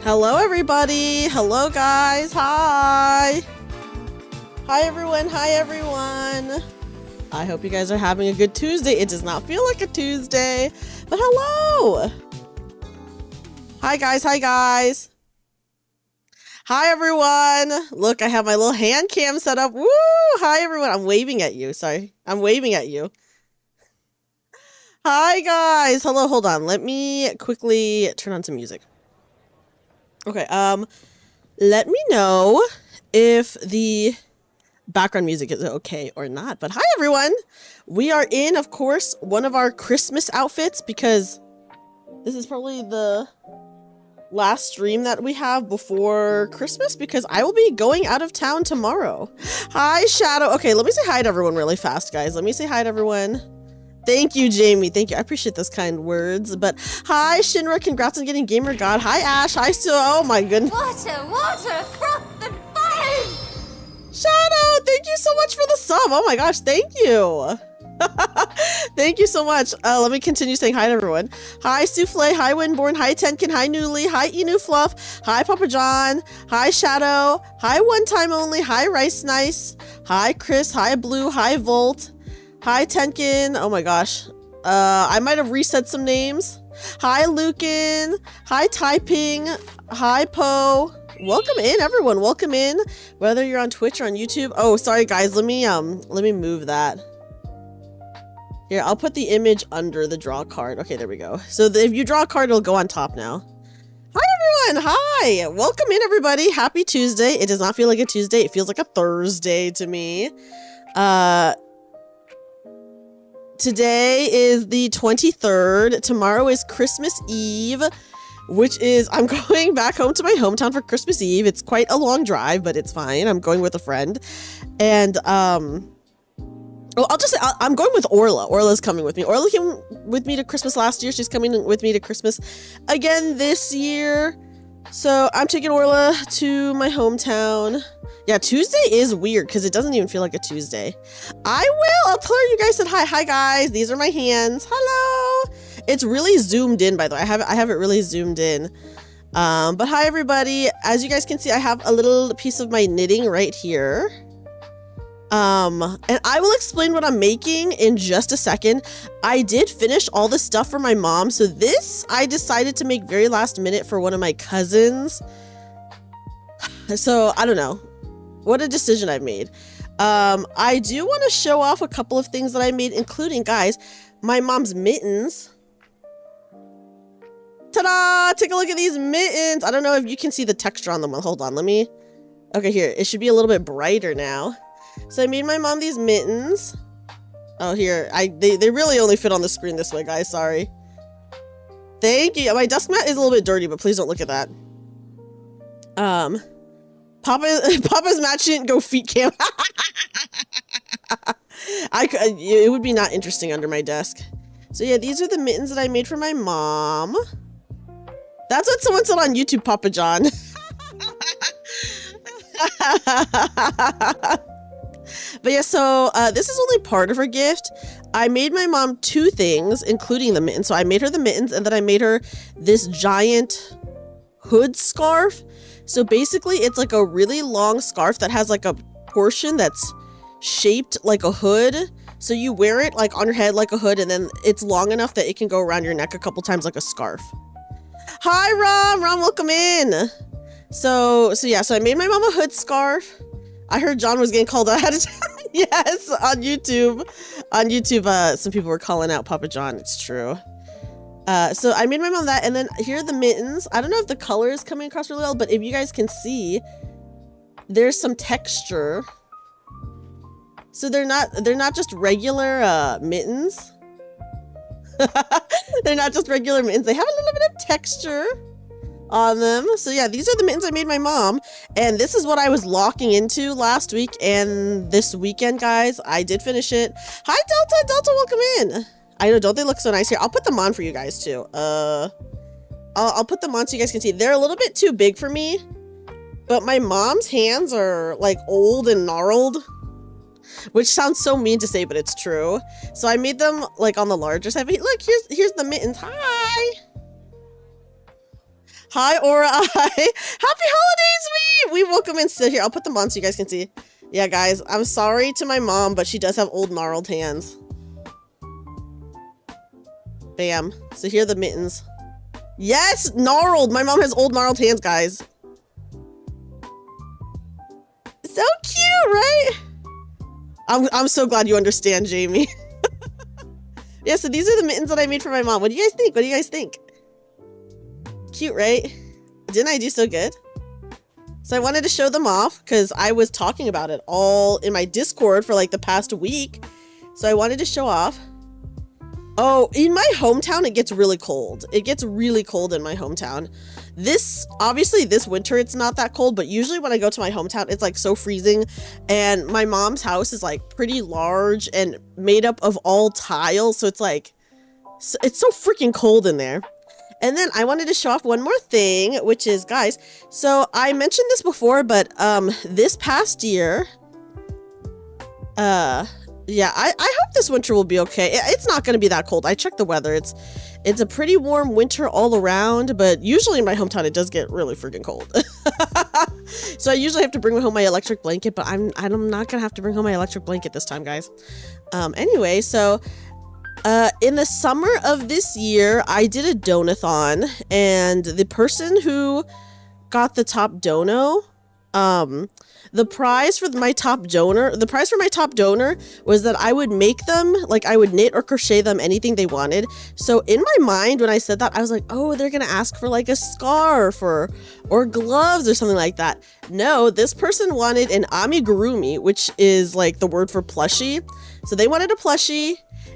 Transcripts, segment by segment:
Hello everybody! Hello guys! Hi! Hi everyone! Hi everyone! I hope you guys are having a good Tuesday. It does not feel like a Tuesday, but hello! Hi guys! Hi guys! Hi everyone! Look, I have my little hand cam set up. Woo! Hi everyone! I'm waving at you. Sorry. I'm waving at you. Hi guys! Hello, hold on. Let me quickly turn on some music. Okay, let me know if the background music is okay or not. But hi everyone! We are in, of course, one of our Christmas outfits because this is probably the last stream that we have before Christmas because I will be going out of town tomorrow. Hi, Shadow. Okay, let me say hi to everyone really fast, guys. Let me say hi to everyone. Thank you, Jamie. Thank you. I appreciate those kind words. But hi, Shinra. Congrats on getting Gamer God. Hi, Ash. Hi, Stu. Oh my goodness. Water, froth and fire! Shadow, thank you so much for the sub. Oh my gosh, thank you. Thank you so much. Let me continue saying hi to everyone. Hi, Souffle. Hi, Winborn. Hi, Tenkin. Hi, Newly. Hi, Inu Fluff. Hi, Papa John. Hi, Shadow. Hi, One Time Only. Hi, Rice Nice. Hi, Chris. Hi, Blue. Hi, Volt. Hi, Tenkin. Oh my gosh. I might have reset some names. Hi, Lucan. Hi, Taiping. Hi, Poe. Welcome in, everyone. Welcome in. Whether you're on Twitch or on YouTube. Oh, sorry, guys. Let me move that. Here, I'll put the image under the draw card. Okay, there we go. So if you draw a card, it'll go on top now. Hi, everyone. Hi. Welcome in, everybody. Happy Tuesday. It does not feel like a Tuesday. It feels like a Thursday to me. Today is the 23rd. Tomorrow is Christmas Eve, which is, I'm going back home to my hometown for Christmas Eve. It's quite a long drive, but it's fine. I'm going with a friend. And, well, I'll just say, I'm going with Orla. Orla's coming with me. Orla came with me to Christmas last year. She's coming with me to Christmas again this year. So I'm taking Orla to my hometown. Yeah, Tuesday is weird because it doesn't even feel like a Tuesday. I'll tell her you guys said hi. Hi guys, these are my hands. Hello. It's really zoomed in, by the way. I have it really zoomed in. But hi everybody. As you guys can see, I have a little piece of my knitting right here. And I will explain what I'm making in just a second. I did finish all the stuff for my mom. So this I decided to make very last minute for one of my cousins. So I don't know. What a decision I've made. I do want to show off a couple of things that I made, including, guys, my mom's mittens. Ta-da! Take a look at these mittens. I don't know if you can see the texture on them. Hold on, let me... Okay, here. It should be a little bit brighter now. So I made my mom these mittens. Oh, here. They really only fit on the screen this way, guys. Sorry. Thank you. My desk mat is a little bit dirty, but please don't look at that. Papa's mat shouldn't go feet cam. It would be not interesting under my desk. So yeah, these are the mittens that I made for my mom. That's what someone said on YouTube, Papa John. But yeah, so this is only part of her gift. I made my mom two things, including the mittens. So I made her the mittens, and then I made her this giant hood scarf. So basically, it's like a really long scarf that has like a portion that's shaped like a hood. So you wear it like on your head like a hood, and then it's long enough that it can go around your neck a couple times like a scarf. Hi, Rom. Rom, welcome in. So yeah, so I made my mom a hood scarf. I heard John was getting called out. Yes, on YouTube. On YouTube, some people were calling out Papa John. It's true. So I made my mom that, and then here are the mittens. I don't know if the color is coming across really well, but if you guys can see, there's some texture. So they're not just regular mittens. They're not just regular mittens. They have a little bit of texture on them. So yeah, these are the mittens I made my mom, and this is what I was locking into last week and this weekend, guys. I did finish it. Hi, Delta. Delta, welcome in. I know, don't they look so nice here? I'll put them on for you guys too. I'll put them on so you guys can see. They're a little bit too big for me, but my mom's hands are like old and gnarled, which sounds so mean to say, but it's true. So I made them like on the larger side. But look, here's the mittens. Hi. Hi, Aura. Happy holidays, we welcome in. So here, I'll put them on so you guys can see. Yeah, guys, I'm sorry to my mom, but she does have old gnarled hands. Bam. So here are the mittens. Yes, gnarled. My mom has old gnarled hands, guys. So cute, right? I'm so glad you understand, Jamie. Yeah, so these are the mittens that I made for my mom. What do you guys think? What do you guys think? Cute, right? Didn't I do so good? So I wanted to show them off because I was talking about it all in my Discord for like the past week. So I wanted to show off. Oh, in my hometown, it gets really cold. It gets really cold in my hometown. Obviously this winter, it's not that cold, but usually when I go to my hometown, it's like so freezing. And my mom's house is like pretty large and made up of all tiles. So it's like, it's so freaking cold in there. And then I wanted to show off one more thing, which is, guys, so I mentioned this before, but this past year, yeah, I hope this winter will be okay. It's not going to be that cold. I checked the weather. It's a pretty warm winter all around, but usually in my hometown it does get really freaking cold. So I usually have to bring home my electric blanket, but I'm not going to have to bring home my electric blanket this time, guys. Anyway, so in the summer of this year, I did a donathon, and the person who got the top dono, the prize for my top donor was that I would make them, like I would knit or crochet them anything they wanted. So in my mind, when I said that, I was like, oh, they're gonna ask for like a scarf or gloves or something like that. No, this person wanted an amigurumi, which is like the word for plushie. So they wanted a plushie,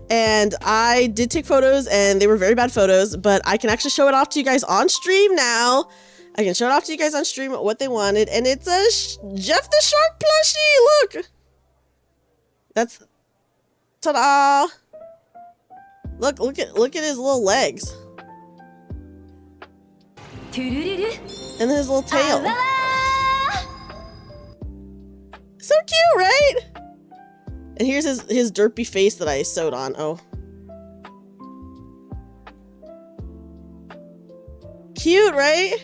and I did take photos, and they were very bad photos, but I can actually show it off to you guys on stream now. I can show it off to you guys on stream what they wanted, and it's a Jeff the Shark plushie. Look, that's ta-da! Look at his little legs, and then his little tail. So cute, right? And here's his derpy face that I sewed on. Oh, cute, right?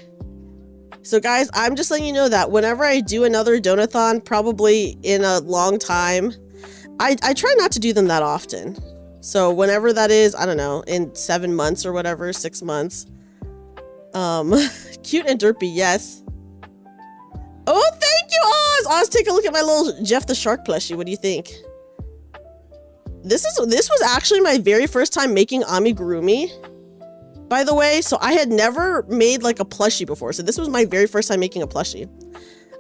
So guys, I'm just letting you know that whenever I do another donathon, probably in a long time, I try not to do them that often. So whenever that is, I don't know, in 7 months or whatever, 6 months. Cute and derpy, yes. Oh, thank you, Oz! Oz, take a look at my little Jeff the Shark plushie. What do you think? This was actually my very first time making amigurumi, by the way. So I had never made like a plushie before. So this was my very first time making a plushie.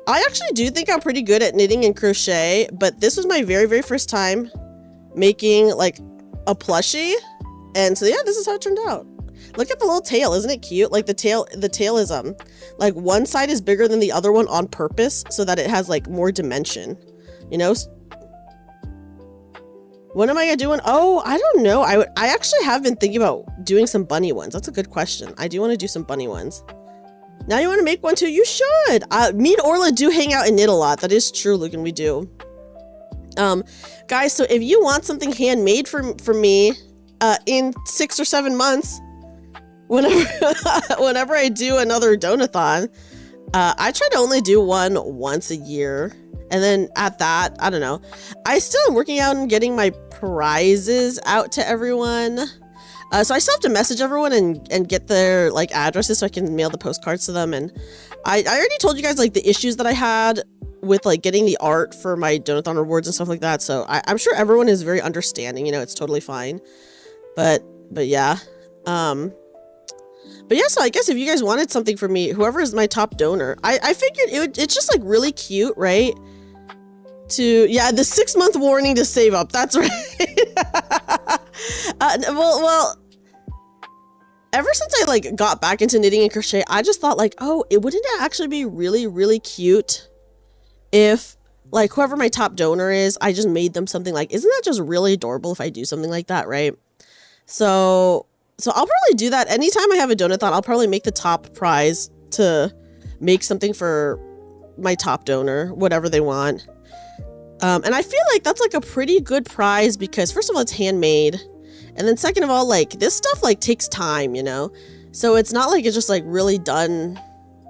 I actually do think I'm pretty good at knitting and crochet, but this was my very, very first time making like a plushie. And so yeah, this is how it turned out. Look at the little tail. Isn't it cute? Like the tail is like one side is bigger than the other one on purpose so that it has like more dimension, you know? What am I doing? Oh, I don't know. I actually have been thinking about doing some bunny ones. That's a good question. I do want to do some bunny ones. Now you want to make one too? You should. Me and Orla do hang out and knit a lot. That is true, Logan. We do. Guys, so if you want something handmade for me, in 6 or 7 months, whenever I do another donathon, I try to only do one once a year. And then at that, I don't know. I still am working out and getting my prizes out to everyone. So I still have to message everyone and get their like addresses so I can mail the postcards to them. And I already told you guys like the issues that I had with like getting the art for my donathon rewards and stuff like that. So I'm sure everyone is very understanding, you know, it's totally fine. But yeah. But yeah, so I guess if you guys wanted something from me, whoever is my top donor, I figured it's just like really cute, right? Yeah, the 6-month warning to save up. That's right. Well, ever since I like got back into knitting and crochet, I just thought like, oh, wouldn't it actually be really, really cute if like whoever my top donor is, I just made them something like, isn't that just really adorable if I do something like that, right? So I'll probably do that anytime I have a donathon. I'll probably make the top prize to make something for my top donor, whatever they want. And I feel like that's like a pretty good prize because first of all, it's handmade. And then second of all, like this stuff like takes time, you know? So it's not like it's just like really done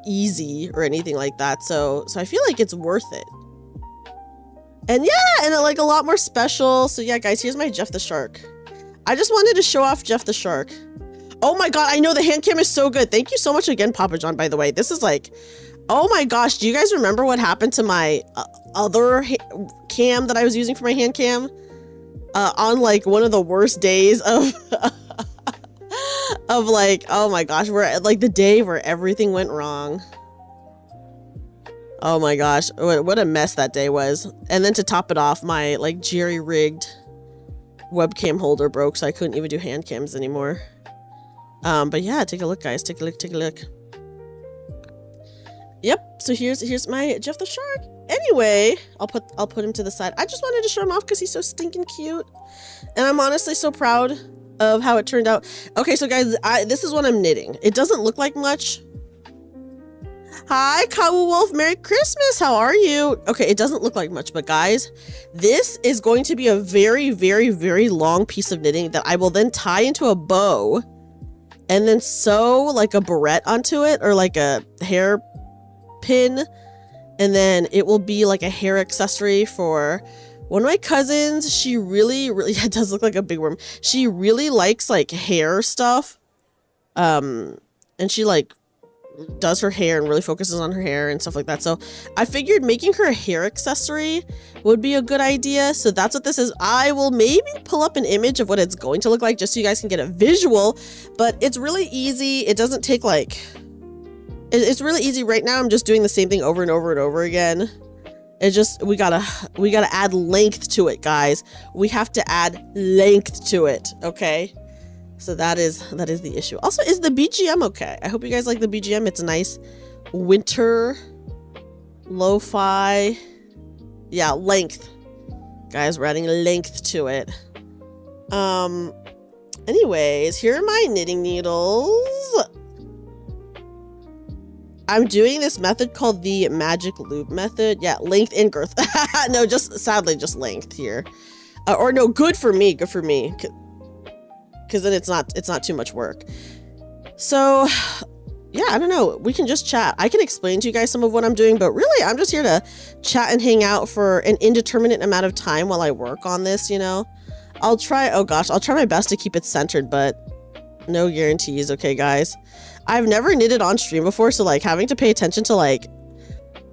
easy or anything like that. So I feel like it's worth it. And yeah, and like a lot more special. So yeah, guys, here's my Jeff the Shark. I just wanted to show off Jeff the Shark. Oh my God, I know the hand cam is so good. Thank you so much again, Papa John, by the way. This is like, oh my gosh, do you guys remember what happened to my other cam that I was using for my hand cam? On like one of the worst days of of like, oh my gosh, where like the day where everything went wrong. Oh my gosh, what a mess that day was. And then to top it off, my like jerry-rigged webcam holder broke, so I couldn't even do hand cams anymore. But yeah, take a look, guys. Take a look. Yep, so here's my Jeff the Shark. Anyway, I'll put him to the side. I just wanted to show him off because he's so stinking cute. And I'm honestly so proud of how it turned out. Okay, so guys, this is what I'm knitting. It doesn't look like much. Hi, Kawu Wolf. Merry Christmas. How are you? Okay, it doesn't look like much, but guys, this is going to be a very, very, very long piece of knitting that I will then tie into a bow and then sew like a barrette onto it, or like a hair pin, and then it will be like a hair accessory for one of my cousins. She really, it does look like a big worm. She really likes like hair stuff. And she like does her hair and really focuses on her hair and stuff like that. So I figured making her a hair accessory would be a good idea. So that's what this is. I will maybe pull up an image of what it's going to look like just so you guys can get a visual, but it's really easy. It doesn't take like, it's really easy. Right now I'm just doing the same thing over and over and over again. It's just, we gotta add length to it, guys. We have to add length to it, okay? So that is the issue. Also, is the BGM okay? I hope you guys like the BGM. It's a nice winter lo-fi. Yeah, length. Guys, we're adding length to it. Anyways, here are my knitting needles. I'm doing this method called the magic loop method. Yeah, length and girth. No, sadly, just length here. Or no, good for me. Because then it's not too much work. So yeah, I don't know, we can just chat. I can explain to you guys some of what I'm doing, but really I'm just here to chat and hang out for an indeterminate amount of time while I work on this, you know. I'll try my best to keep it centered, but no guarantees. Okay, guys, I've never knitted on stream before, so like having to pay attention to like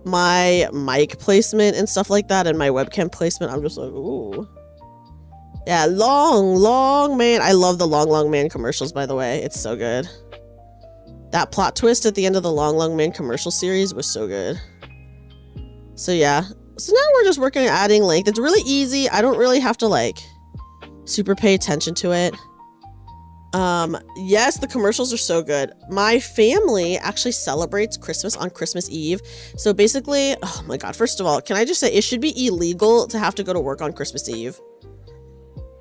my mic placement and stuff like that and my webcam placement, I'm just like, ooh. Yeah, long man. I love the long man commercials, by the way. It's so good. That plot twist at the end of the long man commercial series was so good. So yeah. So now we're just working on adding length. It's really easy. I don't really have to like super pay attention to it. Yes, the commercials are so good. My family actually celebrates Christmas on Christmas Eve. So basically, oh my God, first of all, can I just say it should be illegal to have to go to work on Christmas Eve.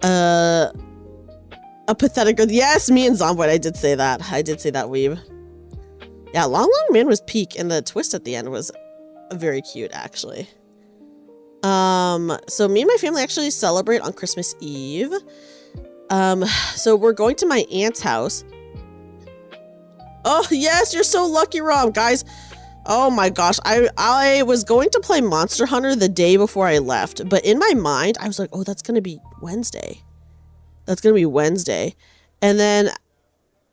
A pathetic. Yes, me and Zomboid, I did say that, Weeb. Yeah, long man was peak, and the twist at the end was very cute, actually. So me and my family actually celebrate on Christmas Eve. So we're going to my aunt's house. Oh yes, you're so lucky, Rom. Guys, oh my gosh, I was going to play Monster Hunter the day before I left, but in my mind I was like, oh, that's gonna be Wednesday. And then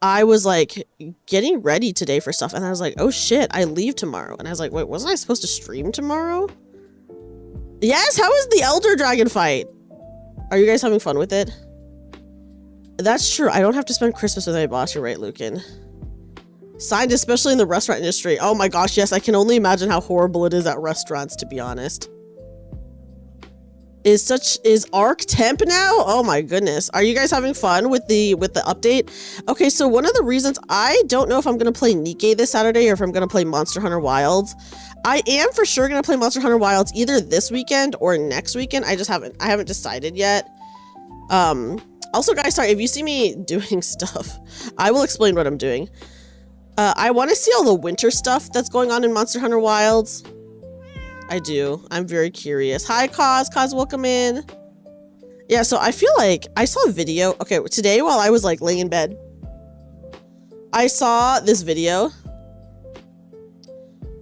I was like getting ready today for stuff, and I was like, oh shit, I leave tomorrow. And I was like, wait, wasn't I supposed to stream tomorrow? Yes, how is the Elder Dragon fight? Are you guys having fun with it? That's true. I don't have to spend Christmas with my boss. You're right, Lucan. Signed, especially in the restaurant industry. Oh my gosh, yes, I can only imagine how horrible it is at restaurants, to be honest. Is Arc temp now? Oh my goodness. Are you guys having fun with the update? Okay, so one of the reasons I don't know if I'm gonna play Nikke this Saturday or if I'm gonna play Monster Hunter Wilds. I am for sure gonna play Monster Hunter Wilds either this weekend or next weekend. I haven't decided yet. Also guys, sorry, if you see me doing stuff, I will explain what I'm doing. I want to see all the winter stuff that's going on in Monster Hunter Wilds. I do. I'm very curious. Hi, Kaz. Kaz, welcome in. Yeah, so I feel like I saw a video. Okay, today while I was like laying in bed, I saw this video.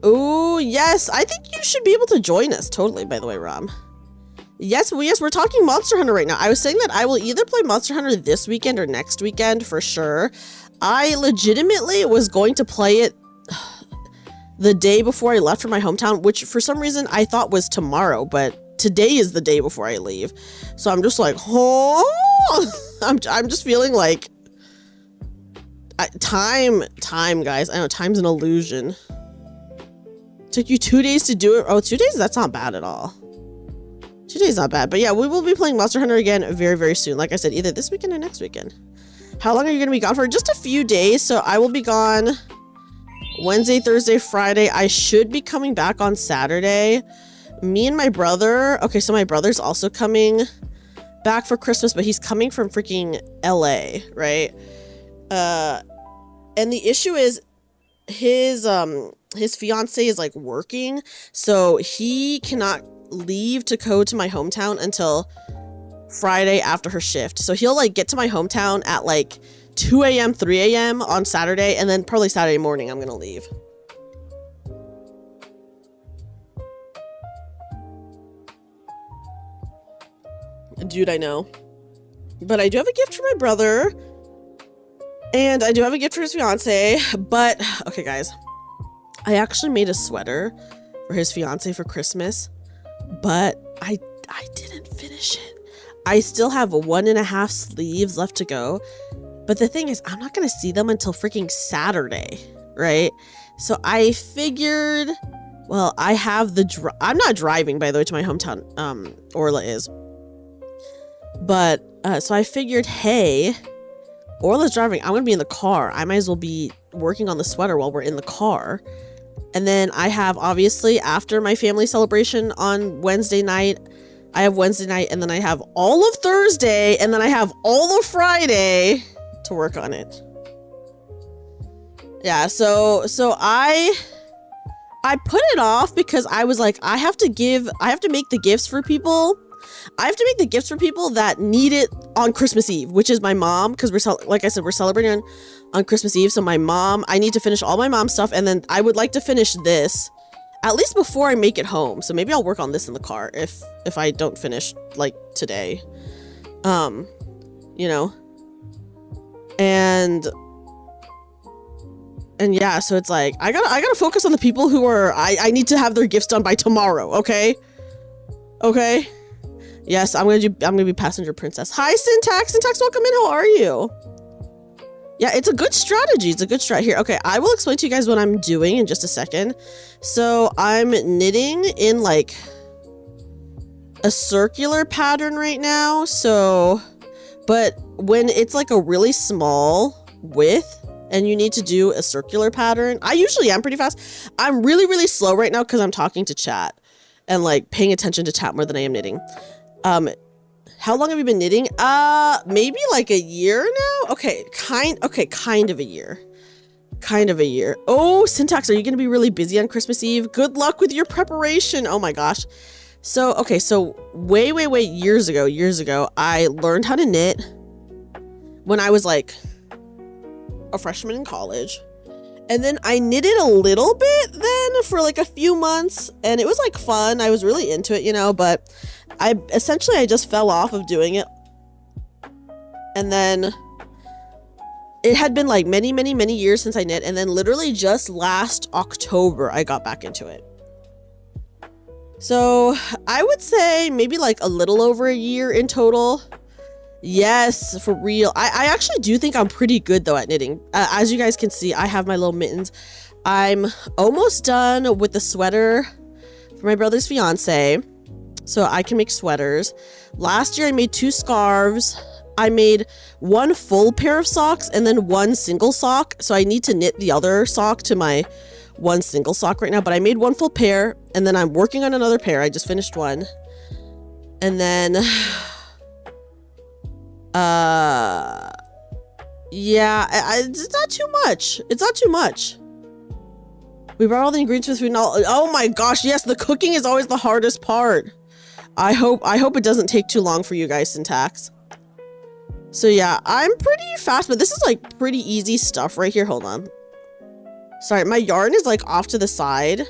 Oh, yes. I think you should be able to join us. Totally, by the way, Rom. Yes, we're talking Monster Hunter right now. I was saying that I will either play Monster Hunter this weekend or next weekend for sure. I legitimately was going to play it the day before I left for my hometown, which for some reason I thought was tomorrow, but today is the day before I leave. So I'm just like, oh, I'm just feeling like time, guys. I know time's an illusion. Took you 2 days to do it. Oh, 2 days? That's not bad at all. 2 days not bad. But yeah, we will be playing Monster Hunter again very, very soon. Like I said, either this weekend or next weekend. How long are you going to be gone for? Just a few days. So I will be gone Wednesday, Thursday, Friday. I should be coming back on Saturday. Me and my brother. Okay, so my brother's also coming back for Christmas, but he's coming from freaking LA, right? And the issue is his fiance is like working, so he cannot leave to go to my hometown until Friday after her shift. So he'll like get to my hometown at like 2 a.m., 3 a.m. on Saturday, and then probably Saturday morning I'm gonna leave. Dude, I know. But I do have a gift for my brother. And I do have a gift for his fiance. But, okay, guys. I actually made a sweater for his fiance for Christmas. But I didn't finish it. I still have 1.5 sleeves left to go. But the thing is, I'm not going to see them until freaking Saturday, right? So I figured, well, I have the... I'm not driving, by the way, to my hometown. Orla is. But, so I figured, hey, Orla's driving. I'm going to be in the car. I might as well be working on the sweater while we're in the car. And then I have, obviously, after my family celebration on Wednesday night, I have Wednesday night, and then I have all of Thursday, and then I have all of Friday to work on it. Yeah, so I put it off because I was like, I have to make the gifts for people. I have to make the gifts for people that need it on Christmas Eve, which is my mom, because like I said, we're celebrating on Christmas Eve. So my mom, I need to finish all my mom's stuff, and then I would like to finish this at least before I make it home. So maybe I'll work on this in the car if I don't finish like today. You know. And yeah, so it's like I gotta focus on the people who are I need to have their gifts done by tomorrow, okay? Okay? Yes, I'm gonna be passenger princess. Hi, Syntax. Syntax, welcome in. How are you? Yeah, it's a good strategy. It's a good strat here. Okay, I will explain to you guys what I'm doing in just a second. So I'm knitting in like a circular pattern right now. So, but when it's like a really small width and you need to do a circular pattern, I usually am pretty fast. I'm really, really slow right now because I'm talking to chat and like paying attention to chat more than I am knitting. How long have you been knitting? Maybe like a year now? Okay, kind of a year. Kind of a year. Oh, Syntax, are you going to be really busy on Christmas Eve? Good luck with your preparation. Oh my gosh. So, okay, so way years ago, I learned how to knit when I was like a freshman in college. And then I knitted a little bit then for like a few months, and it was like fun. I was really into it, you know, but I just fell off of doing it. And then it had been like many years since I knit, and then literally just last October I got back into it. So I would say maybe like a little over a year in total. Yes, for real. I actually do think I'm pretty good though at knitting. As you guys can see, I have my little mittens. I'm almost done with the sweater for my brother's fiance, so I can make sweaters. Last year I made 2 scarves. I made 1 full pair of socks and then 1 single sock. So I need to knit the other sock to my 1 single sock right now, but I made 1 full pair, and then I'm working on another pair. I just finished one. And then yeah, it's not too much. It's not too much. We brought all the ingredients with food and all. Oh my gosh, yes, the cooking is always the hardest part. I hope it doesn't take too long for you guys, Syntax. So yeah, I'm pretty fast, but this is like pretty easy stuff right here. Hold on. Sorry, my yarn is like off to the side.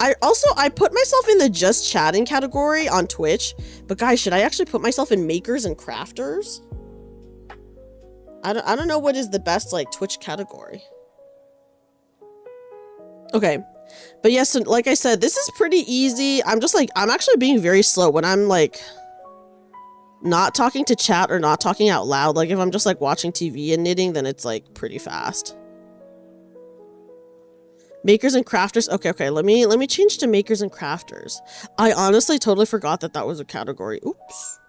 I put myself in the just chatting category on Twitch, but guys, should I actually put myself in makers and crafters? I don't know what is the best like Twitch category. Okay. But yes, so like I said, this is pretty easy. I'm actually being very slow when I'm like not talking to chat or not talking out loud. Like if I'm just like watching TV and knitting, then it's like pretty fast. Makers and crafters. Okay. Let me change to makers and crafters. I honestly totally forgot that was a category. Oops.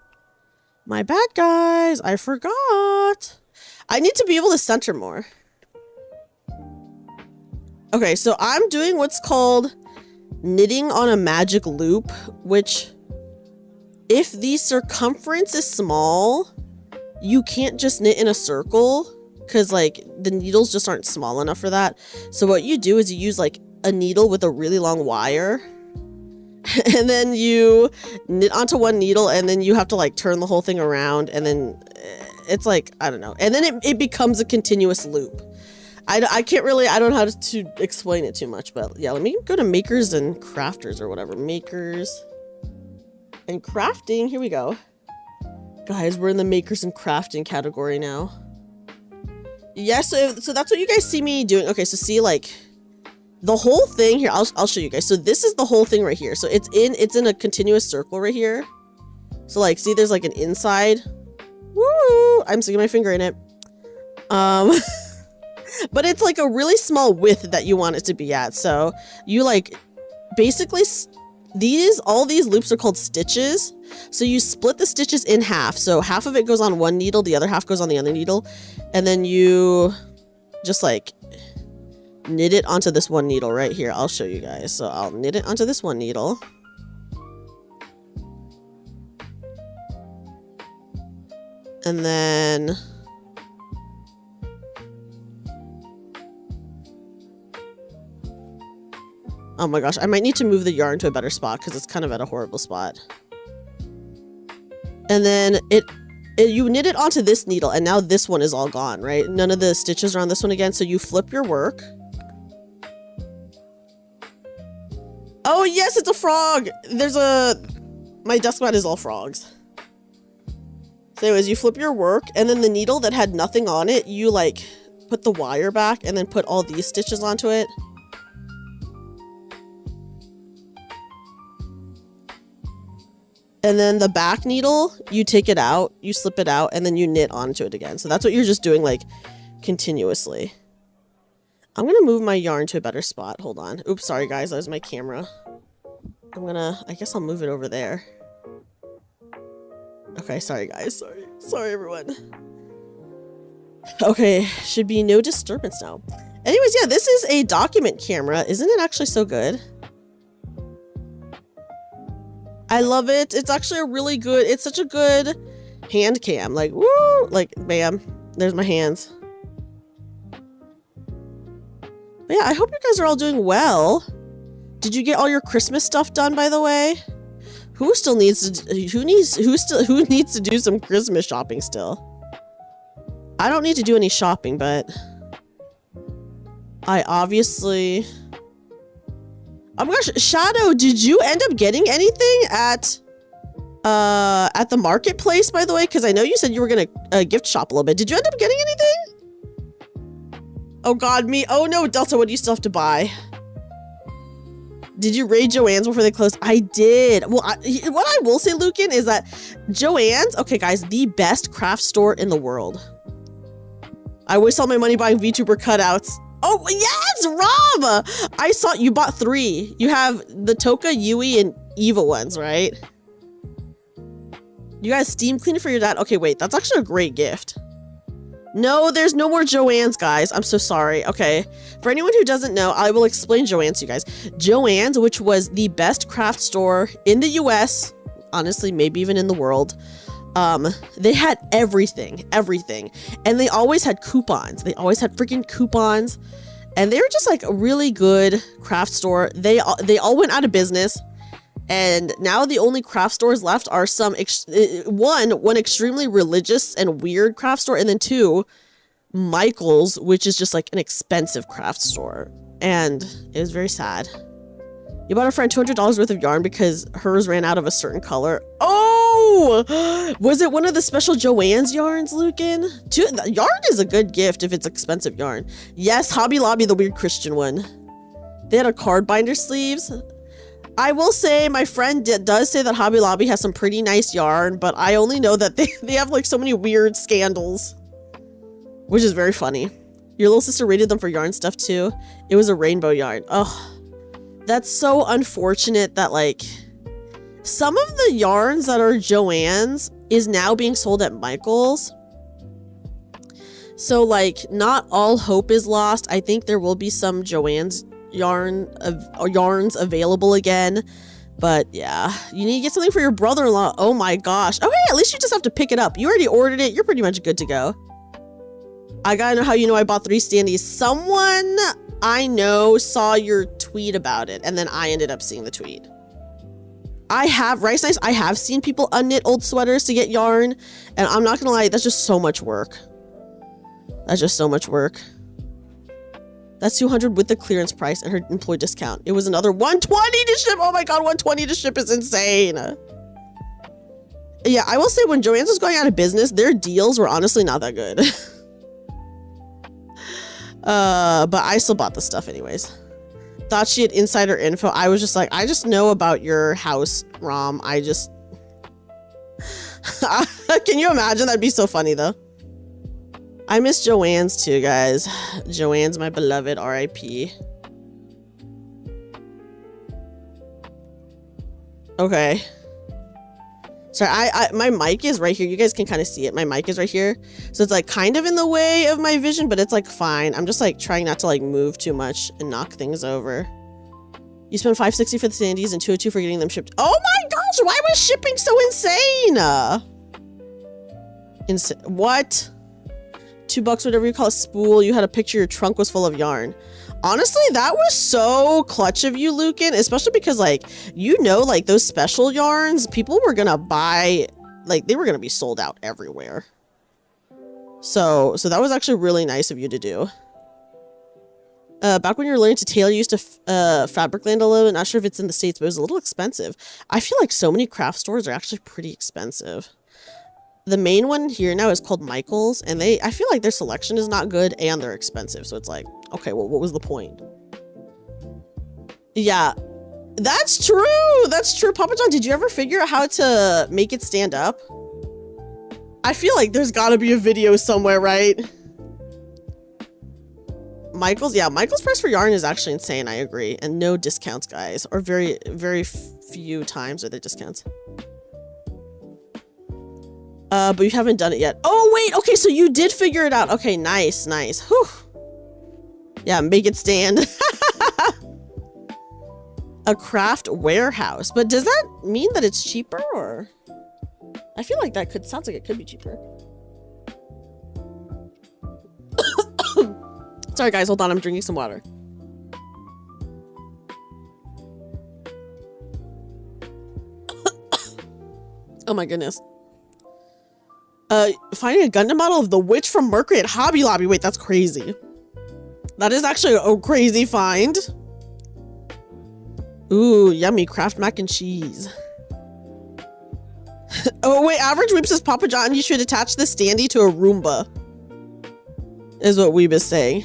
My bad, guys. I forgot. I need to be able to center more. Okay, so I'm doing what's called knitting on a magic loop, which if the circumference is small, you can't just knit in a circle because like the needles just aren't small enough for that. So what you do is you use like a needle with a really long wire and then you knit onto one needle and then you have to like turn the whole thing around and then it's like, I don't know. And then it becomes a continuous loop. I can't really, I don't know how to explain it too much, but yeah, let me go to makers and crafters or whatever. Makers and crafting. Here we go. Guys, we're in the makers and crafting category now. Yeah, so that's what you guys see me doing. Okay, so see like the whole thing here. I'll show you guys. So this is the whole thing right here. So it's in a continuous circle right here. So like, see, there's like an inside. Woo! I'm sticking my finger in it. But it's like a really small width that you want it to be at. So you like basically all these loops are called stitches. So you split the stitches in half. So half of it goes on one needle, the other half goes on the other needle. And then you just like knit it onto this one needle right here. I'll show you guys. So I'll knit it onto this one needle. And then oh my gosh, I might need to move the yarn to a better spot because it's kind of at a horrible spot. And then you knit it onto this needle and now this one is all gone, right? None of the stitches are on this one again. So you flip your work. Oh yes, it's a frog. My desk mat is all frogs. So anyways, you flip your work and then the needle that had nothing on it, you like put the wire back and then put all these stitches onto it. And then the back needle, you take it out, you slip it out, and then you knit onto it again. So that's what you're just doing like continuously. I'm gonna move my yarn to a better spot. Hold on. Oops, sorry guys, that was my camera. I guess I'll move it over there. Okay, sorry guys, sorry everyone. Okay, should be no disturbance now. Anyways, yeah, this is a document camera. Isn't it actually so good? I love it. It's actually it's such a good hand cam. Like, woo! Like, bam. There's my hands. But yeah, I hope you guys are all doing well. Did you get all your Christmas stuff done, by the way? Who needs to do some Christmas shopping still? I don't need to do any shopping, but I obviously... Oh my gosh, Shadow, did you end up getting anything at the marketplace, by the way? Because I know you said you were gonna gift shop a little bit. Did you end up getting anything? Oh god, me. Oh no, Delta, what do you still have to buy? Did you raid Joann's before they closed? I did. Well, what I will say, Lucan, is that Joann's, okay guys, the best craft store in the world. I waste all my money buying VTuber cutouts. Oh, yes, Rob! I saw you bought 3. You have the Toka, Yui, and Eva ones, right? You guys steam cleaner for your dad? Okay, wait, that's actually a great gift. No, there's no more Joann's, guys. I'm so sorry. Okay, for anyone who doesn't know, I will explain Joann's to you guys. Joann's, which was the best craft store in the US, honestly, maybe even in the world. They had everything, and they always had coupons. They always had freaking coupons, and they were just like a really good craft store. They all went out of business, And now the only craft stores left are one extremely religious and weird craft store, and then two, Michael's, which is just like an expensive craft store. And it was very sad. You bought a friend $200 worth of yarn because hers ran out of a certain color. Oh! Was it one of the special Joann's yarns, Lucan? Yarn is a good gift if it's expensive yarn. Yes, Hobby Lobby, the weird Christian one. They had a card binder sleeves. I will say my friend does say that Hobby Lobby has some pretty nice yarn, but I only know that they have like so many weird scandals, which is very funny. Your little sister rated them for yarn stuff too. It was a rainbow yarn. Oh. That's so unfortunate that like some of the yarns that are Joann's is now being sold at Michael's. So like not all hope is lost. I think there will be some Joann's yarns available again. But yeah, you need to get something for your brother-in-law. Oh my gosh. Oh hey, at least you just have to pick it up. You already ordered it. You're pretty much good to go. I gotta know how you know I bought 3 standees. Someone I know saw your tweet about it, and then I ended up seeing the tweet. I have seen people unknit old sweaters to get yarn, and I'm not gonna lie, that's just so much work. That's just so much work. That's $200 with the clearance price and her employee discount. It was another $120 to ship. Oh my god, $120 to ship is insane. Yeah, I will say when Joann's was going out of business, their deals were honestly not that good. But I still bought the stuff anyways. Thought she had insider info. I was just like, I just know about your house, Rom. Can you imagine? That'd be so funny though. I miss Joann's too, guys. Joann's my beloved, RIP. Okay. Sorry, my mic is right here. You guys can kind of see it. My mic is right here. So it's like kind of in the way of my vision, but it's like fine. I'm just like trying not to like move too much and knock things over. You spent $560 for the sandies and $202 for getting them shipped. Oh my gosh, why was shipping so insane? What? $2, whatever you call a spool. You had a picture your trunk was full of yarn. Honestly, that was so clutch of you, Lucan, especially because like, you know, like those special yarns, people were gonna buy, like they were gonna be sold out everywhere. So that was actually really nice of you to do. Back when you were learning to tailor, you used to Fabricland a little. Not sure if it's in the States, but it was a little expensive. I feel like so many craft stores are actually pretty expensive. The main one here now is called Michael's, and I feel like their selection is not good and they're expensive. So it's like, okay, well, what was the point? Yeah, that's true. That's true. Papa John, did you ever figure out how to make it stand up? I feel like there's gotta be a video somewhere, right? Michael's, yeah, Michael's price for yarn is actually insane. I agree. And no discounts, guys, or very, very few times are there discounts. But you haven't done it yet. Oh, wait. Okay, so you did figure it out. Okay, nice, nice. Whew. Yeah, make it stand. A craft warehouse. But does that mean that it's cheaper, or? I feel like that sounds like it could be cheaper. Sorry, guys. Hold on. I'm drinking some water. Oh, my goodness. Finding a Gundam model of the witch from Mercury at Hobby Lobby. Wait, that's crazy. That is actually a crazy find. Ooh, yummy. Kraft mac and cheese. Oh, wait. Average Weeb says, Papa John, you should attach the standee to a Roomba. Is what Weeb is saying.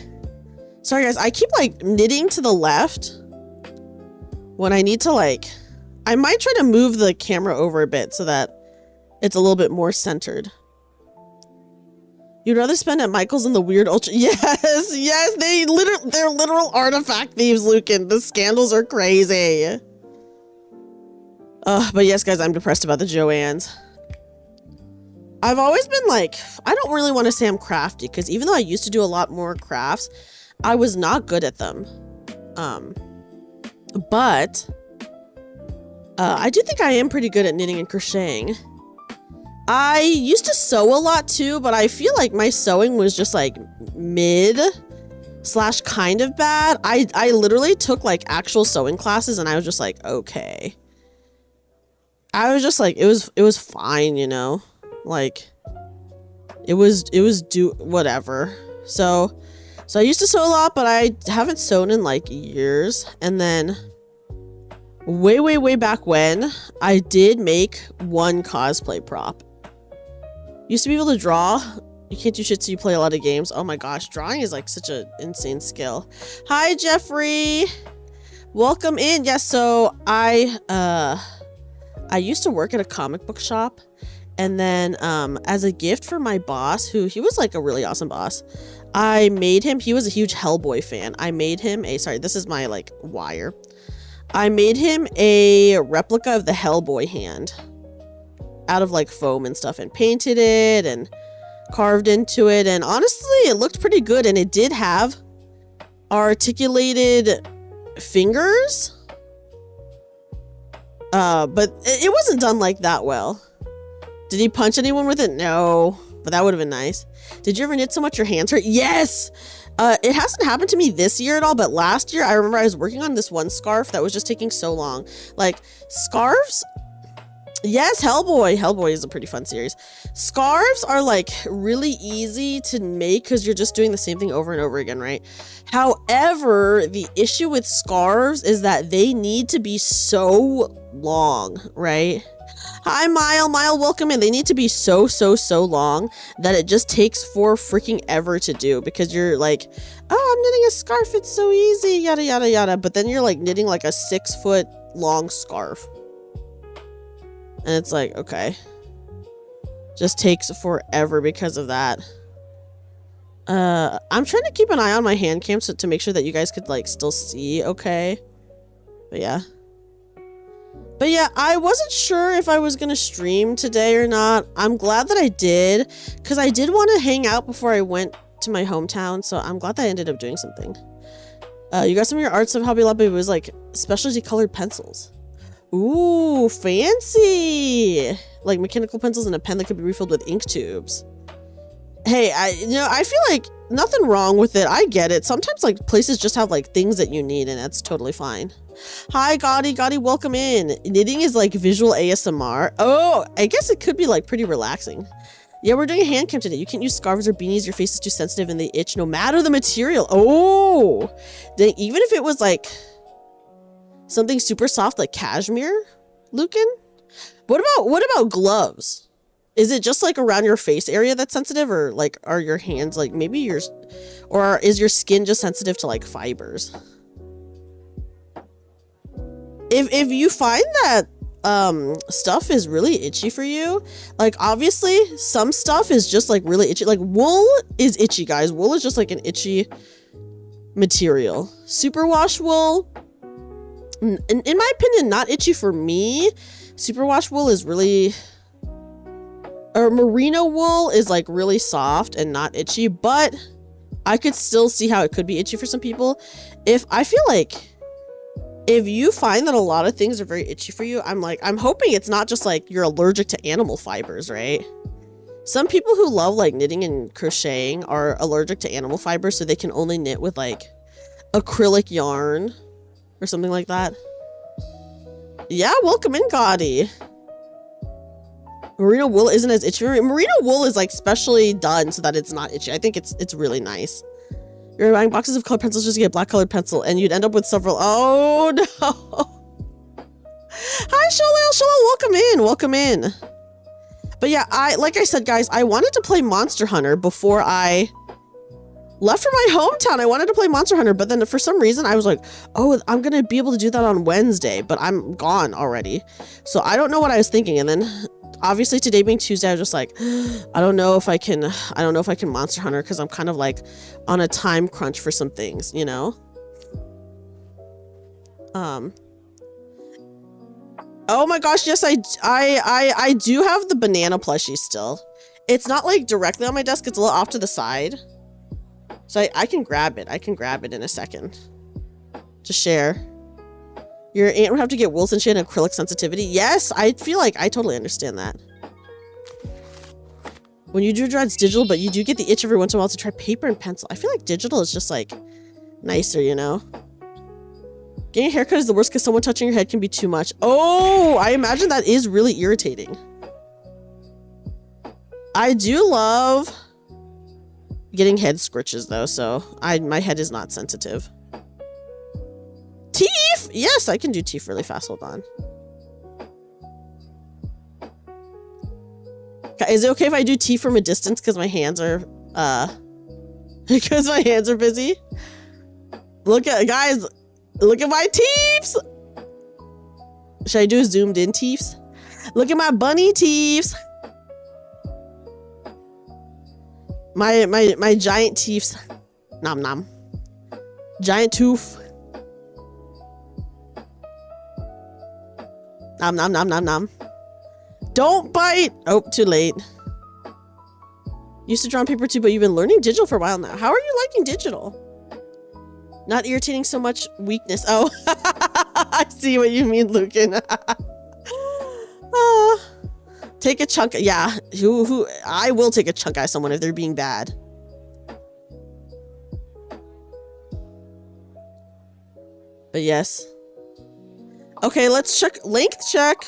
Sorry, guys. I keep, like, knitting to the left when I need to, like... I might try to move the camera over a bit so that it's a little bit more centered. You'd rather spend at Michael's than the weird ultra... Yes, yes, they're literal artifact thieves, Lucan. The scandals are crazy. But yes, guys, I'm depressed about the Joann's. I've always been like, I don't really want to say I'm crafty, because even though I used to do a lot more crafts, I was not good at them. But I do think I am pretty good at knitting and crocheting. I used to sew a lot too, but I feel like my sewing was just like mid / kind of bad. I literally took like actual sewing classes and I was just like, okay, I was just like, it was fine, you know, like it was whatever. So I used to sew a lot, but I haven't sewn in like years. And then way back when, I did make one cosplay prop. Used to be able to draw. You can't do shit so you play a lot of games. Oh my gosh, drawing is like such an insane skill. Hi, Jeffrey. Welcome in. Yes, so I used to work at a comic book shop, and then as a gift for my boss, he was like a really awesome boss, I made him, he was a huge Hellboy fan. I made him sorry, this is my like wire. I made him a replica of the Hellboy hand out of like foam and stuff, and painted it and carved into it, and honestly it looked pretty good, and it did have articulated fingers, but it wasn't done like that well. Did he punch anyone with it? No, but that would have been nice. Did you ever knit so much your hands hurt? Yes. It hasn't happened to me this year at all, but last year I remember I was working on this one scarf that was just taking so long. Like scarves, yes, Hellboy is a pretty fun series. Scarves are like really easy to make because you're just doing the same thing over and over again, right? However, the issue with scarves is that they need to be so long, right? Hi, Mile, welcome in. They need to be so long that it just takes for freaking ever to do, because you're like, oh, I'm knitting a scarf, it's so easy, yada yada yada, but then you're like knitting like a 6-foot long scarf. And it's like, okay. Just takes forever because of that. I'm trying to keep an eye on my hand cam to make sure that you guys could like still see okay. But yeah. I wasn't sure if I was going to stream today or not. I'm glad that I did, because I did want to hang out before I went to my hometown, so I'm glad that I ended up doing something. You got some of your arts of Hobby Lobby. It was like specialty colored pencils. Ooh, fancy! Like mechanical pencils and a pen that could be refilled with ink tubes. Hey, I feel like nothing wrong with it. I get it. Sometimes like places just have like things that you need, and that's totally fine. Hi, Gotti, welcome in. Knitting is like visual ASMR. Oh, I guess it could be like pretty relaxing. Yeah, we're doing a hand cam today. You can't use scarves or beanies. Your face is too sensitive and they itch no matter the material. Oh, dang, even if it was like something super soft like cashmere, Lucan? What about gloves? Is it just like around your face area that's sensitive, or like are your hands like maybe yours, or is your skin just sensitive to like fibers? If you find that stuff is really itchy for you, like obviously some stuff is just like really itchy. Like wool is itchy, guys. Wool is just like an itchy material. Superwash wool, in my opinion, not itchy for me. Superwash wool is really, or merino wool is like really soft and not itchy, but I could still see how it could be itchy for some people. I feel like if you find that a lot of things are very itchy for you, I'm hoping it's not just like you're allergic to animal fibers, right? Some people who love like knitting and crocheting are allergic to animal fibers, so they can only knit with like acrylic yarn or something like that. Yeah, welcome in, Gotti. Merino wool isn't as itchy. Merino wool is like specially done so that it's not itchy. I think it's really nice. You're buying boxes of colored pencils just to get a black colored pencil, and you'd end up with several. Oh no. Hi, Sholal, welcome in. But yeah, like I said, guys, I wanted to play Monster Hunter before I left for my hometown. I wanted to play Monster Hunter, but then for some reason I was like, oh, I'm gonna be able to do that on Wednesday, but I'm gone already. So I don't know what I was thinking. And then obviously today being Tuesday, I was just like, I don't know if I can Monster Hunter, because I'm kind of like on a time crunch for some things, you know? Oh my gosh, yes, I do have the banana plushie still. It's not like directly on my desk, it's a little off to the side. So I can grab it. I can grab it in a second to share. Your aunt would have to get wool since she had acrylic sensitivity. Yes, I feel like I totally understand that. When you do draw, it's digital, but you do get the itch every once in a while to try paper and pencil. I feel like digital is just like nicer, you know? Getting a haircut is the worst because someone touching your head can be too much. Oh, I imagine that is really irritating. I do love getting head scritches though, so my head is not sensitive. Teeth! Yes, I can do teeth really fast. Hold on. Is it okay if I do teeth from a distance because my hands are because my hands are busy? Look at guys, look at my teeth. Should I do zoomed in teeth? Look at my bunny teeth. My giant teeth. Nom nom. Giant tooth. Nom nom nom nom nom. Don't bite! Oh, too late. Used to draw on paper too, but you've been learning digital for a while now. How are you liking digital? Not irritating so much weakness. Oh, I see what you mean, Lucan. Take a chunk. Yeah, I will take a chunk out of someone if they're being bad. But yes. Okay, let's check. Length check.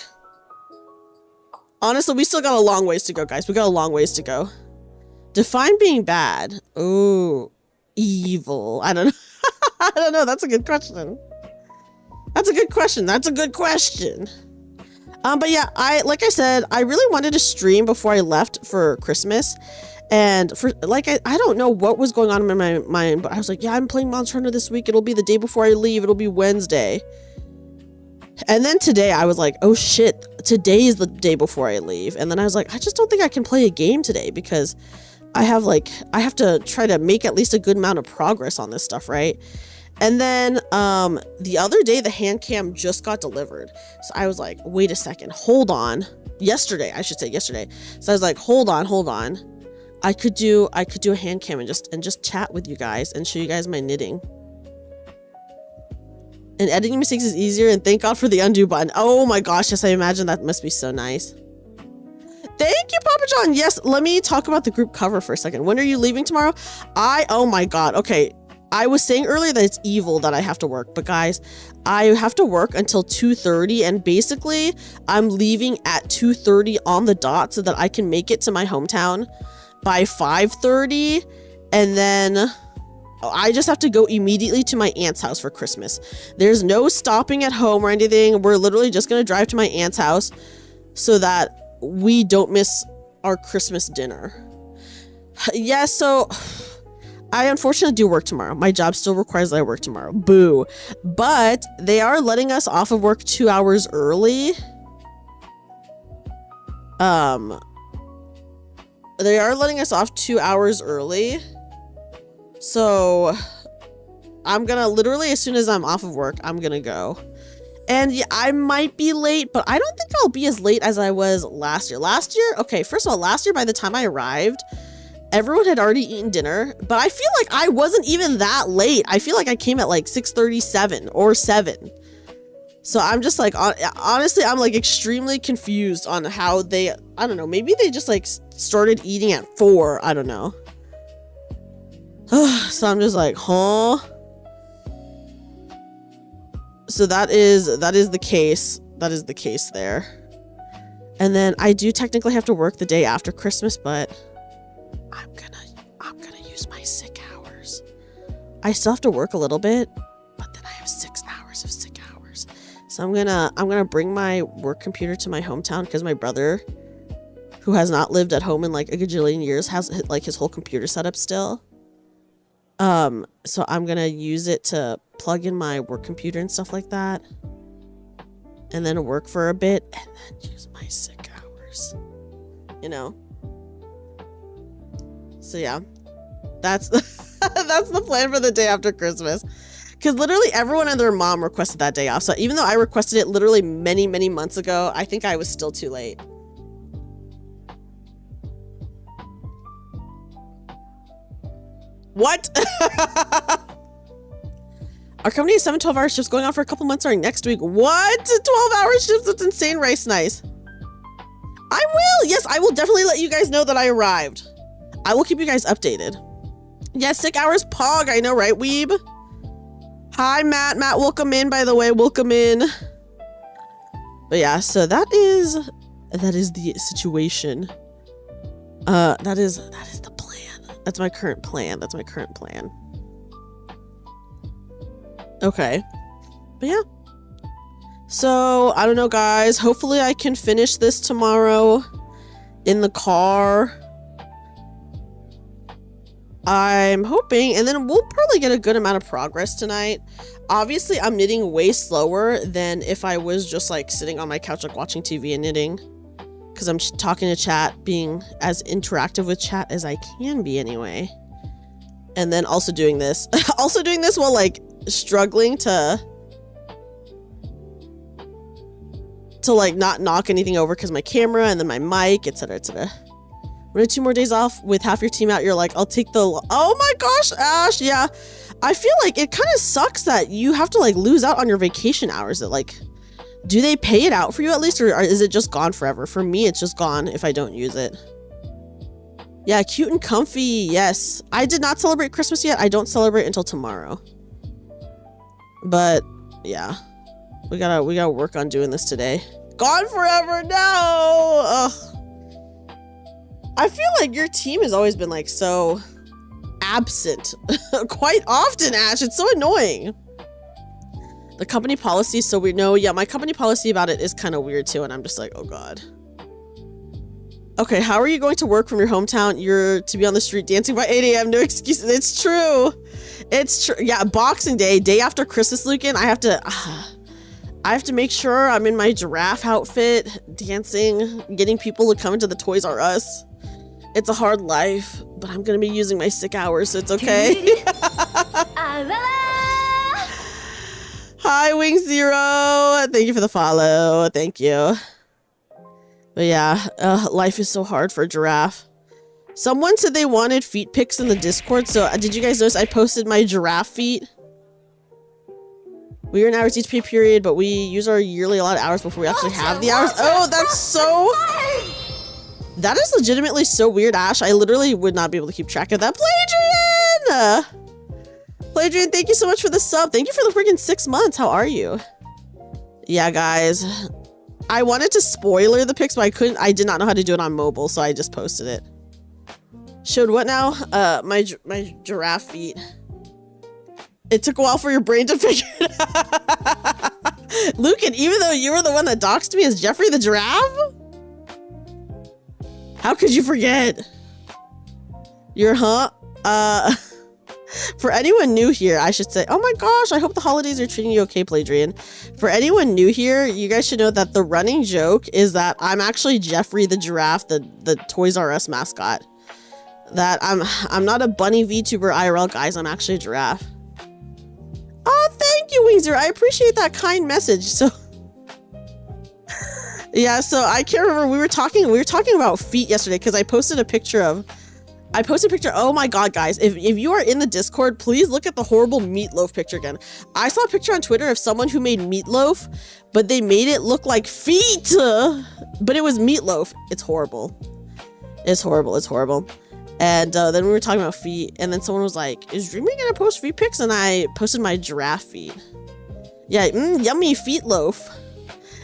Honestly, we still got a long ways to go, guys. We got a long ways to go. Define being bad. Ooh, evil. I don't know. I don't know. That's a good question. That's a good question. That's a good question. But yeah, like I said, I really wanted to stream before I left for Christmas. And for like, I don't know what was going on in my mind, but I was like, yeah, I'm playing Monster Hunter this week. It'll be the day before I leave. It'll be Wednesday. And then today I was like, oh shit, today is the day before I leave. And then I was like, I just don't think I can play a game today because I have to try to make at least a good amount of progress on this stuff, right? And then the other day the Handcam just got delivered. So I was like, wait a second, hold on. Yesterday. So I was like, hold on. I could do a Handcam and just chat with you guys and show you guys my knitting. And editing mistakes is easier, and thank God for the undo button. Oh my gosh, yes, I imagine that must be so nice. Thank you, Papa John. Yes, let me talk about the group cover for a second. When are you leaving tomorrow? Oh my God, okay. I was saying earlier that it's evil that I have to work, but guys, I have to work until 2:30, and basically, I'm leaving at 2:30 on the dot so that I can make it to my hometown by 5:30, and then I just have to go immediately to my aunt's house for Christmas. There's no stopping at home or anything. We're literally just going to drive to my aunt's house so that we don't miss our Christmas dinner. Yeah, so I unfortunately do work tomorrow. My job still requires that I work tomorrow. Boo. But they are letting us off of work 2 hours early. They are letting us off 2 hours early. So I'm gonna literally, as soon as I'm off of work, I'm gonna go. And yeah, I might be late, but I don't think I'll be as late as I was last year. Okay, first of all, last year by the time I arrived, everyone had already eaten dinner, but I feel like I wasn't even that late. I feel like I came at like 6:37 or 7. So I'm just like, honestly, I'm like extremely confused on how I don't know, maybe they just like started eating at 4. I don't know. So I'm just like, huh? So that is the case. That is the case there. And then I do technically have to work the day after Christmas, but I'm gonna use my sick hours. I still have to work a little bit, but then I have 6 hours of sick hours. So I'm gonna bring my work computer to my hometown because my brother, who has not lived at home in like a gajillion years, has like his whole computer set up still. So I'm gonna use it to plug in my work computer and stuff like that, and then work for a bit, and then use my sick hours, you know. So yeah, that's that's the plan for the day after Christmas, because literally everyone and their mom requested that day off. So even though I requested it literally many months ago, I think I was still too late. What? Our company is 7 12-hour shifts going on for a couple months starting next week. What? 12-hour shifts? That's insane, Rice Nice. I will. Yes, I will definitely let you guys know that I arrived. I will keep you guys updated. Yes, sick hours pog. I know, right, Weeb? Hi, Matt. Matt, welcome in, by the way. Welcome in. But yeah, so that is the situation. That is the plan. That's my current plan. Okay. But yeah. So, I don't know, guys. Hopefully I can finish this tomorrow in the car. I'm hoping, and then we'll probably get a good amount of progress tonight. Obviously, I'm knitting way slower than if I was just like sitting on my couch like watching TV and knitting. Because I'm talking to chat, being as interactive with chat as I can be anyway. And then also doing this. Also doing this while like struggling to like not knock anything over because my camera and then my mic, etc, etc. When 2 more days off with half your team out, you're like, I'll take the... Oh my gosh, Ash, yeah. I feel like it kind of sucks that you have to like lose out on your vacation hours. That like, do they pay it out for you at least, or is it just gone forever? For me, it's just gone if I don't use it. Yeah, cute and comfy, yes. I did not celebrate Christmas yet. I don't celebrate until tomorrow. But yeah, we gotta work on doing this today. Gone forever, no! Ugh. I feel like your team has always been like so absent quite often, Ash. It's so annoying. The company policy, so we know. Yeah, my company policy about it is kind of weird too, and I'm just like, oh god. Okay, how are you going to work from your hometown? You're to be on the street dancing by 8 a.m. No excuses. It's true. It's true. Yeah, Boxing Day, day after Christmas, Lucan. I have to make sure I'm in my giraffe outfit, dancing, getting people to come into the Toys R Us. It's a hard life, but I'm gonna be using my sick hours, so it's okay. Hi, Wing Zero. Thank you for the follow. Thank you. But yeah, life is so hard for a giraffe. Someone said they wanted feet pics in the Discord, so did you guys notice I posted my giraffe feet? We are an hours each pay period, but we use our yearly allotted hours before we actually have the hours. Oh, that's so... That is legitimately so weird, Ash. I literally would not be able to keep track of that. Plagian! Plagian, thank you so much for the sub. Thank you for the freaking 6 months. How are you? Yeah, guys. I wanted to spoiler the pics, but I couldn't. I did not know how to do it on mobile, so I just posted it. Showed what now? My giraffe feet. It took a while for your brain to figure it out. Lucan, even though you were the one that doxed me as Jeffrey the giraffe? How could you forget? For anyone new here, I should say, oh my gosh, I hope the holidays are treating you okay, Pladrian. For anyone new here, you guys should know that the running joke is that I'm actually Jeffrey the giraffe, the Toys R Us mascot. That I'm not a bunny VTuber IRL, guys, I'm actually a giraffe. Oh, thank you, Wingzer. I appreciate that kind message. So yeah, so I can't remember. We were talking about feet yesterday because I posted a picture. Oh my god, guys, if you are in the Discord, please look at the horrible meatloaf picture again. I saw a picture on Twitter of someone who made meatloaf, but they made it look like feet, but it was meatloaf. It's horrible. It's horrible. And then we were talking about feet, and then someone was like, is Dreamy gonna post feet pics? And I posted my giraffe feet. Yeah, yummy feet loaf.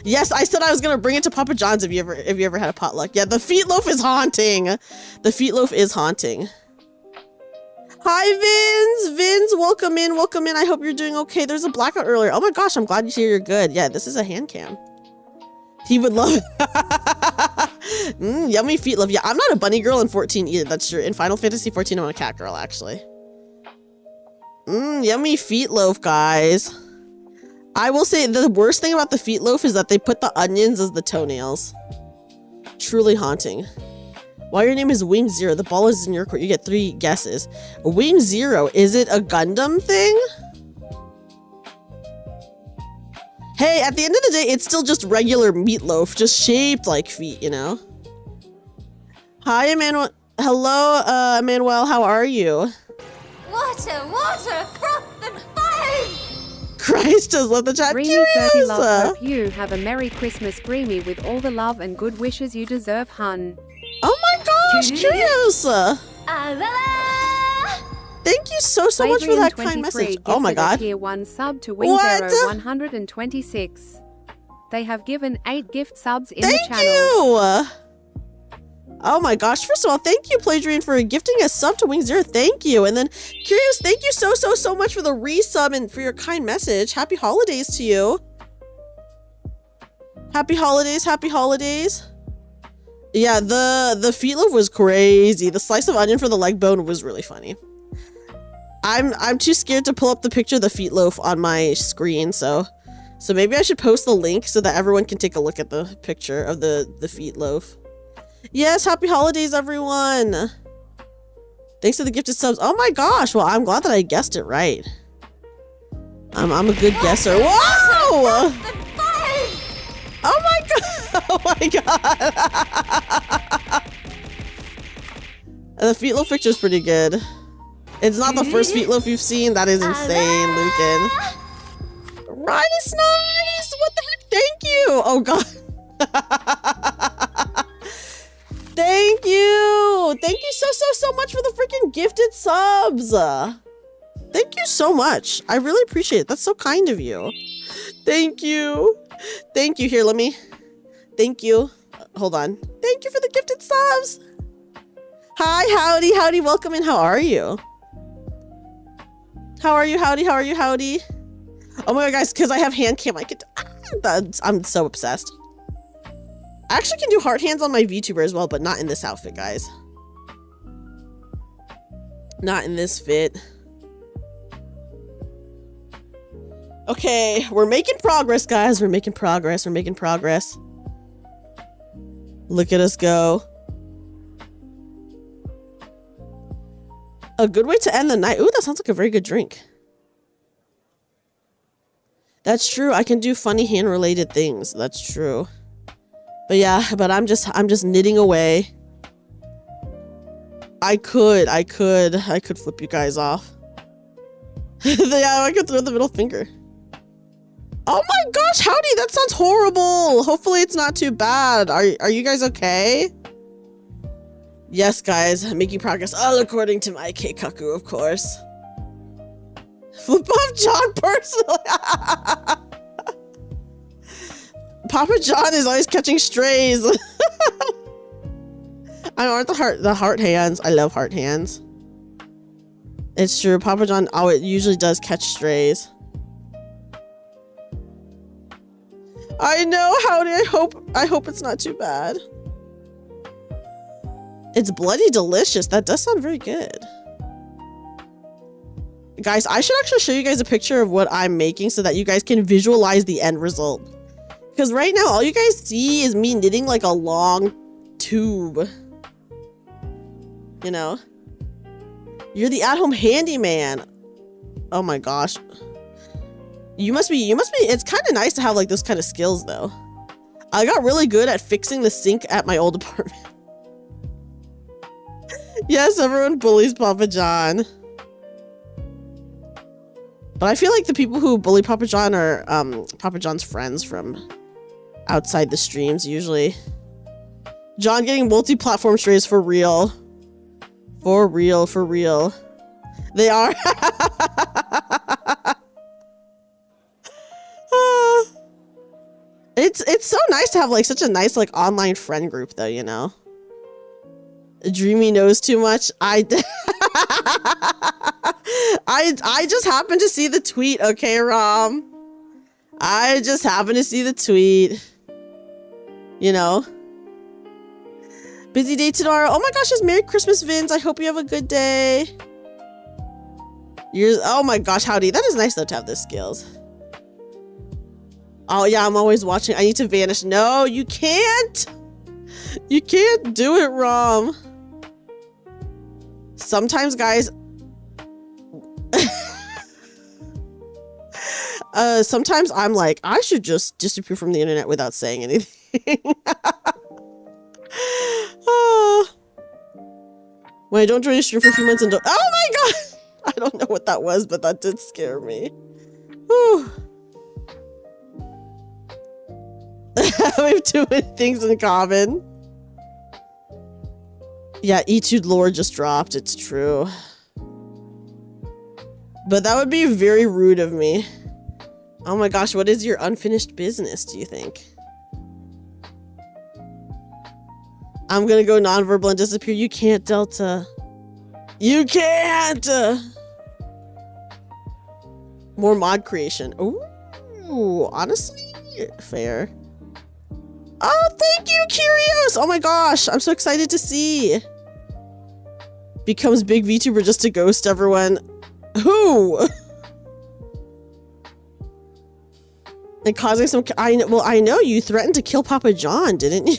Yes, I said I was gonna bring it to Papa John's if you ever had a potluck. Yeah, the feet loaf is haunting. The feet loaf is haunting. Hi, Vins. Vins, welcome in. I hope you're doing okay. There's a blackout earlier. Oh my gosh, I'm glad you're good. Yeah, this is a hand cam. He would love it. Yummy feet love. Yeah, I'm not a bunny girl in 14 either. That's true. In Final Fantasy 14, I'm a cat girl, actually. Yummy feet loaf, guys. I will say the worst thing about the feet loaf is that they put the onions as the toenails. Truly haunting. While your name is Wing Zero, the ball is in your court. You get 3 guesses. Wing Zero, is it a Gundam thing? Hey, at the end of the day, it's still just regular meatloaf, just shaped like feet, you know? Hi, Emmanuel. Hello, Emmanuel. How are you? Water, froth and foam! Christ does love the chat. Dreamy 30 love, hope you have a Merry Christmas, Dreamy, with all the love and good wishes you deserve, hun. Oh my gosh, curious! Thank you so much for that kind message. Oh my god. Tier 1 sub to Wing0126. They have given 8 gift subs in the channel. Thank you! Oh my gosh. First of all, thank you, Plagiarine, for gifting a sub to Wing0. Thank you. And then Curious, thank you so much for the resub and for your kind message. Happy holidays to you. Happy holidays, happy holidays. Yeah, the feet loaf was crazy. The slice of onion for the leg bone was really funny. I'm too scared to pull up the picture of the feet loaf on my screen, so maybe I should post the link so that everyone can take a look at the picture of the feet loaf. Yes, happy holidays, everyone. Thanks for the gifted subs. Oh my gosh, well, I'm glad that I guessed it right. I'm a good guesser. Whoa! Oh my god! Oh my god! The feet loaf picture is pretty good. It's not the first feet loaf you've seen. That is insane, Lucan. Nice! What the heck? Thank you! Oh god. Thank you! Thank you so much for the freaking gifted subs! Thank you so much. I really appreciate it. That's so kind of you. Thank you. Thank you. Here, let me... Thank you. Hold on. Thank you for the gifted subs! Hi, howdy, welcome in. How are you? How are you, howdy? Oh my god, guys, because I have hand cam, I could... I'm so obsessed. I actually can do heart hands on my VTuber as well, but not in this outfit, guys. Not in this fit. Okay, we're making progress, guys. We're making progress. Look at us go. A good way to end the night. Ooh, that sounds like a very good drink. That's true. I can do funny hand-related things. That's true. But yeah, I'm just knitting away. I could flip you guys off. Yeah, I could throw the middle finger. Oh my gosh, howdy, that sounds horrible. Hopefully it's not too bad. Are you guys okay? Yes, guys, making progress, all according to my Keikaku, of course. Flip off John personally. Papa John is always catching strays. Aren't the heart hands? I love heart hands. It's true. Papa John usually does catch strays. I know, howdy. I hope it's not too bad. It's bloody delicious. That does sound very good. Guys, I should actually show you guys a picture of what I'm making so that you guys can visualize the end result. Because right now, all you guys see is me knitting like a long tube. You know? You're the at-home handyman. Oh my gosh. You must be, it's kind of nice to have like those kind of skills though. I got really good at fixing the sink at my old apartment. Yes, everyone bullies Papa John. But I feel like the people who bully Papa John are Papa John's friends from outside the streams usually. John getting multi-platform strays for real. For real. They are. It's so nice to have like such a nice like online friend group though, you know. Dreamy knows too much. I just happened to see the tweet, okay, Rom? I just happened to see the tweet. You know. Busy day tomorrow. Oh my gosh, it's Merry Christmas, Vince. I hope you have a good day. Oh my gosh, howdy. That is nice though to have the skills. Oh yeah, I'm always watching. I need to vanish. No, you can't. You can't do it, Rom. Sometimes, guys. Sometimes I'm like, I should just disappear from the internet without saying anything. When I don't join a stream for a few months and don't. Oh my god! I don't know what that was, but that did scare me. Whew. We have too many things in common. Yeah, Etude lore just dropped. It's true. But that would be very rude of me. Oh my gosh, what is your unfinished business, do you think? I'm gonna go nonverbal and disappear. You can't, Delta. You can't! More mod creation. Ooh, honestly, fair. Oh, thank you, Curious! Oh my gosh, I'm so excited to see. Becomes big VTuber just to ghost everyone. Who? And causing some. I know you threatened to kill Papa John, didn't you?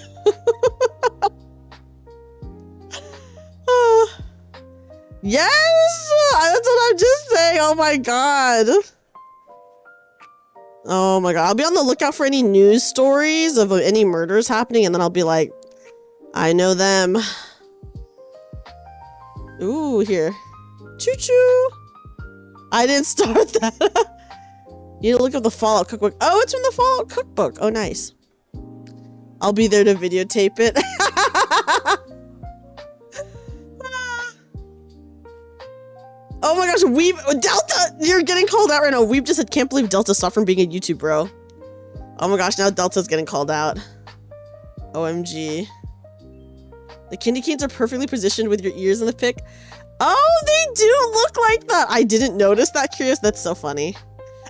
Yes, that's what I'm just saying. Oh my god. Oh my god. I'll be on the lookout for any news stories of any murders happening, and then I'll be like, I know them. Ooh, here. Choo choo. I didn't start that. You need to look up the Fallout cookbook. Oh, it's from the Fallout cookbook. Oh, nice. I'll be there to videotape it. Oh my gosh, Delta, you're getting called out right now. We've just said, can't believe Delta stopped from being a YouTube bro. Oh my gosh, now Delta's getting called out. OMG. The candy canes are perfectly positioned with your ears in the pic. Oh, they do look like that. I didn't notice that, Curious. That's so funny.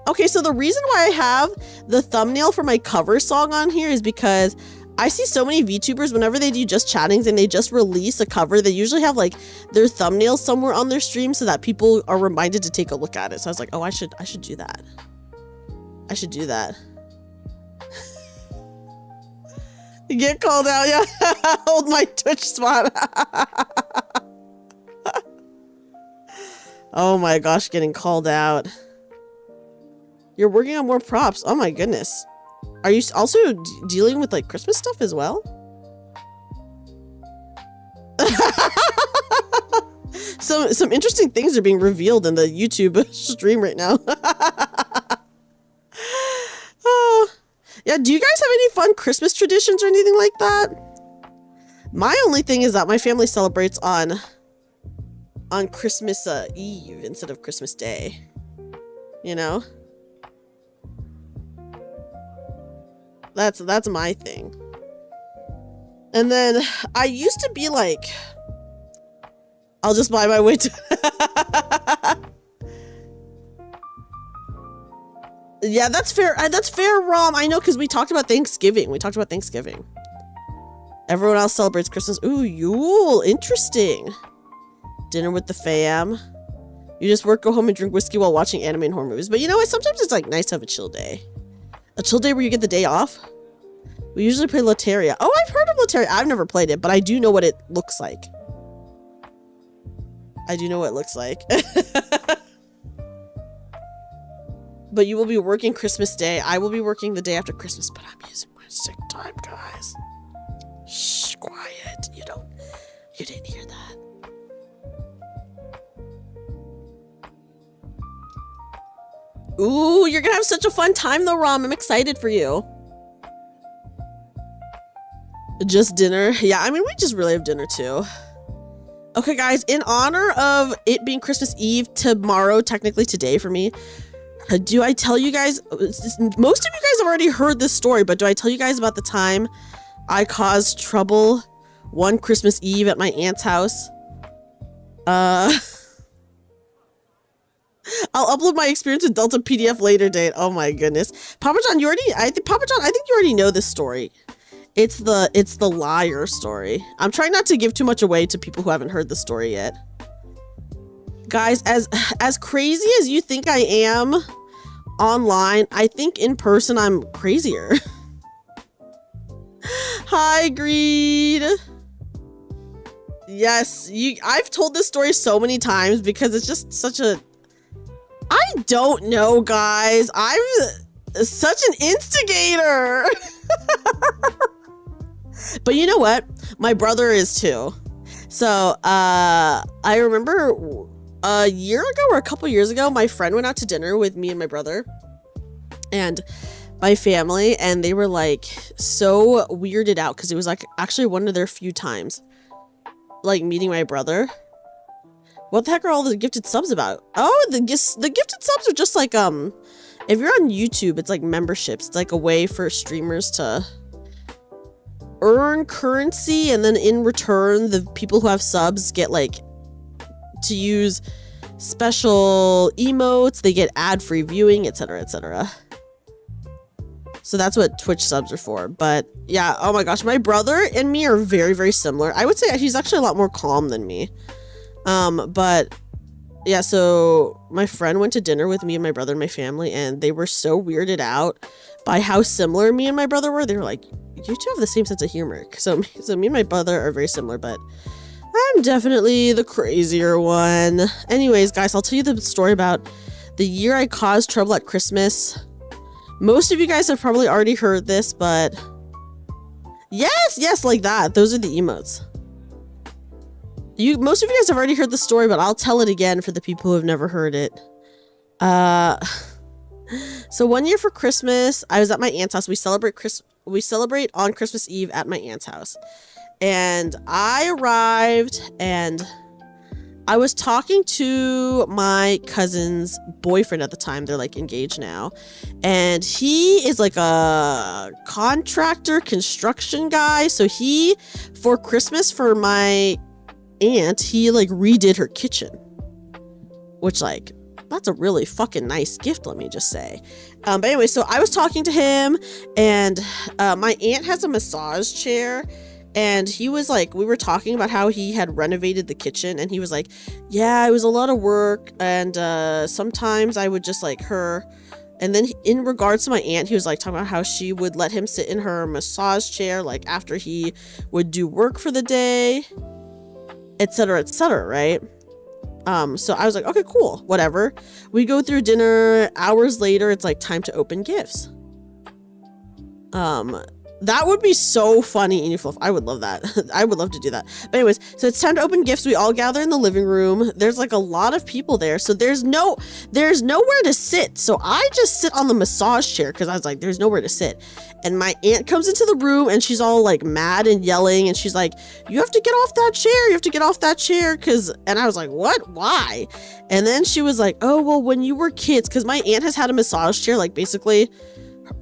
Okay, so the reason why I have the thumbnail for my cover song on here is because I see so many VTubers, whenever they do just chattings and they just release a cover, they usually have like their thumbnail somewhere on their stream so that people are reminded to take a look at it. So I was like, oh, I should do that. I should do that. You get called out, yeah. Hold my Twitch spot. Oh my gosh, getting called out. You're working on more props. Oh my goodness. Are you also dealing with like Christmas stuff as well? Some interesting things are being revealed in the YouTube stream right now. Oh. Yeah, do you guys have any fun Christmas traditions or anything like that? My only thing is that my family celebrates on Christmas Eve instead of Christmas Day. You know? That's my thing. And then I used to be like, I'll just buy my way to. Yeah, that's fair. That's fair, Rom. I know, because we talked about Thanksgiving. Everyone else celebrates Christmas. Ooh, Yule. Interesting. Dinner with the fam. You just work, go home, and drink whiskey while watching anime and horror movies. But you know what? Sometimes it's like nice to have a chill day. A chill day where you get the day off. We usually play Loteria. Oh, I've heard of Loteria. I've never played it, but I do know what it looks like. But you will be working Christmas Day. I will be working the day after Christmas, but I'm using my sick time, guys. Shh, quiet. You didn't hear that. Ooh, you're gonna have such a fun time though, Rom. I'm excited for you. Just dinner. Yeah, I mean, we just really have dinner too. Okay, guys, in honor of it being Christmas Eve tomorrow, technically today for me, do I tell you guys, most of you guys have already heard this story, but do I tell you guys about the time I caused trouble one Christmas Eve at my aunt's house? I'll upload my experience with Delta PDF later date. Oh my goodness. Papa John, I think you already know this story. It's the liar story. I'm trying not to give too much away to people who haven't heard the story yet. Guys, as crazy as you think I am online, I think in person I'm crazier. Hi, Greed. Yes, I've told this story so many times because it's just such a... I don't know, guys. I'm such an instigator. But you know what? My brother is too. So I remember a year ago or a couple years ago, my friend went out to dinner with me and my brother and my family, and they were like so weirded out because it was like actually one of their few times like meeting my brother. What the heck are all the gifted subs about? Oh, the gifted subs are just like, if you're on YouTube, it's like memberships. It's like a way for streamers to earn currency, and then in return, the people who have subs get like to use special emotes, they get ad-free viewing, etc, etc. So that's what Twitch subs are for. But yeah, oh my gosh, my brother and me are very, very similar. I would say he's actually a lot more calm than me. But yeah, so my friend went to dinner with me and my brother and my family, and they were so weirded out by how similar me and my brother were. They were like, you two have the same sense of humor. So me and my brother are very similar, but I'm definitely the crazier one. Anyways, guys, I'll tell you the story about the year I caused trouble at Christmas. Most of you guys have probably already heard this, but yes, like that. Those are the emotes. Most of you guys have already heard the story, but I'll tell it again for the people who have never heard it. So one year for Christmas, I was at my aunt's house. We celebrate on Christmas Eve at my aunt's house. And I arrived and I was talking to my cousin's boyfriend at the time. They're like engaged now. And he is like a contractor, construction guy. So he, for Christmas, for my aunt, he like redid her kitchen, which like that's a really fucking nice gift, let me just say. But anyway, so I was talking to him, and my aunt has a massage chair, and he was like, we were talking about how he had renovated the kitchen, and he was like, yeah, it was a lot of work, and sometimes I would just like her. And then in regards to my aunt, he was like talking about how she would let him sit in her massage chair like after he would do work for the day, etc, right? So I was like, okay, cool, whatever. We go through dinner. Hours later, it's like time to open gifts. That would be so funny, Fluff. I would love that. I would love to do that. But anyways, so it's time to open gifts. We all gather in the living room. There's like a lot of people there, so there's nowhere to sit. So I just sit on the massage chair because I was like, there's nowhere to sit. And my aunt comes into the room and she's all like mad and yelling, and she's like, you have to get off that chair. You have to get off that chair. And I was like, what? Why? And then she was like, oh, well, when you were kids, because my aunt has had a massage chair like basically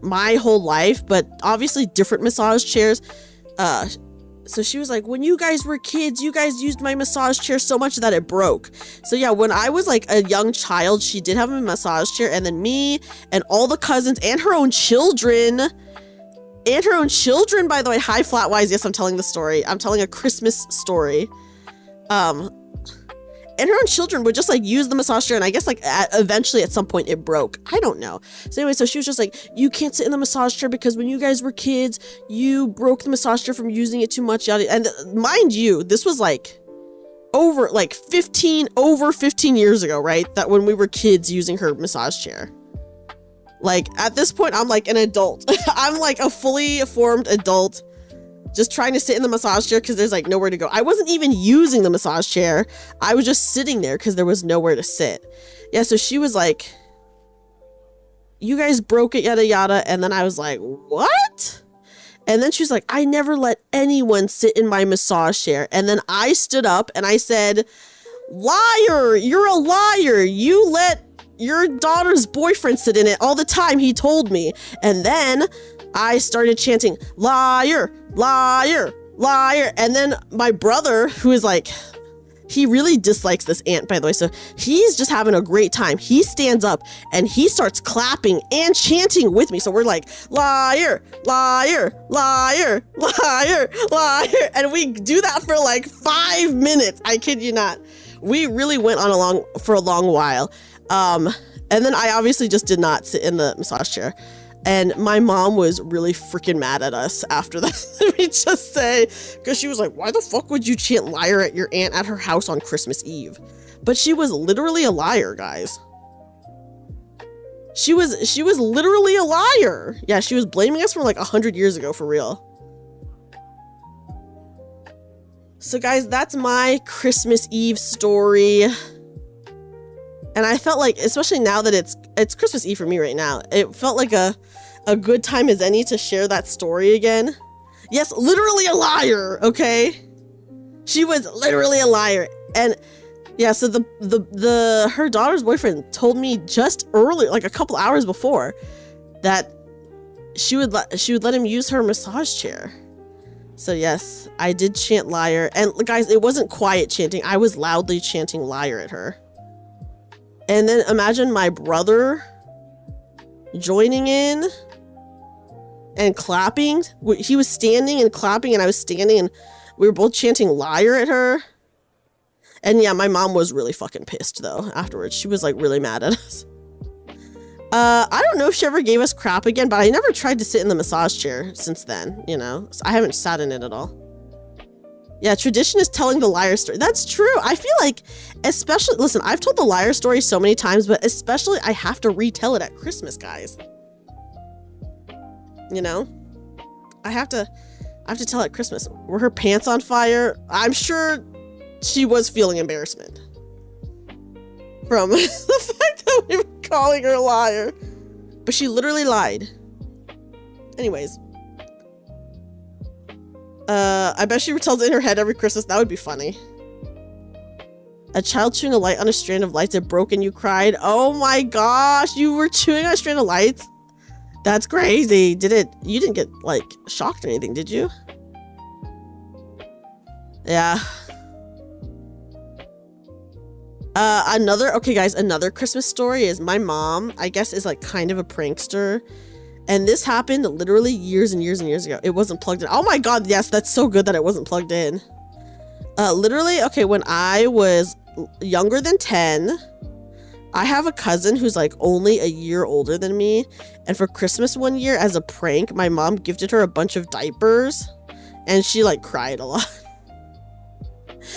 my whole life, but obviously different massage chairs. So she was like, when you guys were kids, you guys used my massage chair so much that it broke. So yeah, when I was like a young child, she did have a massage chair, and then me and all the cousins and her own children, by the way. Hi, Flatwise. Yes, I'm telling the story. I'm telling a Christmas story. And her own children would just like use the massage chair, and I guess like eventually at some point it broke. I don't know. So anyway, so she was just like, you can't sit in the massage chair because when you guys were kids, you broke the massage chair from using it too much. Yada. And mind you, this was like over 15 years ago, right? That when we were kids using her massage chair. Like at this point, I'm like an adult. I'm like a fully formed adult, just trying to sit in the massage chair because there's like nowhere to go. I wasn't even using the massage chair. I was just sitting there because there was nowhere to sit. Yeah, so she was like, you guys broke it, yada yada. And then I was like, what? And then she was like, I never let anyone sit in my massage chair. And then I stood up and I said, liar, you're a liar. You let your daughter's boyfriend sit in it all the time, he told me. And then I started chanting, liar, liar, liar. And then my brother, who is like, he really dislikes this aunt, by the way, so he's just having a great time. He stands up and he starts clapping and chanting with me. So we're like, liar, liar, liar, liar, liar. And we do that for like 5 minutes. I kid you not. We really went on for a long while. And then I obviously just did not sit in the massage chair. And my mom was really freaking mad at us after that. Let me just say, because she was like, why the fuck would you chant liar at your aunt at her house on Christmas Eve? But she was literally a liar, guys. She was literally a liar. Yeah, she was blaming us from like 100 years ago, for real. So guys, that's my Christmas Eve story. And I felt like, especially now that it's Christmas Eve for me right now, it felt like a good time as any to share that story again. Yes, literally a liar, okay? She was literally a liar. And Yeah, so her daughter's boyfriend told me just earlier, like a couple hours before, that she would let him use her massage chair. So yes, I did chant liar. And guys, it wasn't quiet chanting. I was loudly chanting liar at her. And then imagine my brother joining in and clapping. He was standing and clapping and I was standing and we were both chanting liar at her. And yeah, my mom was really fucking pissed though afterwards. She was like really mad at us. I don't know if she ever gave us crap again, but I never tried to sit in the massage chair since then, you know? So I haven't sat in it at all. Yeah, tradition is telling the liar story. That's true. I feel like, especially, listen, I've told the liar story so many times, but especially I have to retell it at Christmas, guys. You know? I have to tell it at Christmas. Were her pants on fire? I'm sure she was feeling embarrassment from the fact that we were calling her a liar. But she literally lied. Anyways. I bet she retells it in her head every Christmas. That would be funny. A child chewing a light on a strand of lights that broke and you cried. Oh my gosh, you were chewing on a strand of lights? That's crazy. You didn't get like shocked or anything, did you? Yeah. Okay guys, another Christmas story is my mom, I guess, is like kind of a prankster. And this happened literally years and years and years ago. It wasn't plugged in. Oh my God, yes, that's so good that it wasn't plugged in. Literally, okay, when I was younger than 10, I have a cousin who's like only a year older than me. And for Christmas one year, as a prank, my mom gifted her a bunch of diapers. And she like cried a lot.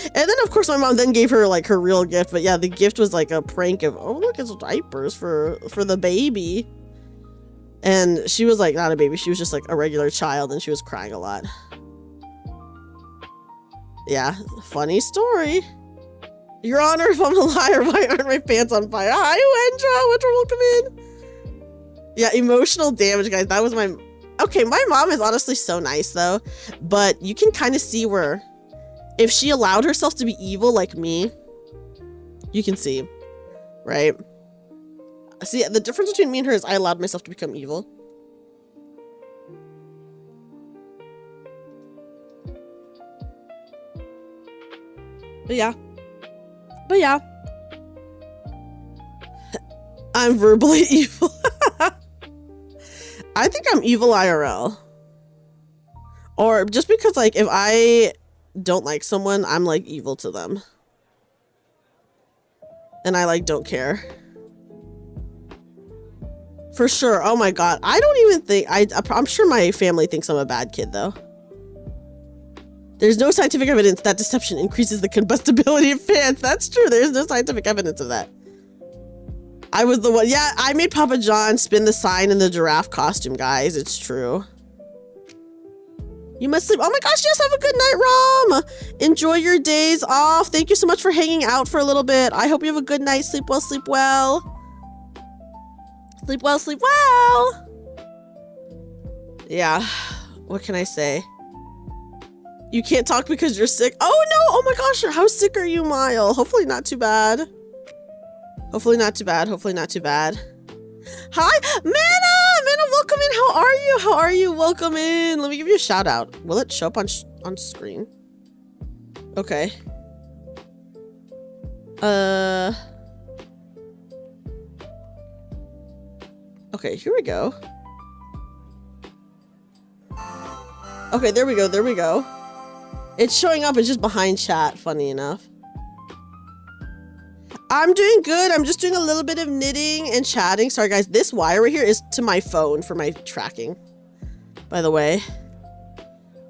And then, of course, my mom then gave her, like, her real gift. But, yeah, the gift was, like, a prank of, oh, look, it's diapers for the baby. And she was, like, not a baby. She was just, like, a regular child, and she was crying a lot. Yeah, funny story. Your Honor, if I'm a liar, why aren't my pants on fire? Hi, Wendra. Welcome in. Yeah, emotional damage, guys. That was my... Okay, my mom is honestly so nice, though. But you can kind of see where... If she allowed herself to be evil like me, you can see, right? See, the difference between me and her is I allowed myself to become evil. But yeah. I'm verbally evil. I think I'm evil IRL. Or just because, like, if I don't like someone, I'm like evil to them. And I like don't care. For sure. Oh my God. I don't even think I'm sure my family thinks I'm a bad kid though. There's no scientific evidence that deception increases the combustibility of pants. That's true. There's no scientific evidence of that. I was the one. Yeah, I made Papa John spin the sign in the giraffe costume, guys. It's true. You must sleep. Oh my gosh, yes, have a good night, Rom. Enjoy your days off. Thank you so much for hanging out for a little bit. I hope you have a good night. Sleep well, sleep well. Sleep well, sleep well. Yeah, what can I say? You can't talk because you're sick. Oh no, oh my gosh, how sick are you, Mile? Hopefully not too bad. Hopefully not too bad, hopefully not too bad. Hi, Manna, welcome in. How are you? How are you? Welcome in. Let me give you a shout out. Will it show up on screen? Okay. Okay, here we go. Okay, there we go. There we go. It's showing up. It's just behind chat, funny enough. I'm doing good. I'm just doing a little bit of knitting and chatting. Sorry, guys. This wire right here is to my phone for my tracking, by the way.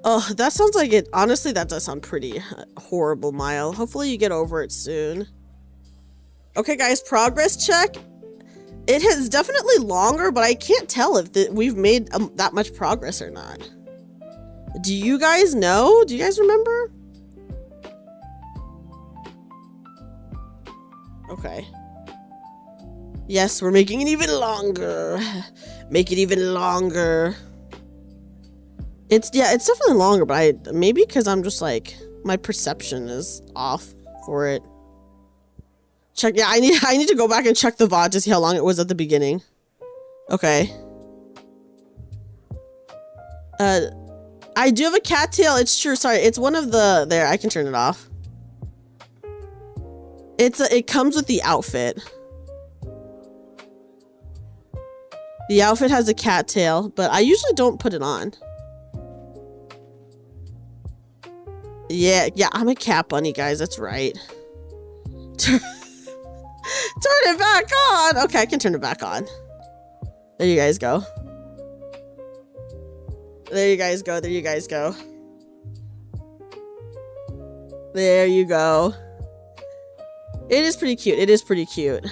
Oh, that sounds like it. Honestly, that does sound pretty horrible, Mile. Hopefully you get over it soon. Okay, guys. Progress check. It is definitely longer, but I can't tell if we've made that much progress or not. Do you guys know? Do you guys remember? Okay. Yes, we're making it even longer. Make it even longer. It's definitely longer, but maybe because I'm just like, my perception is off for it. Check. Yeah, I need to go back and check the VOD to see how long it was at the beginning. Okay. I do have a cattail. It's true. Sorry, it's one of the. There, I can turn it off. It comes with the outfit. The outfit has a cattail, but I usually don't put it on. Yeah, I'm a cat bunny, guys. That's right. Turn it back on. Okay, I can turn it back on. There you guys go. There you guys go. There you guys go. There you go. It is pretty cute. It is pretty cute.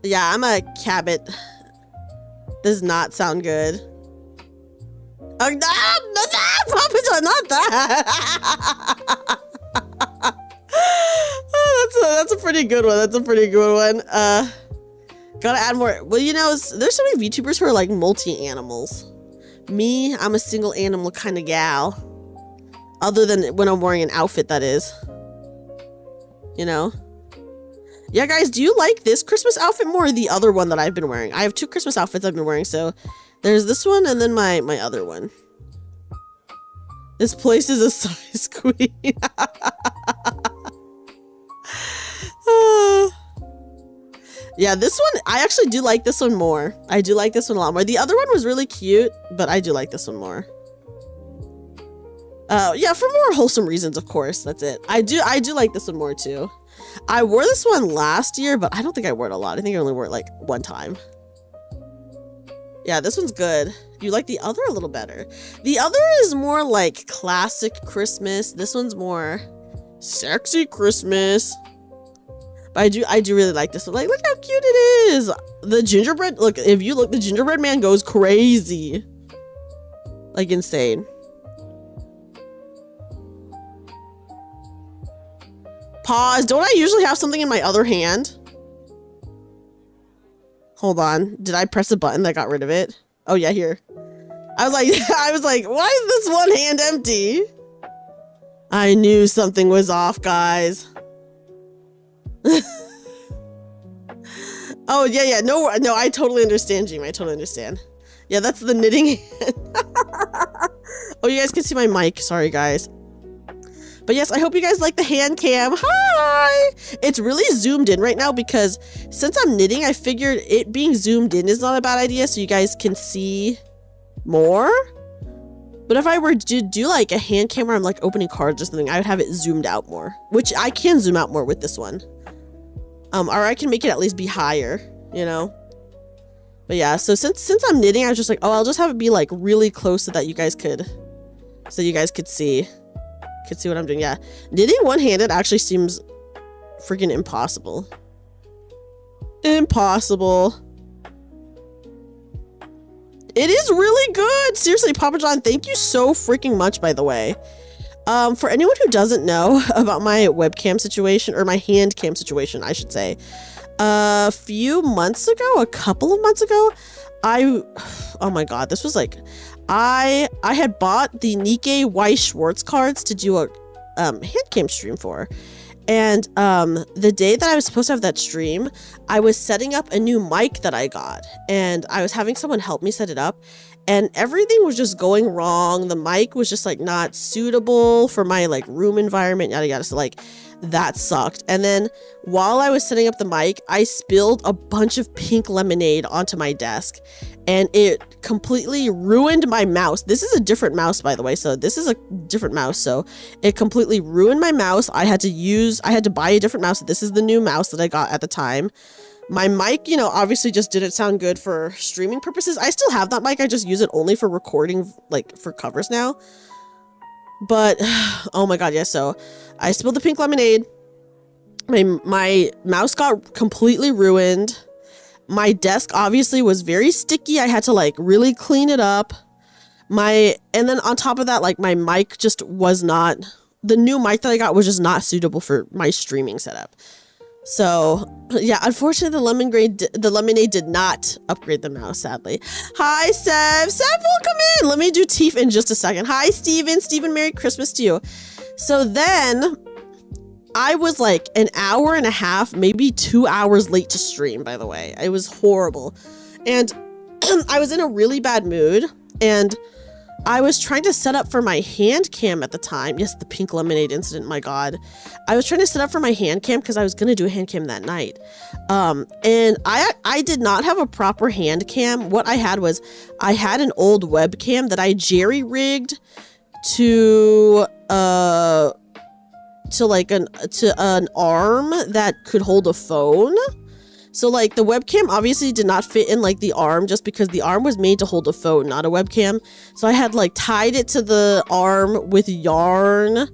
Yeah, I'm a cabbit. Does not sound good. Oh, no, Papa John, not that. Oh, that's a pretty good one. That's a pretty good one. Gotta add more. Well, you know, there's so many VTubers who are like multi-animals. Me, I'm a single animal kind of gal. Other than when I'm wearing an outfit, that is. You know? Yeah, guys, do you like this Christmas outfit more or the other one that I've been wearing? I have 2 Christmas outfits I've been wearing, so there's this one and then my other one. This place is a size queen. Yeah, this one, I actually do like this one more. I do like this one a lot more. The other one was really cute, but I do like this one more. Yeah, for more wholesome reasons, of course. That's it. I do like this one more too. I wore this one last year, but I don't think I wore it a lot. I think I only wore it like one time. Yeah, this one's good. You like the other a little better. The other is more like classic Christmas. This one's more sexy Christmas. But I do really like this one. Like, look how cute it is. The gingerbread, look, if you look, the gingerbread man goes crazy. Like insane. Pause. Don't I usually have something in my other hand? Hold on. Did I press a button that got rid of it? Oh yeah, here. I was like, why is this one hand empty? I knew something was off, guys. Oh yeah. No, I totally understand, Jim. I totally understand. Yeah, that's the knitting hand. Oh, you guys can see my mic. Sorry, guys. But yes, I hope you guys like the hand cam. Hi! It's really zoomed in right now because since I'm knitting, I figured it being zoomed in is not a bad idea so you guys can see more. But if I were to do like a hand cam where I'm like opening cards or something, I would have it zoomed out more, which I can zoom out more with this one. Or I can make it at least be higher, you know? But yeah, so since I'm knitting, I was just like, oh, I'll just have it be like really close so that you guys could see what I'm doing. Yeah, knitting one-handed actually seems freaking impossible. Impossible. It is really good. Seriously, Papa John, thank you so freaking much, by the way. For anyone who doesn't know about my webcam situation, or my hand cam situation, I should say, a couple of months ago, oh my god, this was like, I had bought the Nikkei Weiss Schwartz cards to do a handcam stream for. And the day that I was supposed to have that stream, I was setting up a new mic that I got. And I was having someone help me set it up. And everything was just going wrong. The mic was just like not suitable for my like room environment, yada yada. So like that sucked. And then while I was setting up the mic, I spilled a bunch of pink lemonade onto my desk. And it completely ruined my mouse. This is a different mouse, by the way. So this is a different mouse. So it completely ruined my mouse. I had to buy a different mouse. This is the new mouse that I got at the time. My mic, you know, obviously just didn't sound good for streaming purposes. I still have that mic. I just use it only for recording, like for covers now. But, oh my god, yeah. So I spilled the pink lemonade. My mouse got completely ruined. My desk obviously was very sticky. I had to like really clean it up. And then on top of that, like my mic just was not, the new mic that I got was just not suitable for my streaming setup. So yeah, unfortunately the lemonade did not upgrade the mouse, sadly. Hi, Sev. Sev will come in. Let me do Teef in just a second. Hi, Steven. Steven, Merry Christmas to you. So then I was like an hour and a half, maybe 2 hours late to stream, by the way. It was horrible. And I was in a really bad mood, and I was trying to set up for my hand cam at the time. Yes, the pink lemonade incident, my God. I was trying to set up for my hand cam because I was going to do a hand cam that night. And I did not have a proper hand cam. What I had was, I had an old webcam that I jerry-rigged to an arm that could hold a phone. So like the webcam obviously did not fit in like the arm, just because the arm was made to hold a phone, not a webcam. So I had like tied it to the arm with yarn,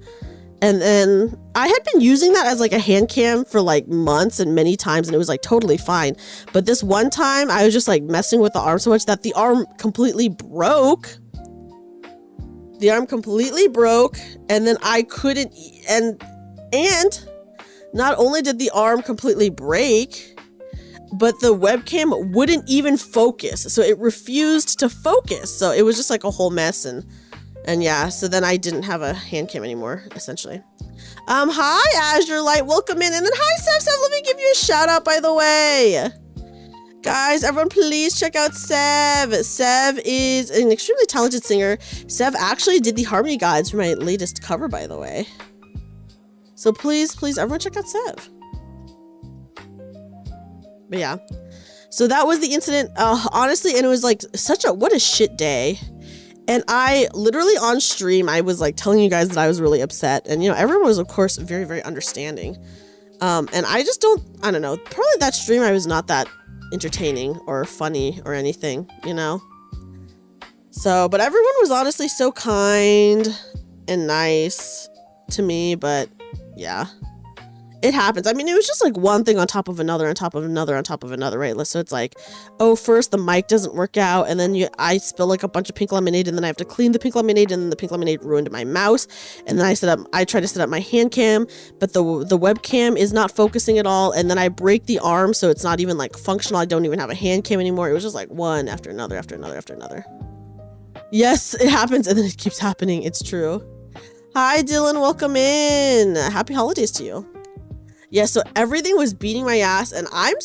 and then I had been using that as like a hand cam for like months and many times, and it was like totally fine. But this one time I was just like messing with the arm so much that the arm completely broke. The arm completely broke, and then I couldn't, and not only did the arm completely break, but the webcam wouldn't even focus. So it refused to focus. So it was just like a whole mess, and yeah, so then I didn't have a hand cam anymore, essentially. Hi Azure Light, welcome in, and then hi Sev, let me give you a shout out, by the way. Guys, everyone please check out Sev. Sev is an extremely talented singer. Sev actually did the harmony guides for my latest cover, by the way. So please, everyone check out Sev. But yeah, so that was the incident, honestly, and it was like what a shit day. And I literally on stream, I was like telling you guys that I was really upset, and you know, everyone was of course very, very understanding. And I don't know, probably that stream I was not that entertaining or funny or anything, you know? So, but everyone was honestly so kind and nice to me, but yeah, it happens. I mean, it was just like one thing on top of another, on top of another, on top of another, right? So it's like, oh, first the mic doesn't work out, and then I spill like a bunch of pink lemonade, and then I have to clean the pink lemonade, and then the pink lemonade ruined my mouse, and then I tried to set up my hand cam, but the webcam is not focusing at all, and then I break the arm, so it's not even like functional. I don't even have a hand cam anymore. It was just like one after another, after another, after another. Yes, it happens, and then it keeps happening. It's true. Hi, Dylan. Welcome in. Happy holidays to you. Yeah, so everything was beating my ass, and I'm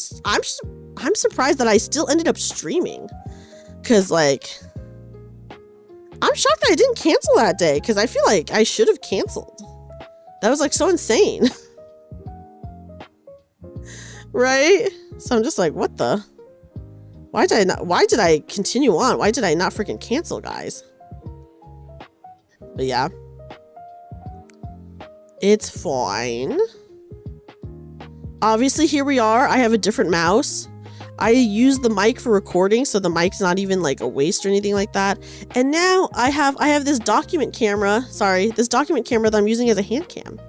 surprised that I still ended up streaming, because like, I'm shocked that I didn't cancel that day, because I feel like I should have canceled. That was like so insane. Right? So I'm just like, what the? Why did I continue on? Why did I not freaking cancel, guys? But yeah. It's fine. Obviously, here we are. I have a different mouse. I use the mic for recording, so the mic's not even like a waste or anything like that. And now I have this document camera. Sorry, this document camera that I'm using as a hand cam.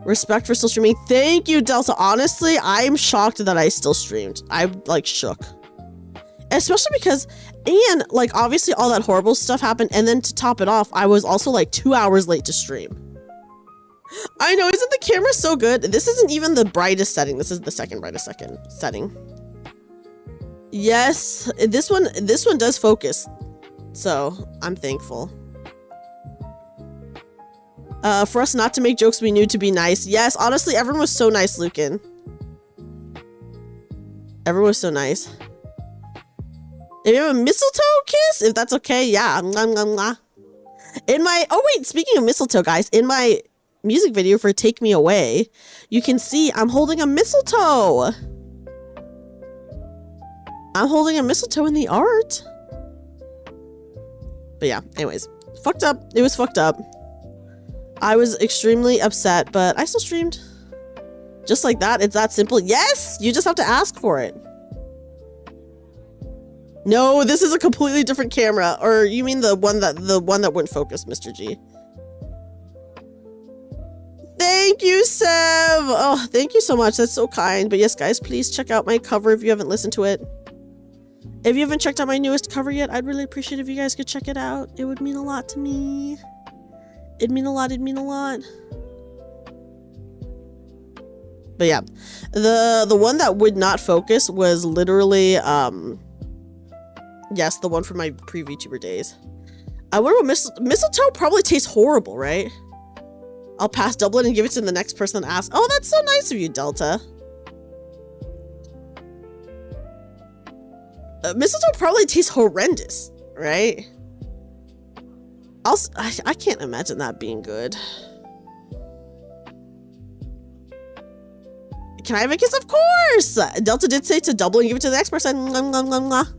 Respect for still streaming. Thank you, Delta. Honestly, I'm shocked that I still streamed. I'm like shook. Especially because, and like obviously all that horrible stuff happened, and then to top it off, I was also like 2 hours late to stream. I know, isn't the camera so good? This isn't even the brightest setting. This is the second brightest setting. Yes, this one does focus. So I'm thankful. For us not to make jokes, we knew to be nice. Yes, honestly, everyone was so nice, Lucan. Everyone was so nice. If you have a mistletoe kiss, if that's okay, yeah. Oh wait, speaking of mistletoe, guys, in my music video for Take Me Away, you can see I'm holding a mistletoe. I'm holding a mistletoe in the art. But yeah, anyways, fucked up. It was fucked up. I was extremely upset, but I still streamed. Just like that. It's that simple. Yes, you just have to ask for it. No, this is a completely different camera. Or you mean the one that wouldn't focus, Mr. G. Thank you, Sev. Oh, thank you so much. That's so kind. But yes, guys, please check out my cover if you haven't listened to it. If you haven't checked out my newest cover yet, I'd really appreciate if you guys could check it out. It would mean a lot to me. It'd mean a lot. It'd mean a lot. But yeah, the one that would not focus was literally, yes, the one from my pre-VTuber days. I wonder what mistletoe probably tastes horrible, right? I'll pass double it and give it to the next person that asks. Oh, that's so nice of you, Delta. Mistletoe probably tastes horrendous, right? I can't imagine that being good. Can I have a kiss? Of course! Delta did say to double and give it to the next person. Mwah, mwah, mwah, mwah.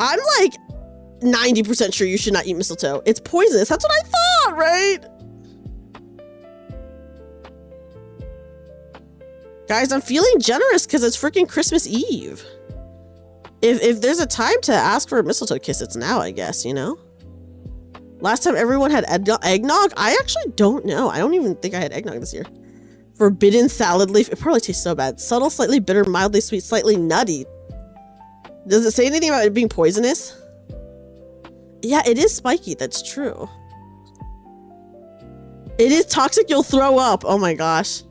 I'm like 90% sure you should not eat mistletoe. It's poisonous. That's what I thought, right? Guys, I'm feeling generous because it's freaking Christmas Eve. If there's a time to ask for a mistletoe kiss, it's now, I guess, you know? Last time everyone had eggnog? I actually don't know. I don't even think I had eggnog this year. Forbidden salad leaf. It probably tastes so bad. Subtle, slightly bitter, mildly sweet, slightly nutty. Does it say anything about it being poisonous? Yeah, it is spiky. That's true. It is toxic. You'll throw up. Oh my gosh.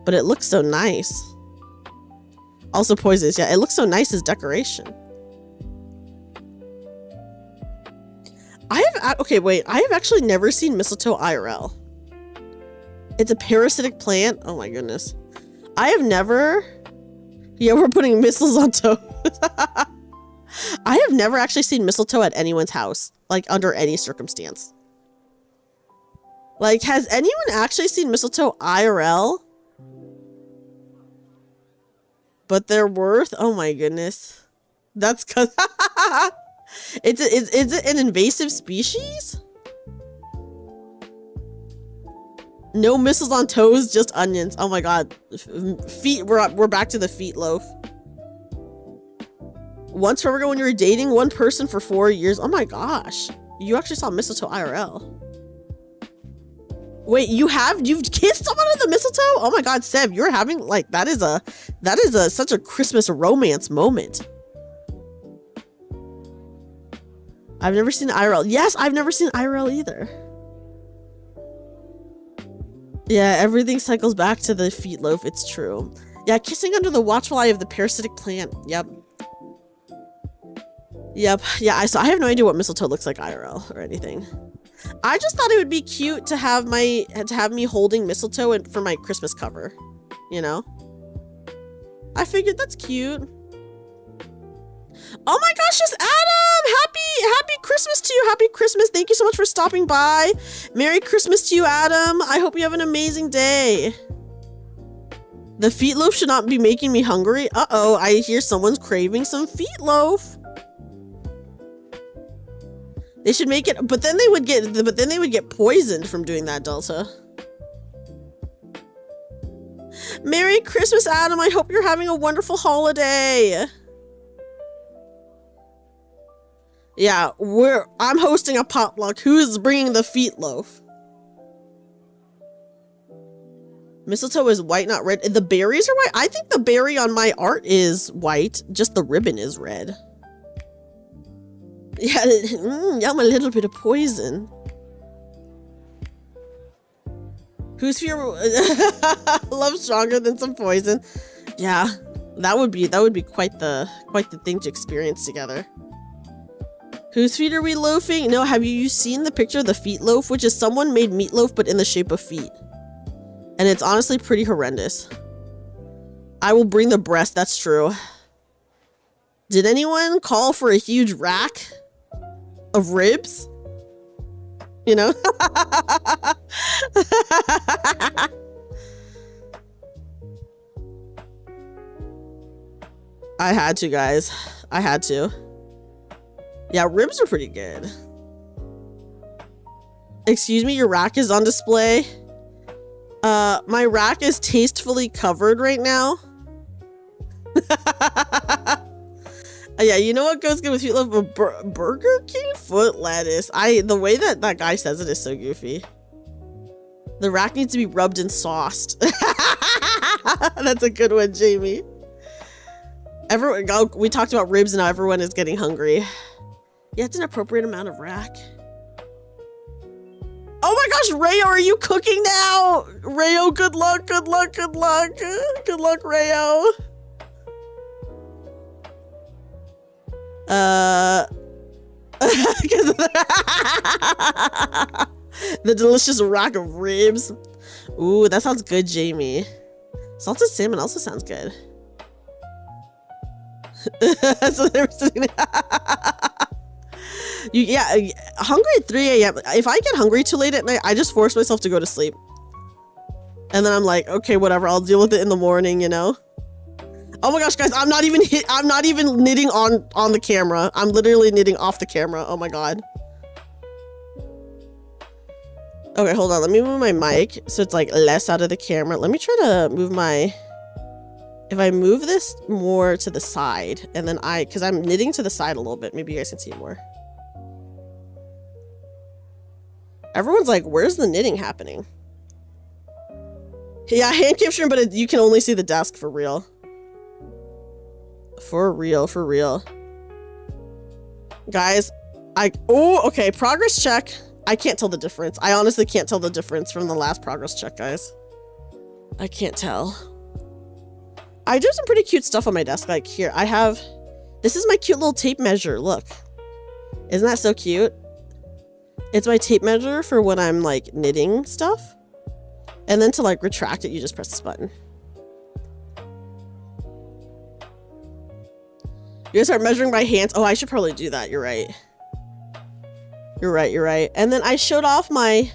But it looks so nice. Also poisonous. Yeah, it looks so nice as decoration. Okay, wait. I have actually never seen mistletoe IRL. It's a parasitic plant. Oh my goodness. I have never... Yeah, we're putting missiles on toes. I have never actually seen mistletoe at anyone's house. Like, under any circumstance. Like, has anyone actually seen mistletoe IRL? But they're worth... Oh my goodness. That's because... Is it an invasive species? No missiles on toes, just onions. Oh my god. Feet, we're back to the feet loaf. Once forever ago when you were dating one person for 4 years. Oh my gosh. You actually saw mistletoe IRL. Wait, you've kissed someone under the mistletoe? Oh my god, Seb, you're having like that is such a Christmas romance moment. I've never seen IRL. Yes, I've never seen IRL either. Yeah, everything cycles back to the feet loaf. It's true. Yeah, kissing under the watchful eye of the parasitic plant. Yep. Yep. Yeah, I have no idea what mistletoe looks like IRL or anything. I just thought it would be cute to have me holding mistletoe for my Christmas cover. You know? I figured that's cute. Oh my gosh, it's Adam! Happy Christmas to you. Happy Christmas. Thank you so much for stopping by. Merry Christmas to you, Adam. I hope you have an amazing day. The feet loaf should not be making me hungry. Uh-oh, I hear someone's craving some feet loaf. They should make it, but then they would get poisoned from doing that, Delta. Merry Christmas, Adam. I hope you're having a wonderful holiday. Yeah, I'm hosting a potluck. Who's bringing the feet loaf? Mistletoe is white, not red. The berries are white? I think the berry on my art is white. Just the ribbon is red. Yeah, yum, a little bit of poison. Who's fear love stronger than some poison? Yeah, that would be quite the thing to experience together. Whose feet are we loafing? No, have you seen the picture of the feet loaf, which is someone made meatloaf but in the shape of feet. And it's honestly pretty horrendous. I will bring the breast, that's true. Did anyone call for a huge rack of ribs? You know? I had to, guys. I had to. Yeah, ribs are pretty good. Excuse me, your rack is on display. My rack is tastefully covered right now. Yeah, you know what goes good with feet loaf? Burger King foot lettuce. The way that guy says it is so goofy. The rack needs to be rubbed and sauced. That's a good one, Jamie. We talked about ribs and now everyone is getting hungry. Yeah, it's an appropriate amount of rack. Oh my gosh, Rayo, are you cooking now? Rayo, good luck, good luck, good luck. Good luck, Rayo. The delicious rack of ribs. Ooh, that sounds good, Jamie. Salted salmon also sounds good. So they were sitting hungry at 3 a.m. If I get hungry too late at night, I just force myself to go to sleep. And then I'm like, okay, whatever, I'll deal with it in the morning, you know? Oh my gosh, guys, I'm not even knitting on the camera. I'm literally knitting off the camera. Oh my god. Okay, hold on. Let me move my mic so it's like less out of the camera. Let me try to move my... If I move this more to the side, and then because I'm knitting to the side a little bit, maybe you guys can see more. Everyone's like, where's the knitting happening? Yeah, hand capturing, but you can only see the desk for real. For real, for real. Guys, okay, progress check. I can't tell the difference. I honestly can't tell the difference from the last progress check, guys. I can't tell. I do some pretty cute stuff on my desk. Like here, this is my cute little tape measure. Look, isn't that so cute? It's my tape measure for when I'm like knitting stuff. And then to like retract it, you just press this button. You guys start measuring by hands. Oh, I should probably do that. You're right. You're right. You're right. And then I showed off my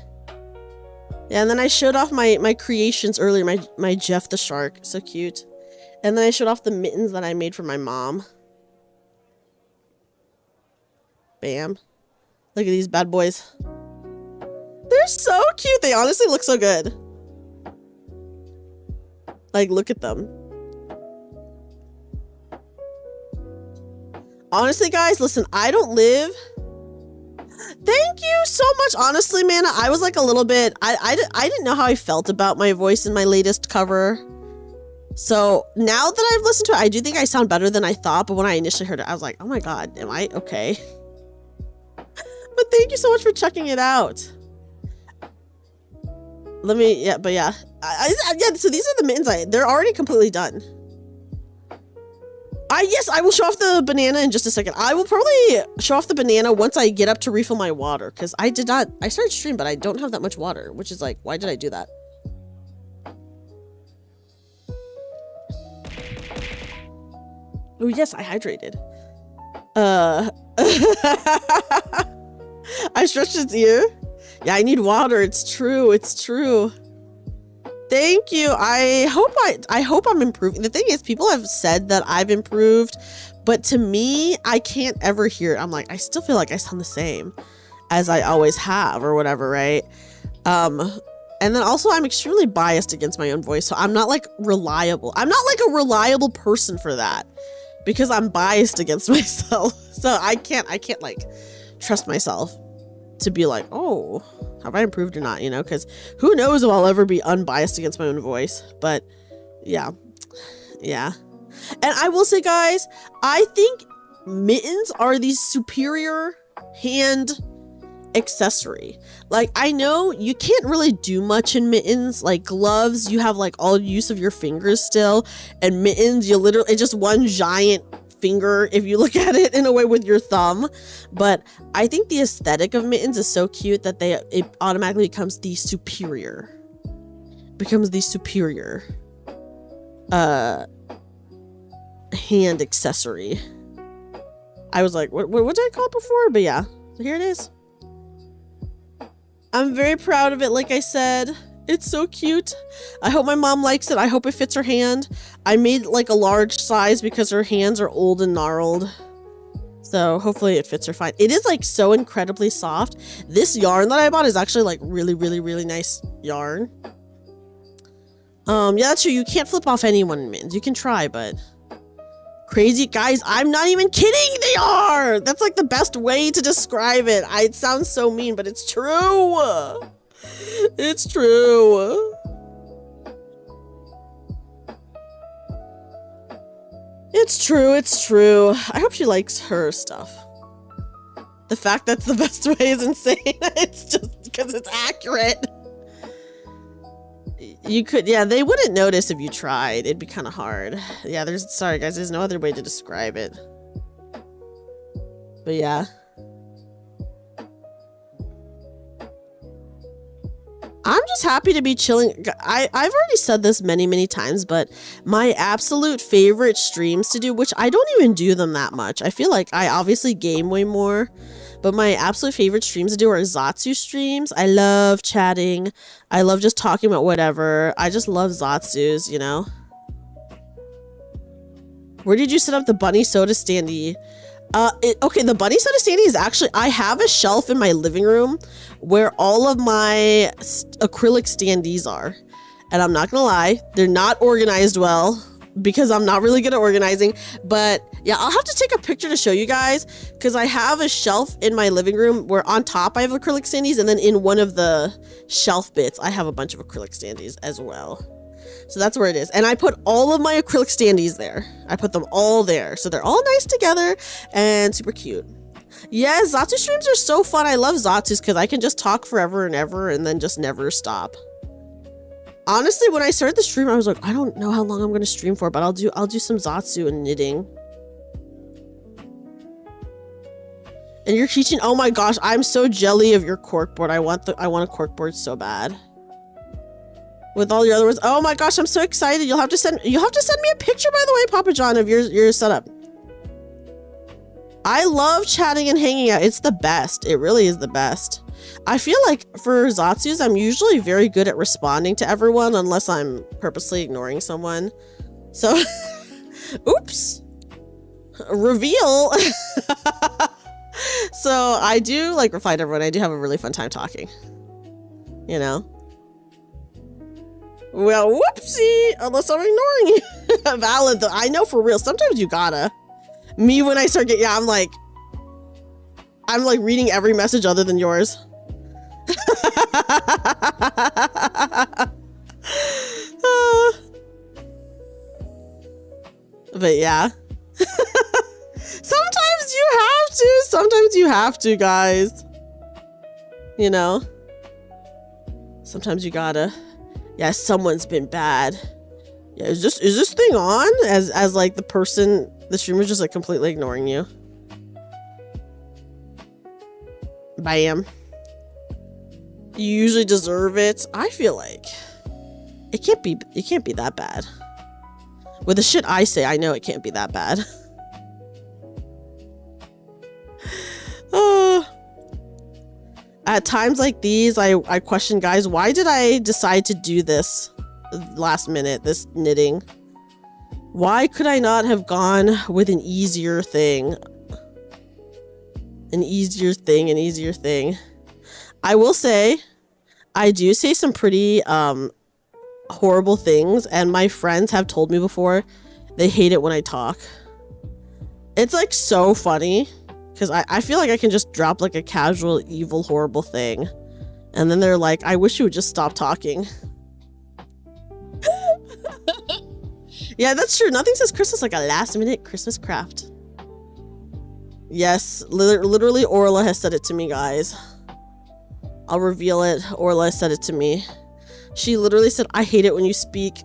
creations earlier. My Jeff the shark. So cute. And then I showed off the mittens that I made for my mom. Bam. Look at these bad boys. They're so cute. They honestly look so good. Like, look at them. Honestly, guys, listen, I don't live... Thank you so much. Honestly, man, I was like a little bit... I didn't know how I felt about my voice in my latest cover. So now that I've listened to it, I do think I sound better than I thought. But when I initially heard it, I was like, oh my god, am I okay? But thank you so much for checking it out. Let me... Yeah, but yeah. Yeah, so these are the mittens. They're already completely done. Yes, I will show off the banana in just a second. I will probably show off the banana once I get up to refill my water, because I started stream, but I don't have that much water, which is like, why did I do that? Oh yes, I hydrated. I stretched its ear. Yeah, I need water. It's true. It's true. Thank you. I hope I'm improving. The thing is, people have said that I've improved, but to me, I can't ever hear it. I'm like, I still feel like I sound the same as I always have or whatever, right? And then also I'm extremely biased against my own voice, so I'm not like reliable. I'm not like a reliable person for that because I'm biased against myself. So I can't like trust myself to be like, oh, have I improved or not, you know? Because who knows if I'll ever be unbiased against my own voice. But yeah. And I will say, guys, I think mittens are the superior hand accessory. Like, I know you can't really do much in mittens. Like gloves, you have like all use of your fingers still, and mittens, you literally, it's just one giant finger if you look at it in a way with your thumb. But I think the aesthetic of mittens is so cute that it automatically becomes the superior hand accessory. I was like, what did I call it before? But yeah, so here it is. I'm very proud of it. Like I said, it's so cute. I hope my mom likes it. I hope it fits her hand. I made like a large size because her hands are old and gnarled. So hopefully it fits her fine. It is like so incredibly soft. This yarn that I bought is actually like really, really, really nice yarn. Yeah, that's true. You can't flip off anyone in mittens. You can try, but crazy guys, I'm not even kidding. They are. That's like the best way to describe it. It sounds so mean, but it's true. It's true. It's true. It's true. I hope she likes her stuff. The fact that's the best way is insane. It's just because it's accurate. You could, yeah, they wouldn't notice if you tried. It'd be kind of hard. Yeah, sorry guys, there's no other way to describe it. But yeah. I'm just happy to be chilling. I've already said this many times, but my absolute favorite streams to do, which I don't even do them that much. I feel like I obviously game way more, but my absolute favorite streams to do are Zatsu streams. I love chatting. I love just talking about whatever. I just love Zatsus, you know? Where did you set up the bunny soda standee? Okay, the bunny soda standee is actually, I have a shelf in my living room where all of my acrylic standees are. And I'm not gonna lie, they're not organized well because I'm not really good at organizing. But yeah, I'll have to take a picture to show you guys because I have a shelf in my living room where on top I have acrylic standees, and then in one of the shelf bits, I have a bunch of acrylic standees as well. So that's where it is. And I put all of my acrylic standees there. I put them all there. So they're all nice together and super cute. Yes, Zatsu streams are so fun. I love Zatsus because I can just talk forever and ever and then just never stop. Honestly, when I started the stream, I was like, I don't know how long I'm going to stream for, but I'll do some Zatsu and knitting. And you're teaching, oh my gosh, I'm so jelly of your corkboard. I want a corkboard so bad. With all your other ones. Oh my gosh, I'm so excited. You'll have to send me a picture, by the way, Papa John, of your setup. I love chatting and hanging out. It's the best. It really is the best. I feel like for Zatsus, I'm usually very good at responding to everyone unless I'm purposely ignoring someone. So, oops. Reveal. So I do like reply to everyone. I do have a really fun time talking. You know? Well, whoopsie, unless I'm ignoring you. Valid though. I know for real. Sometimes you gotta. Me when I start getting, yeah, I'm like reading every message other than yours. But yeah. Sometimes you have to, guys. You know? Sometimes you gotta. Yeah, someone's been bad. Yeah, is this thing on? As like the streamer's just like completely ignoring you. Bam. You usually deserve it. I feel like it can't be that bad. With the shit I say, I know it can't be that bad. At times like these, I question, guys, why did I decide to do this last minute, this knitting? Why could I not have gone with an easier thing? An easier thing. I will say, I do say some pretty horrible things, and my friends have told me before they hate it when I talk. It's like so funny. Because I feel like I can just drop like a casual, evil, horrible thing. And then they're like, I wish you would just stop talking. Yeah, that's true. Nothing says Christmas like a last minute Christmas craft. Yes, literally Orla has said it to me, guys. I'll reveal it. Orla said it to me. She literally said, I hate it when you speak.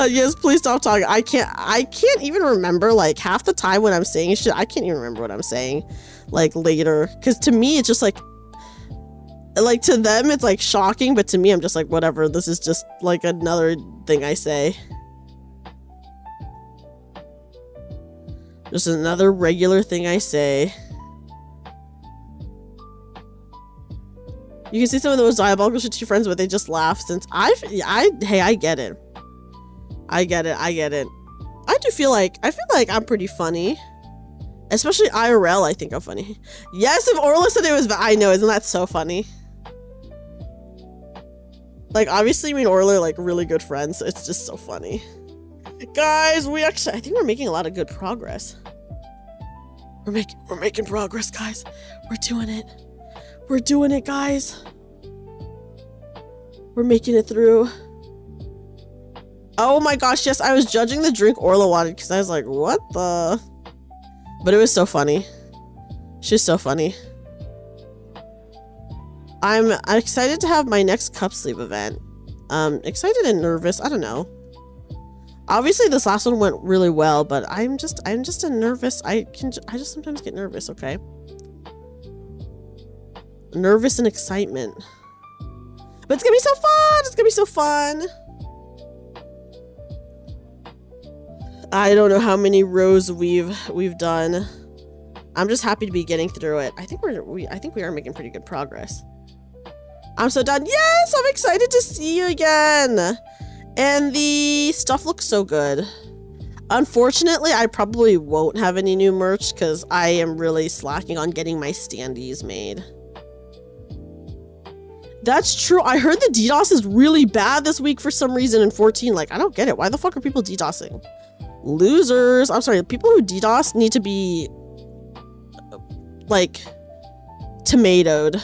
Yes, please stop talking. I can't even remember, like, half the time when I'm saying shit, I can't even remember what I'm saying, like, later. Because to me, it's just, like, to them, it's, like, shocking, but to me, I'm just like, whatever, this is just, like, another thing I say. Just another regular thing I say. You can see some of the most diabolical shit you're friends with, they just laugh since hey, I get it. I get it. I feel like I'm pretty funny. Especially IRL, I think I'm funny. Yes, if Orla said it was, I know, isn't that so funny? Like, obviously, me and Orla are, like, really good friends, so it's just so funny. Guys, I think we're making a lot of good progress. We're making progress, guys. We're doing it. We're doing it, guys. We're making it through. Oh my gosh, yes, I was judging the drink Orla wanted because I was like, what the? But it was so funny. She's so funny. I'm excited to have my next cup sleeve event. Excited and nervous. I don't know. Obviously, this last one went really well, but I'm just a nervous. I just sometimes get nervous. Okay. nervous and excitement. But it's gonna be so fun! It's gonna be so fun! I don't know how many rows we've done. I'm just happy to be getting through it. I think we are making pretty good progress. I'm so done. Yes, I'm excited to see you again. And the stuff looks so good. Unfortunately, I probably won't have any new merch because I am really slacking on getting my standees made. That's true. I heard the DDoS is really bad this week for some reason in 14. Like, I don't get it. Why the fuck are people DDoSing? Losers. I'm sorry. People who DDoS need to be like tomatoed.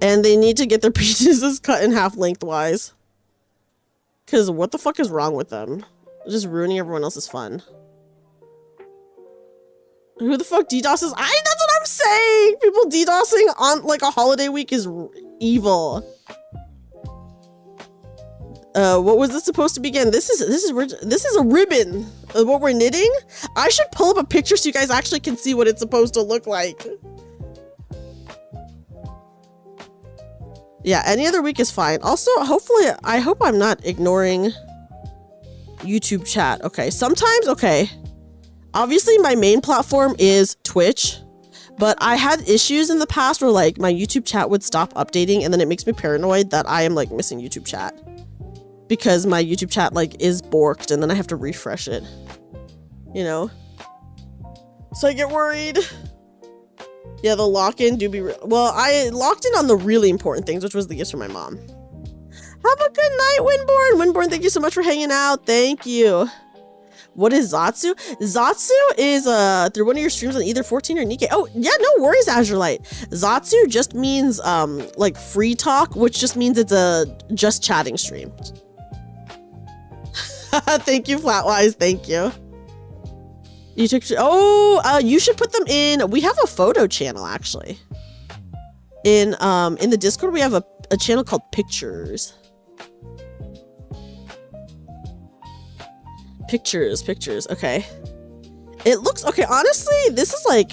And they need to get their penises cut in half lengthwise. Because what the fuck is wrong with them? Just ruining everyone else's fun. Who the fuck DDoSes? That's what I'm saying! People DDoSing on like a holiday week is evil. What was this supposed to begin? This is a ribbon. What we're knitting? I should pull up a picture so you guys actually can see what it's supposed to look like. Yeah, any other week is fine. Also, hopefully, I hope I'm not ignoring YouTube chat. Okay, sometimes, okay. Obviously, my main platform is Twitch, but I had issues in the past where like my YouTube chat would stop updating and then it makes me paranoid that I am like missing YouTube chat. Because my YouTube chat like is borked and then I have to refresh it. You know? So I get worried. Yeah, the lock-in do be well, I locked in on the really important things, which was the gifts from my mom. Have a good night, Winborn. Winborn, thank you so much for hanging out. Thank you. What is Zatsu? Zatsu is through one of your streams on either 14 or Nikkei. Oh, yeah, no worries, Azurelight. Zatsu just means like free talk, which just means it's a just chatting stream. Thank you, Flatwise. Thank you. You took you should put them in. We have a photo channel actually. In the Discord we have a channel called Pictures. Pictures. Okay. It looks okay. Honestly, this is like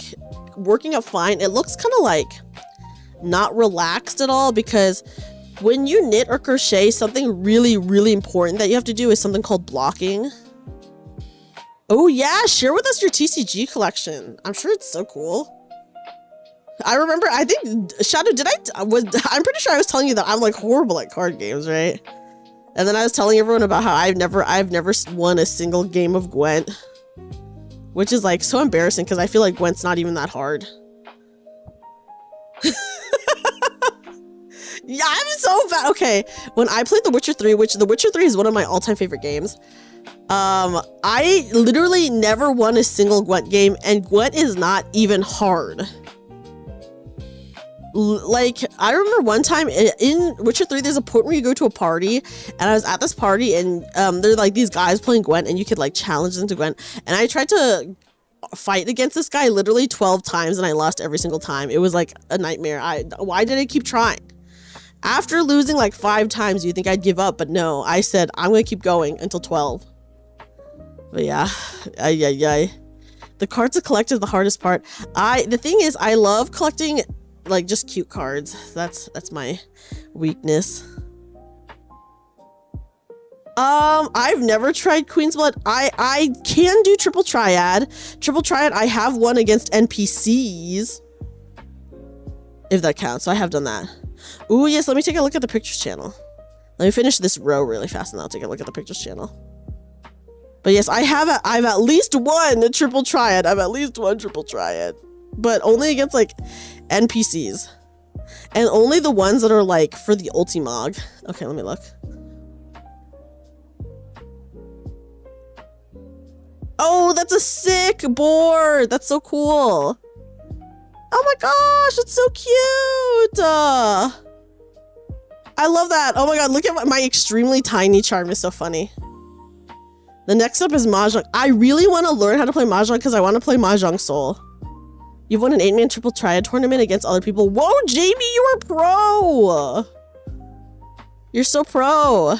working out fine. It looks kind of like not relaxed at all because when you knit or crochet, something really, really important that you have to do is something called blocking. Oh yeah, share with us your TCG collection. I'm sure it's so cool. I remember, I think, Shadow, I'm pretty sure I was telling you that I'm like horrible at card games, right? And then I was telling everyone about how I've never won a single game of Gwent. Which is like so embarrassing because I feel like Gwent's not even that hard. Yeah, I'm so bad. Okay, when I played The Witcher 3, which The Witcher 3 is one of my all-time favorite games, I literally never won a single Gwent game, and Gwent is not even hard. Like, I remember one time in Witcher 3, there's a point where you go to a party, and I was at this party, and there are like these guys playing Gwent, and you could like challenge them to Gwent, and I tried to fight against this guy literally 12 times, and I lost every single time. It was like a nightmare. Why did I keep trying? After losing like 5 times, you'd think I'd give up, but no, I said, I'm gonna keep going until 12. But yeah, the cards to collect is the hardest part. The thing is, I love collecting like just cute cards. That's my weakness. I've never tried Queen's Blood. I can do Triple Triad. Triple Triad, I have won against NPCs. If that counts, so I have done that. Ooh, yes, let me take a look at the Pictures channel. Let me finish this row really fast and then I'll take a look at the Pictures channel. But yes, I've at least won a Triple Triad. I've at least won Triple Triad. But only against like NPCs. And only the ones that are like for the Ultimog. Okay, let me look. Oh, that's a sick board. That's so cool. Oh my gosh, it's so cute. I love that. Oh my god, look at my extremely tiny charm is so funny. The next up is Mahjong. I really want to learn how to play Mahjong because I want to play Mahjong Soul. You've won an 8-man Triple Triad tournament against other people. Whoa, Jamie, you are pro. You're so pro.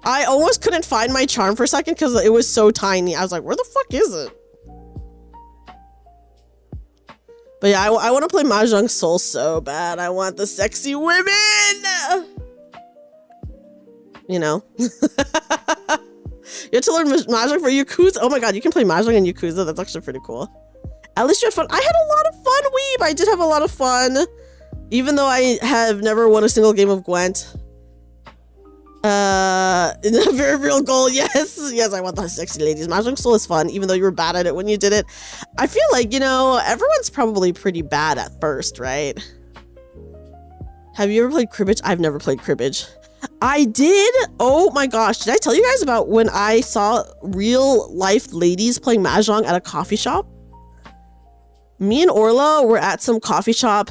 I almost couldn't find my charm for a second because it was so tiny. I was like, where the fuck is it? But yeah, I want to play Mahjong Soul so bad. I want the sexy women. You know. You have to learn Mahjong for Yakuza. Oh my god, you can play Mahjong in Yakuza. That's actually pretty cool. At least you had fun. I had a lot of fun, Weeb. I did have a lot of fun. Even though I have never won a single game of Gwent. Very real goal. Yes. Yes, I want the sexy ladies. Mahjong Soul is fun, even though you were bad at it when you did it. I feel like, you know, everyone's probably pretty bad at first, right? Have you ever played cribbage? I've never played cribbage. I did. Oh my gosh. Did I tell you guys about when I saw real life ladies playing Mahjong at a coffee shop? Me and Orla were at some coffee shop,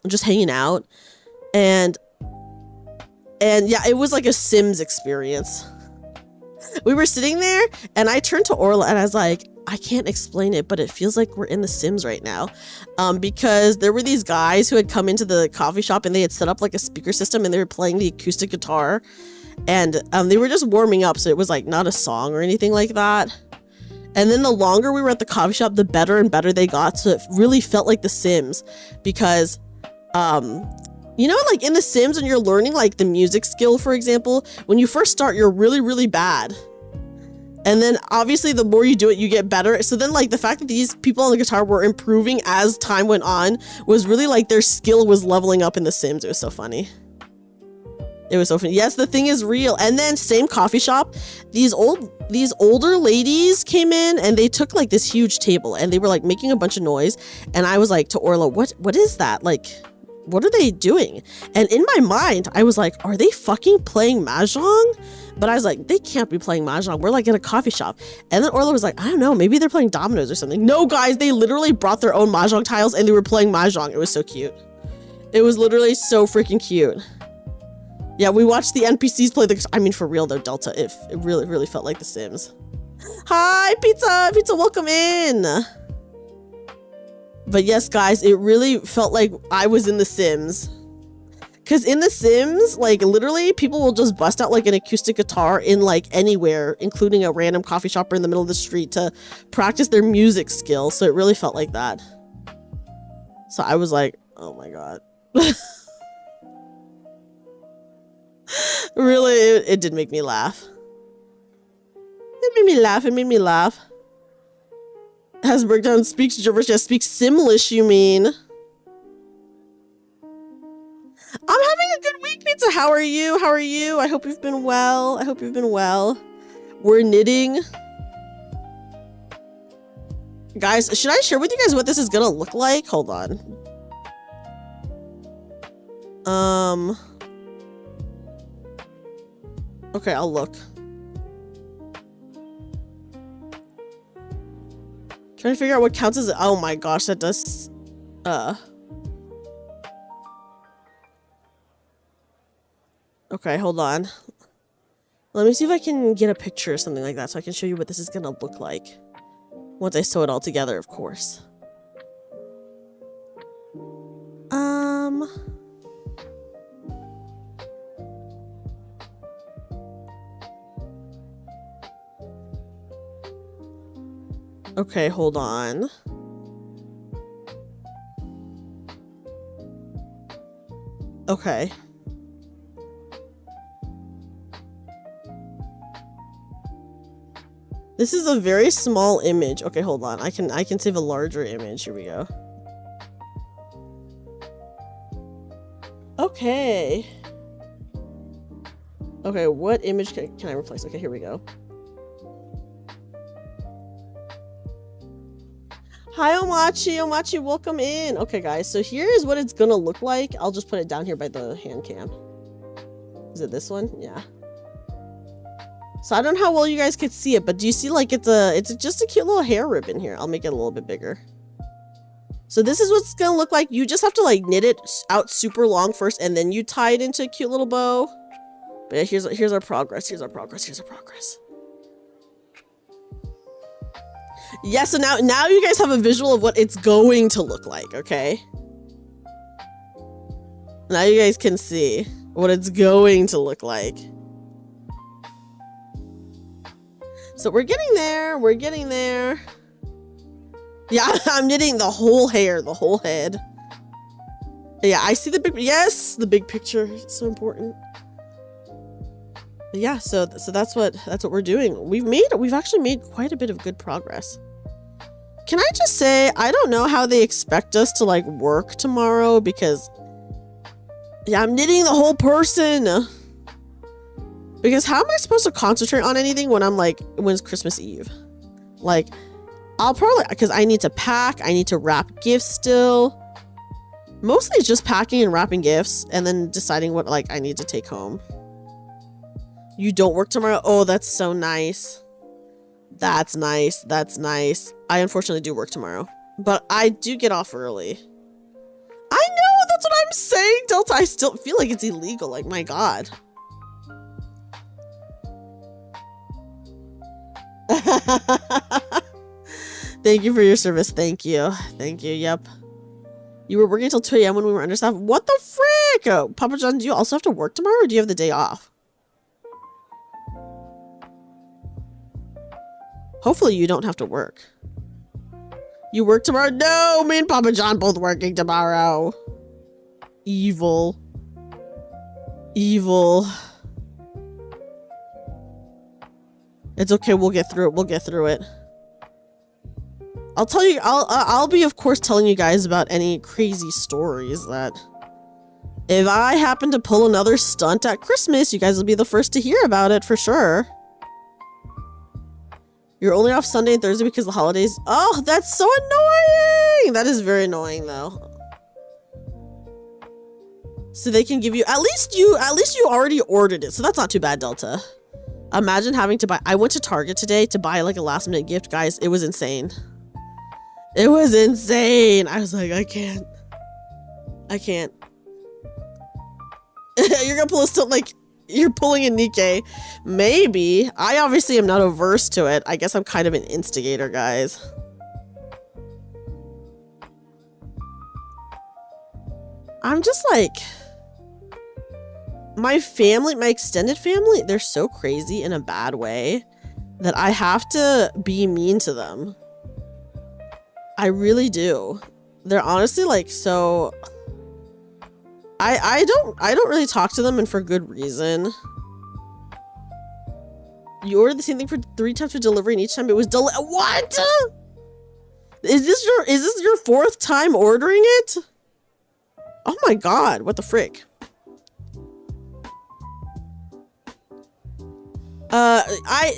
just hanging out. And yeah, it was like a Sims experience. We were sitting there and I turned to Orla and I was like, I can't explain it, but it feels like we're in The Sims right now. Because there were these guys who had come into the coffee shop and they had set up like a speaker system and they were playing the acoustic guitar. And they were just warming up, so it was like not a song or anything like that. And then the longer we were at the coffee shop, the better and better they got. So it really felt like The Sims because, you know, like in The Sims when you're learning like the music skill, for example, when you first start, you're really, really bad. And then obviously the more you do it, you get better. So then like the fact that these people on the guitar were improving as time went on was really like their skill was leveling up in The Sims. It was so funny. It was so funny. Yes, the thing is real. And then same coffee shop, these older ladies came in and they took like this huge table and they were like making a bunch of noise. And I was like to Orla, what is that? Like, what are they doing? And in my mind, I was like, are they fucking playing Mahjong? But I was like, they can't be playing Mahjong. We're like in a coffee shop. And then Orla was like, I don't know, maybe they're playing dominoes or something. No, guys, they literally brought their own Mahjong tiles and they were playing Mahjong. It was so cute. It was literally so freaking cute. Yeah, we watched the NPCs play the... I mean, for real though, Delta, it really, really felt like The Sims. Hi, Pizza! Pizza, welcome in! But yes, guys, it really felt like I was in The Sims. Because in The Sims, like, literally, people will just bust out, like, an acoustic guitar in, like, anywhere, including a random coffee shop or in the middle of the street to practice their music skill. So it really felt like that. So I was like, oh my god. Really, it did make me laugh. It made me laugh. It made me laugh. Has breakdown speaks gibberish. Yeah, speaks Simlish, you mean? I'm having a good week, Pizza. How are you? How are you? I hope you've been well. I hope you've been well. We're knitting. Guys, should I share with you guys what this is gonna look like? Hold on. Okay, I'll look. Trying to figure out what counts as... Oh my gosh, that does... Okay, hold on. Let me see if I can get a picture or something like that so I can show you what this is gonna look like. Once I sew it all together, of course. Okay, hold on. Okay. This is a very small image. Okay, hold on. I can save a larger image. Here we go. Okay. Okay, what image can I replace? Okay, here we go. Hi, Omachi. Omachi, welcome in. Okay, guys, so here is what it's gonna look like. I'll just put it down here by the hand cam. Is it this one? Yeah. So I don't know how well you guys could see it, but do you see like it's just a cute little hair ribbon here. I'll make it a little bit bigger. So this is what it's gonna look like. You just have to like knit it out super long first, and then you tie it into a cute little bow. But yeah, here's our progress. Here's our progress. Here's our progress. Yeah, so now you guys have a visual of what it's going to look like, okay? Now you guys can see what it's going to look like. So we're getting there. We're getting there. Yeah, I'm knitting the whole hair, the whole head. Yeah, I see the big, yes, the big picture is so important. But yeah, so that's what we're doing. We've actually made quite a bit of good progress. Can I just say, I don't know how they expect us to like work tomorrow because yeah, I'm knitting the whole person. Because how am I supposed to concentrate on anything when it's Christmas Eve? Like, I'll probably, because I need to pack, I need to wrap gifts still. Mostly it's just packing and wrapping gifts and then deciding what like I need to take home. You don't work tomorrow? Oh, that's so nice. That's nice. That's nice. I unfortunately do work tomorrow, but I do get off early. I know, that's what I'm saying, Delta. I still feel like it's illegal. Like, my God. Thank you for your service. Thank you. Thank you. Yep. You were working until 2 a.m. when we were understaffed. What the frick? Oh, Papa John, do you also have to work tomorrow or do you have the day off? Hopefully you don't have to work. You work tomorrow? No, me and Papa John both working tomorrow. Evil. Evil. It's okay. We'll get through it. We'll get through it. I'll tell you, I'll be, of course, telling you guys about any crazy stories that if I happen to pull another stunt at Christmas, you guys will be the first to hear about it for sure. You're only off Sunday and Thursday because of the holidays. Oh, that's so annoying. That is very annoying though. So they can give you, at least you already ordered it. So that's not too bad, Delta. Imagine having to buy, I went to Target today to buy like a last minute gift, guys. It was insane. It was insane. I was like, I can't. You're gonna pull a stunt like you're pulling a Nikkei. Maybe. I obviously am not averse to it. I guess I'm kind of an instigator, guys. I'm just like, my family, my extended family, they're so crazy in a bad way that I have to be mean to them. I really do. They're honestly like so. I don't really talk to them, and for good reason. You ordered the same thing for 3 times for delivery, and each time it was what? Is this your 4th time ordering it? Oh my God! What the frick?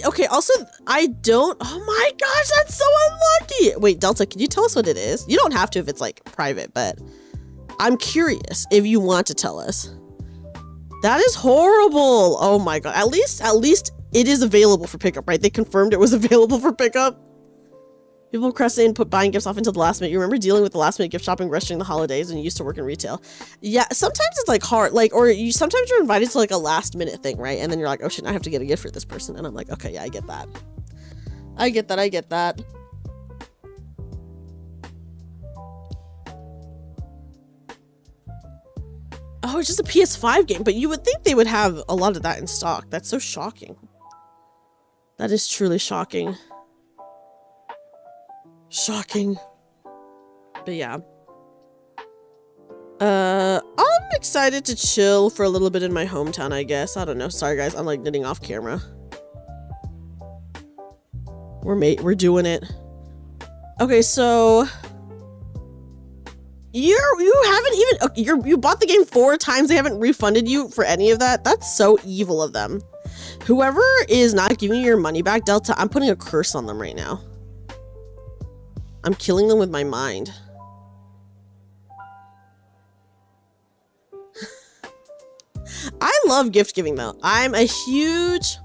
Okay, also, I don't, oh my gosh, that's so unlucky. Wait, Delta, can you tell us what it is? You don't have to if it's like private, but I'm curious if you want to tell us. That is horrible. Oh my God. At least it is available for pickup, right? They confirmed it was available for pickup. People procrastinate and put buying gifts off until the last minute. You remember dealing with the last minute gift shopping rush during the holidays when you used to work in retail? Yeah, sometimes it's like hard, like, or sometimes you're invited to like a last minute thing, right? And then you're like, oh shit, I have to get a gift for this person. And I'm like, okay, yeah, I get that. I get that. Oh, it's just a PS5 game, but you would think they would have a lot of that in stock. That's so shocking. That is truly shocking. Shocking. But yeah. I'm excited to chill for a little bit in my hometown, I guess. I don't know. Sorry guys, I'm like knitting off camera. We're doing it. Okay, so you haven't even you bought the game 4 times. They haven't refunded you for any of that. That's so evil of them. Whoever is not giving you your money back, Delta, I'm putting a curse on them right now. I'm killing them with my mind. I love gift giving though. I'm a huge,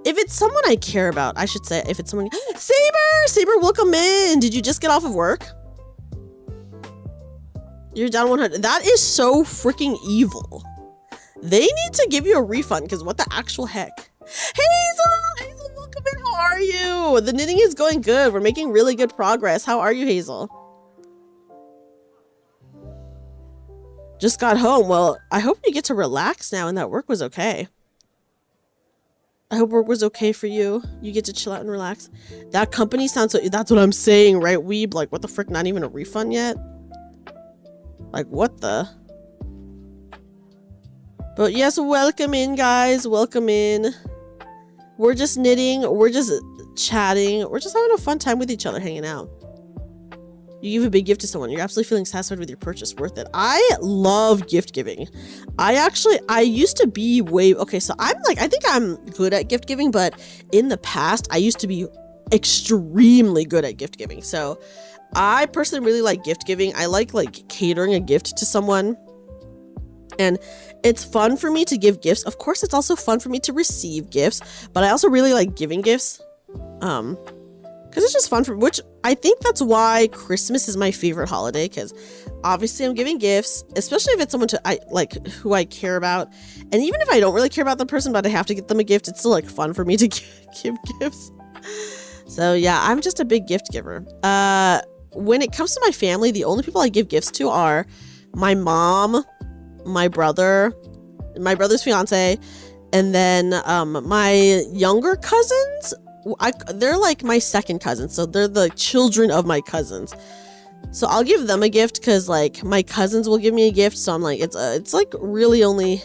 if it's someone I care about, I should say, if it's someone, Saber, welcome in. Did you just get off of work? You're down 100. That is so freaking evil. They need to give you a refund because what the actual heck? Hazel, welcome in. How are you? The knitting is going good. We're making really good progress. How are you, Hazel? Just got home. Well, I hope you get to relax now and that work was okay. I hope work was okay for you. You get to chill out and relax. That company sounds so, that's what I'm saying, right, weeb? Like, what the frick, not even a refund yet? Like, what the? But yes, welcome in, guys. Welcome in. We're just knitting. We're just chatting. We're just having a fun time with each other, hanging out. You give a big gift to someone. You're absolutely feeling satisfied with your purchase. Worth it. I love gift giving. I used to be okay, so I think I'm good at gift giving, but in the past, I used to be extremely good at gift giving. So I personally really like gift giving. I like catering a gift to someone. And it's fun for me to give gifts. Of course, it's also fun for me to receive gifts, but I also really like giving gifts. Because it's just fun which I think that's why Christmas is my favorite holiday, because obviously I'm giving gifts, especially if it's someone who I care about. And even if I don't really care about the person, but I have to get them a gift, it's still fun for me to give gifts. So yeah, I'm just a big gift giver. When it comes to my family, the only people I give gifts to are my mom, my brother, my brother's fiance, and then my younger cousins. They're like my second cousins, so they're the children of my cousins. So I'll give them a gift because my cousins will give me a gift. So I'm it's really only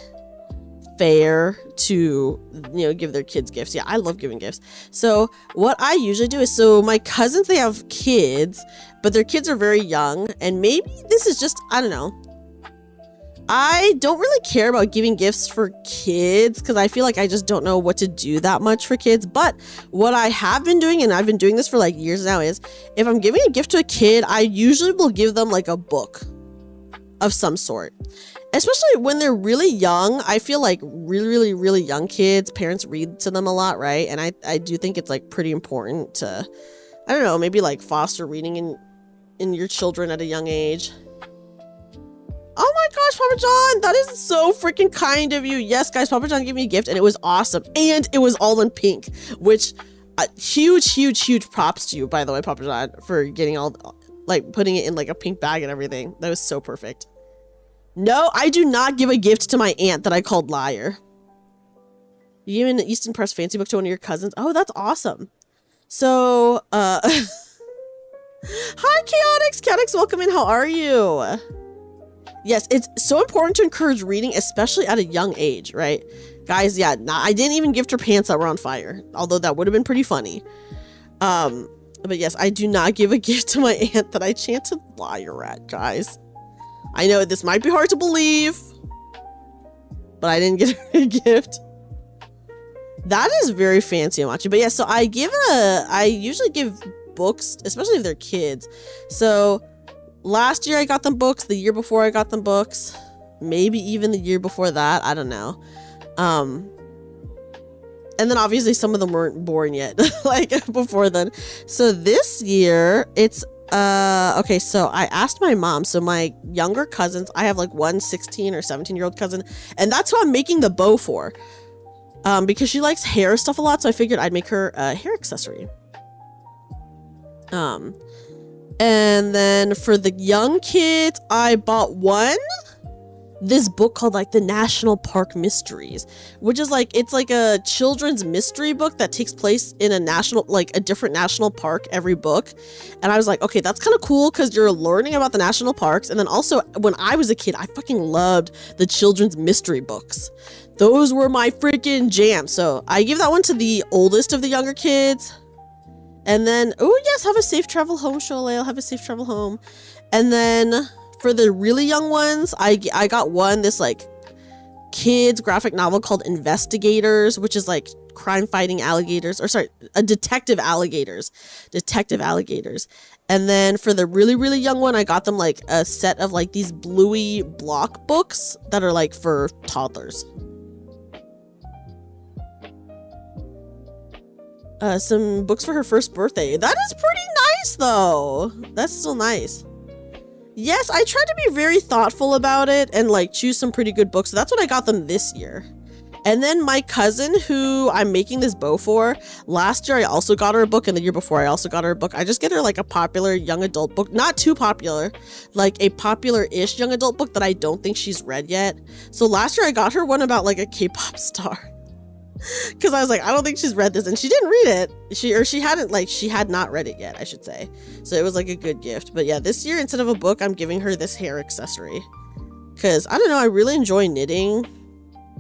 fair to give their kids gifts. Yeah, I love giving gifts. So what I usually do is, so my cousins, they have kids, but their kids are very young, and maybe this is just, I don't know. I don't really care about giving gifts for kids because I feel like I just don't know what to do that much for kids. But what I have been doing, and I've been doing this for years now, is if I'm giving a gift to a kid, I usually will give them a book of some sort. Especially when they're really young. I feel like really, really young kids, parents read to them a lot, right? And I do think it's pretty important to, I don't know, maybe foster reading in your children at a young age. Oh my gosh, Papa John, that is so freaking kind of you. Yes, guys, Papa John gave me a gift and it was awesome. And it was all in pink, which huge props to you, by the way, Papa John, for getting all, putting it in a pink bag and everything. That was so perfect. No, I do not give a gift to my aunt that I called liar. You gave an Easton Press fancy book to one of your cousins. Oh, that's awesome. So, hi, Chaotix. Chaotix, welcome in. How are you? Yes, it's so important to encourage reading, especially at a young age, right? Guys, yeah, I didn't even gift her pants that were on fire, although that would have been pretty funny. But yes, I do not give a gift to my aunt that I chanted liar at, guys. I know this might be hard to believe, but I didn't get her a gift. That is very fancy, Amachi. But yeah, so I usually give books, especially if they're kids. So last year I got them books, the year before I got them books, maybe even the year before that, I don't know. And then obviously some of them weren't born yet, before then. So this year it's okay, so I asked my mom, so my younger cousins, I have one 16 or 17-year-old cousin, and that's who I'm making the bow for. Because she likes hair stuff a lot, so I figured I'd make her a hair accessory. And then for the young kids, I bought this book called the National Park Mysteries, which is it's a children's mystery book that takes place in a different national park every book. And I was like, okay, that's kind of cool because you're learning about the national parks. And then also when I was a kid, I fucking loved the children's mystery books. Those were my freaking jam. So I give that one to the oldest of the younger kids. And then, oh yes, have a safe travel home, Sholale. Have a safe travel home. And then for the really young ones, I got this kids graphic novel called Investigators, which is crime fighting alligators, or sorry, detective alligators. And then for the really, really young one, I got them a set of these bluey block books that are for toddlers. Some books for her first birthday. That is pretty nice though. That's still nice. Yes, I tried to be very thoughtful about it and choose some pretty good books. So that's what I got them this year. And then my cousin, who I'm making this bow for, last year I also got her a book, and the year before I also got her a book. I just get her a popular young adult book, not too popular, a popular-ish young adult book that I don't think she's read yet. So last year I got her one about a K-pop star. Because I was like, I don't think she's read this, and she didn't read it. She had not read it yet, I should say. So it was like a good gift. But yeah, this year instead of a book, I'm giving her this hair accessory. Because I don't know, I really enjoy knitting,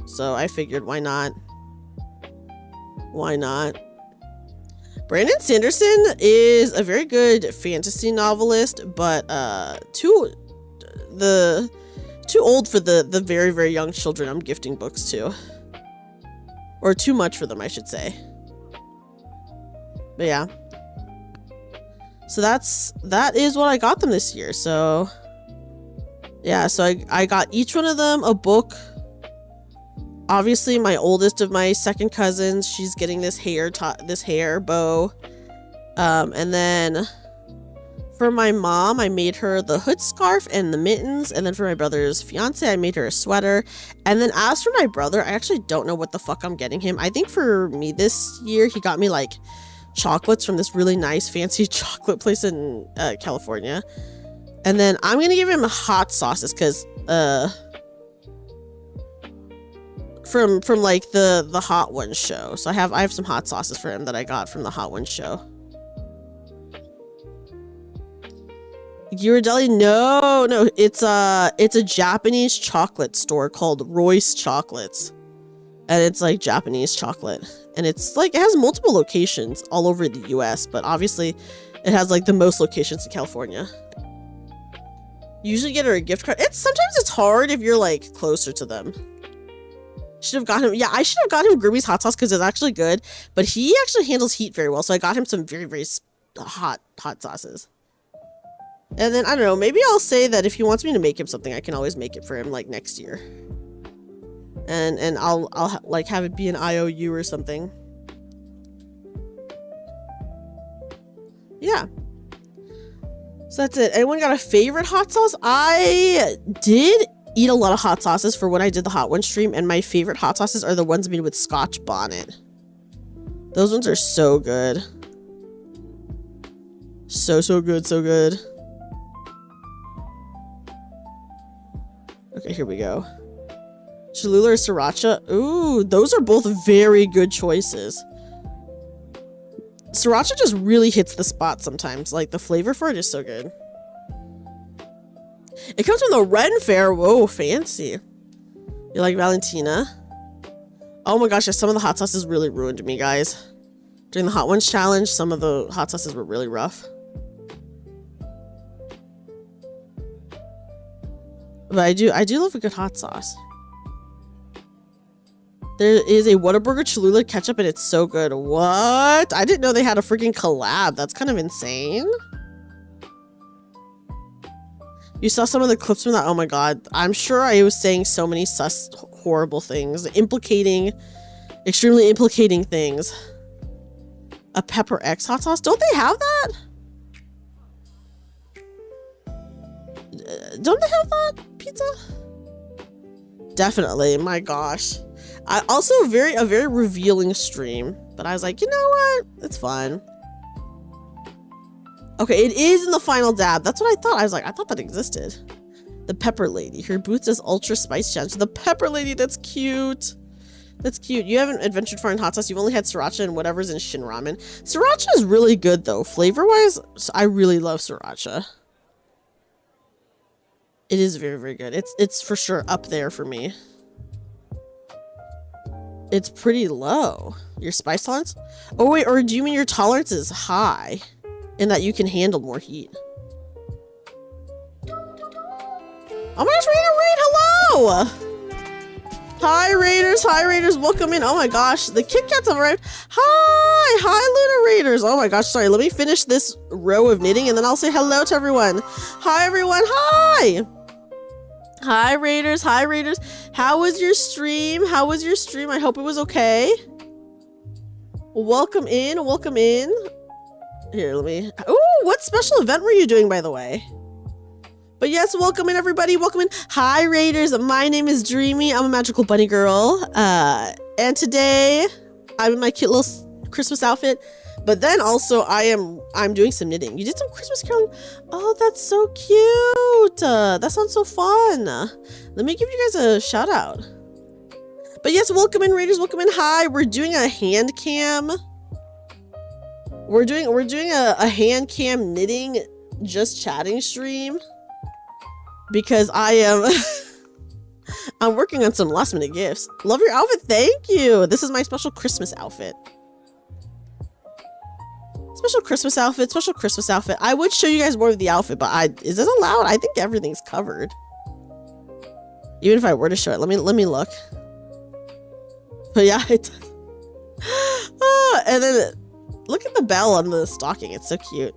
so I figured why not? Why not? Brandon Sanderson is a very good fantasy novelist, but too old for the very, very young children I'm gifting books to. Or too much for them, I should say. But yeah. So that is what I got them this year. So yeah, so I got each one of them a book. Obviously, my oldest of my second cousins, she's getting this hair bow. And then for my mom, I made her the hood scarf and the mittens. And then for my brother's fiance, I made her a sweater. And then as for my brother, I actually don't know what the fuck I'm getting him. I think for me this year, he got me like chocolates from this really nice fancy chocolate place in California. And then I'm gonna give him hot sauces because from like the Hot Ones show. So I have some hot sauces for him that I got from the Hot Ones show. Ghirardelli? No, it's a Japanese chocolate store called Royce Chocolates, and it's like Japanese chocolate, and it's like it has multiple locations all over the US, but obviously it has like the most locations in California. Usually get her a gift card. Sometimes it's hard if you're like closer to them. Should have got him. Yeah, I should have got him Gruby's hot sauce because it's actually good, but he actually handles heat very well, so I got him some very, very hot sauces. And then, I don't know, maybe I'll say that if he wants me to make him something, I can always make it for him, like, next year. And I'll like, have it be an IOU or something. Yeah. So that's it. Anyone got a favorite hot sauce? I did eat a lot of hot sauces for when I did the Hot One stream, and my favorite hot sauces are the ones made with Scotch bonnet. Those ones are so good. So good, so good. Okay, here we go. Cholula or Sriracha? Ooh, those are both very good choices. Sriracha just really hits the spot sometimes. Like, the flavor for it is so good. It comes from the Ren Fair. Whoa, fancy. You like Valentina? Oh my gosh, yeah, some of the hot sauces really ruined me, guys. During the Hot Ones challenge, some of the hot sauces were really rough. But I do love a good hot sauce. There is a Whataburger Cholula ketchup and it's so good. What? I didn't know they had a freaking collab. That's kind of insane. You saw some of the clips from that? Oh my god. I'm sure I was saying so many sus horrible things. Extremely implicating things. A Pepper X hot sauce? Don't they have that? Don't they have that pizza? Definitely. My gosh. I also a very revealing stream, but I was like, you know what? It's fun. Okay, it is in the final dab. That's what I thought. I was like, I thought that existed. The Pepper Lady. Her boots is ultra spice challenge. The Pepper Lady. That's cute. That's cute. You haven't adventured far in hot sauce. You've only had sriracha and whatever's in Shin Ramen. Sriracha is really good though. Flavor wise, I really love sriracha. It is very, very good. It's for sure up there for me. It's pretty low. Your spice tolerance? Oh wait, or do you mean your tolerance is high in that you can handle more heat? Oh my gosh, Raid, hello! Hi Raiders, welcome in. Oh my gosh, the Kit Kats have arrived. Hi Luna Raiders. Oh my gosh, sorry, let me finish this row of knitting and then I'll say hello to everyone. Hi everyone, hi! Hi Raiders. How was your stream? I hope it was okay. Welcome in. Here, let me... Ooh, what special event were you doing, by the way? But yes, welcome in, everybody. Welcome in. Hi, Raiders. My name is Dreamy. I'm a magical bunny girl. And today, I'm in my cute little Christmas outfit. But then also, I'm doing some knitting. You did some Christmas caroling. Oh, that's so cute. That sounds so fun. Let me give you guys a shout out. But yes, welcome in, Raiders. Welcome in. Hi, we're doing a hand cam. We're doing a hand cam knitting, just chatting stream because I am I'm working on some last minute gifts. Love your outfit. Thank you. This is my special Christmas outfit. Special Christmas outfit. Special Christmas outfit. I would show you guys more of the outfit, but is it allowed? I think everything's covered. Even if I were to show it, let me look. But yeah, it does. Oh, and then look at the bell on the stocking. It's so cute.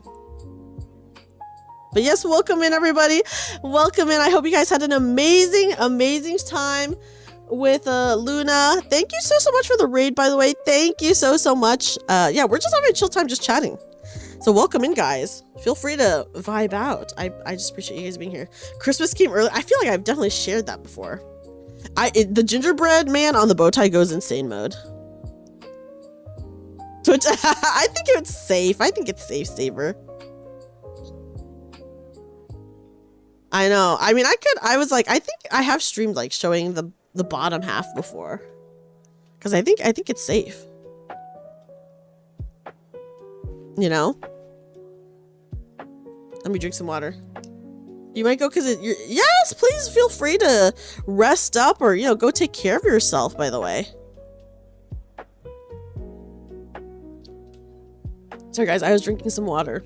But yes, welcome in, everybody. Welcome in. I hope you guys had an amazing, amazing time with Luna. Thank you so much for the raid, by the way. Thank you so much. Yeah, we're just having a chill time just chatting. So welcome in, guys. Feel free to vibe out. I just appreciate you guys being here. Christmas came early. I feel like I've definitely shared that before. The gingerbread man on the bow tie goes insane mode. Which I think it's safe. I think it's safe, Saber. I know. I mean, I was like, I think I have streamed like showing the bottom half before. Because I think it's safe. You know? Let me drink some water. You might go because yes, please feel free to rest up or, you know, go take care of yourself, by the way. Sorry, guys, I was drinking some water.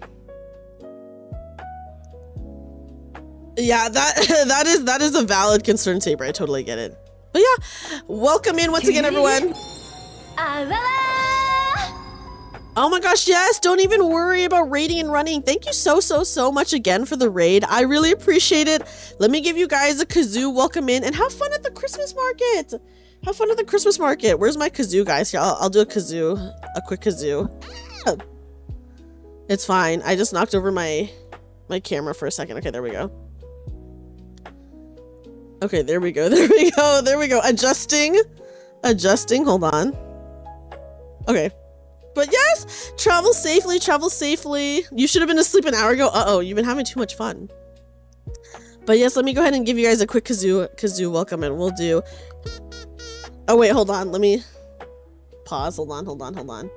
Yeah, that is a valid concern, Saber. I totally get it. But yeah, welcome in once again, everyone. Oh my gosh, yes, don't even worry about raiding and running. Thank you so much again for the raid. I really appreciate it. Let me give you guys a kazoo. Welcome in and have fun at the Christmas market. Have fun at the Christmas market. Where's my kazoo, guys? Here, I'll do a kazoo, a quick kazoo. It's fine. I just knocked over my camera for a second. Okay, there we go. Okay, there we go. There we go. There we go. Adjusting. Hold on. Okay. But yes, travel safely, travel safely. You should have been asleep an hour ago. Uh-oh, you've been having too much fun. But yes, let me go ahead and give you guys a quick kazoo welcome, and we'll do... Oh, wait, hold on. Let me pause. Hold on.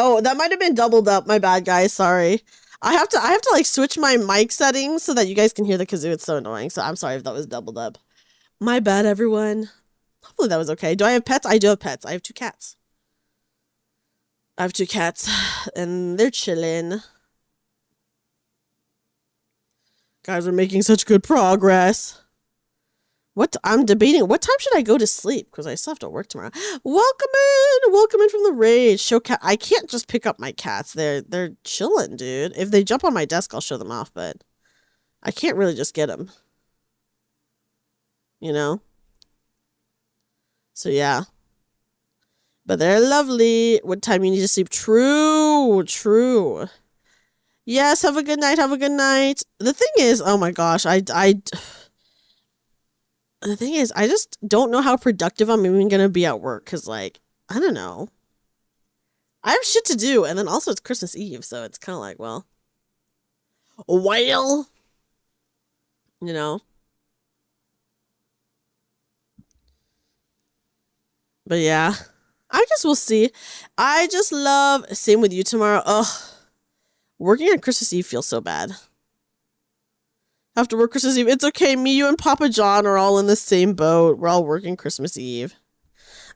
Oh, that might have been doubled up. My bad, guys. Sorry. I have to like switch my mic settings so that you guys can hear the kazoo. It's so annoying. So I'm sorry if that was doubled up. My bad, everyone. Hopefully that was okay. Do I have pets? I do have pets. I have 2 cats. And they're chilling. Guys, we're making such good progress. I'm debating what time should I go to sleep because I still have to work tomorrow. Welcome in from the raid. Show cat. I can't just pick up my cats. They're chilling, dude. If they jump on my desk, I'll show them off, but I can't really just get them. You know? So yeah. But they're lovely. What time you need to sleep? True. Yes, have a good night. The thing is, oh my gosh, the thing is, I just don't know how productive I'm even going to be at work. Because, like, I don't know. I have shit to do. And then also it's Christmas Eve. So it's kind of like, well. You know. But yeah. I guess we'll see. I just love. Same with you tomorrow. Ugh. Working on Christmas Eve feels so bad. Have to work Christmas Eve. It's okay. Me, you, and Papa John are all in the same boat. We're all working Christmas Eve.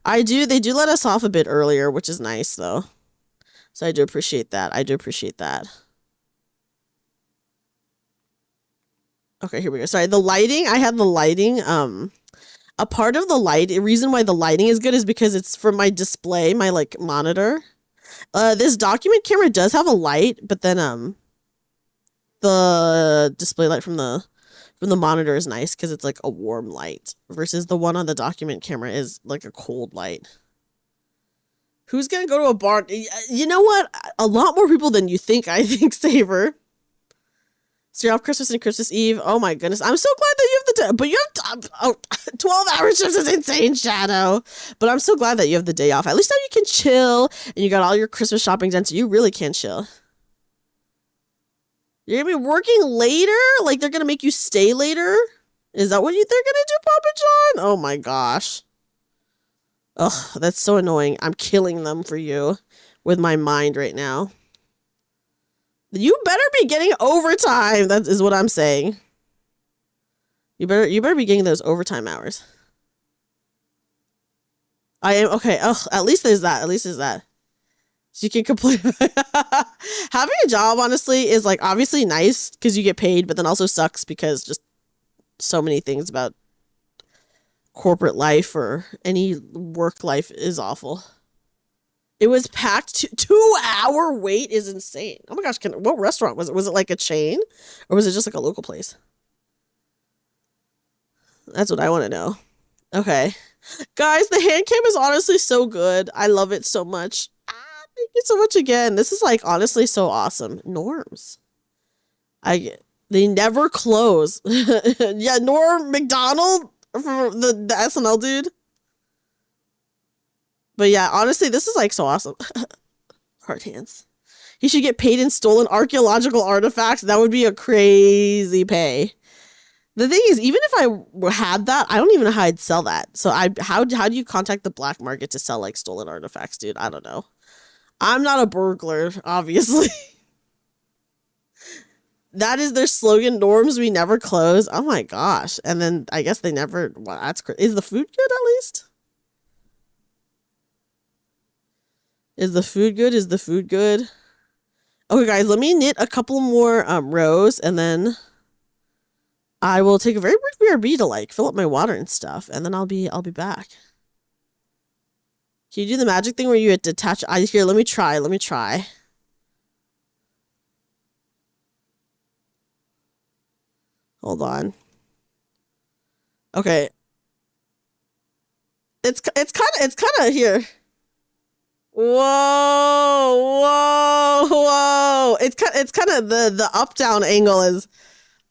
They do let us off a bit earlier, which is nice, though. So I do appreciate that. Okay, here we go. Sorry, the lighting. I had the lighting. A part of the reason why the lighting is good is because it's from my display, my, like, monitor. This document camera does have a light, but then, the display light from the monitor is nice because it's like a warm light versus the one on the document camera is like a cold light. Who's gonna go to a bar? You know what? A lot more people than you think, I think, Saber. So you're off Christmas and Christmas Eve. Oh my goodness. I'm so glad that you have the but you have 12-hour shifts is insane, Shadow. But I'm so glad that you have the day off. At least now you can chill and you got all your Christmas shopping done, so you really can chill. You're gonna be working later? Like they're gonna make you stay later? Is that what they're gonna do, Papa John? Oh my gosh. Ugh, that's so annoying. I'm killing them for you with my mind right now. You better be getting overtime. That is what I'm saying. You better be getting those overtime hours. I am okay. Oh, at least there's that. At least there's that. So you can complain. Having a job, honestly, is like obviously nice because you get paid, but then also sucks because just so many things about corporate life or any work life is awful. It was packed. 2-hour wait is insane. Oh my gosh! What restaurant was it? Was it like a chain, or was it just like a local place? That's what I want to know. Okay, guys, the hand cam is honestly so good. I love it so much. Thank you so much again. This is like honestly so awesome. Norms. They never close. Yeah, Norm McDonald from the SNL dude. But yeah, honestly, this is like so awesome. Hard hands. He should get paid in stolen archaeological artifacts. That would be a crazy pay. The thing is, even if I had that, I don't even know how I'd sell that. So how do you contact the black market to sell like stolen artifacts, dude? I don't know. I'm not a burglar, obviously. That is their slogan, norms we never close. Oh my gosh. And then I guess they never, well, that's crazy. Is the food good at least? Is the food good? Is the food good? Okay, guys, let me knit a couple more rows and then I will take a very brief BRB to like fill up my water and stuff, and then I'll be back. Can you do the magic thing where you detach? Here, let me try. Hold on. Okay. It's kind of here. Whoa. It's kind of the up down angle is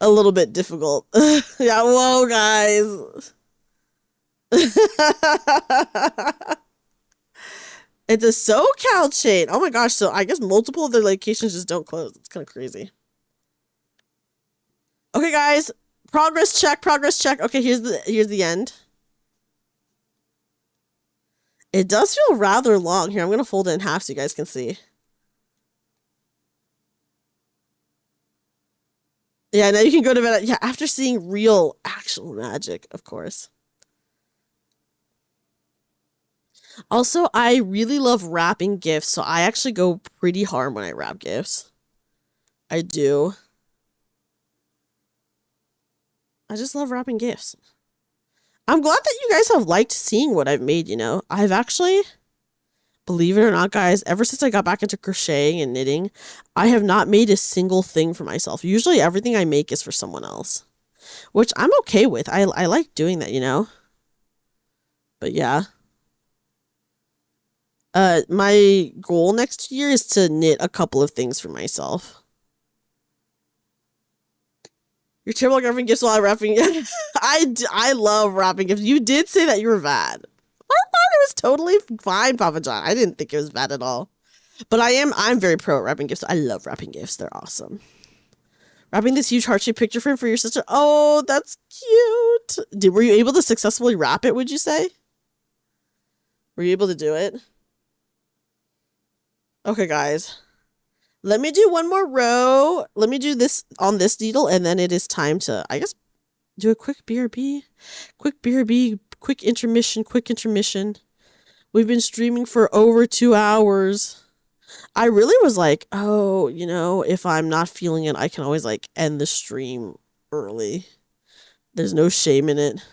a little bit difficult. Yeah, whoa, guys. It's a SoCal chain. Oh my gosh, so I guess multiple of their locations just don't close. It's kind of crazy. Okay, guys. Progress check. Okay, here's the end. It does feel rather long. Here, I'm going to fold it in half so you guys can see. Yeah, now you can go to bed. Yeah, after seeing real, actual magic, of course. Also, I really love wrapping gifts, so I actually go pretty hard when I wrap gifts. I do. I just love wrapping gifts. I'm glad that you guys have liked seeing what I've made, you know. I've actually, believe it or not, guys, ever since I got back into crocheting and knitting, I have not made a single thing for myself. Usually everything I make is for someone else, which I'm okay with. I like doing that, you know. But yeah. My goal next year is to knit a couple of things for myself. You're terrible at wrapping gifts while wrapping. I love wrapping gifts. You did say that you were bad. I thought it was totally fine, Papa John. I didn't think it was bad at all. But I'm very pro at wrapping gifts. I love wrapping gifts. They're awesome. Wrapping this huge heart-shaped picture frame for your sister. Oh, that's cute. Were you able to successfully wrap it, would you say? Were you able to do it? Okay, guys. Let me do one more row. Let me do this on this needle, and then it is time to, I guess, do a quick BRB. Quick BRB, quick intermission. We've been streaming for over 2 hours. I really was like, oh, you know, if I'm not feeling it, I can always, like, end the stream early. There's no shame in it.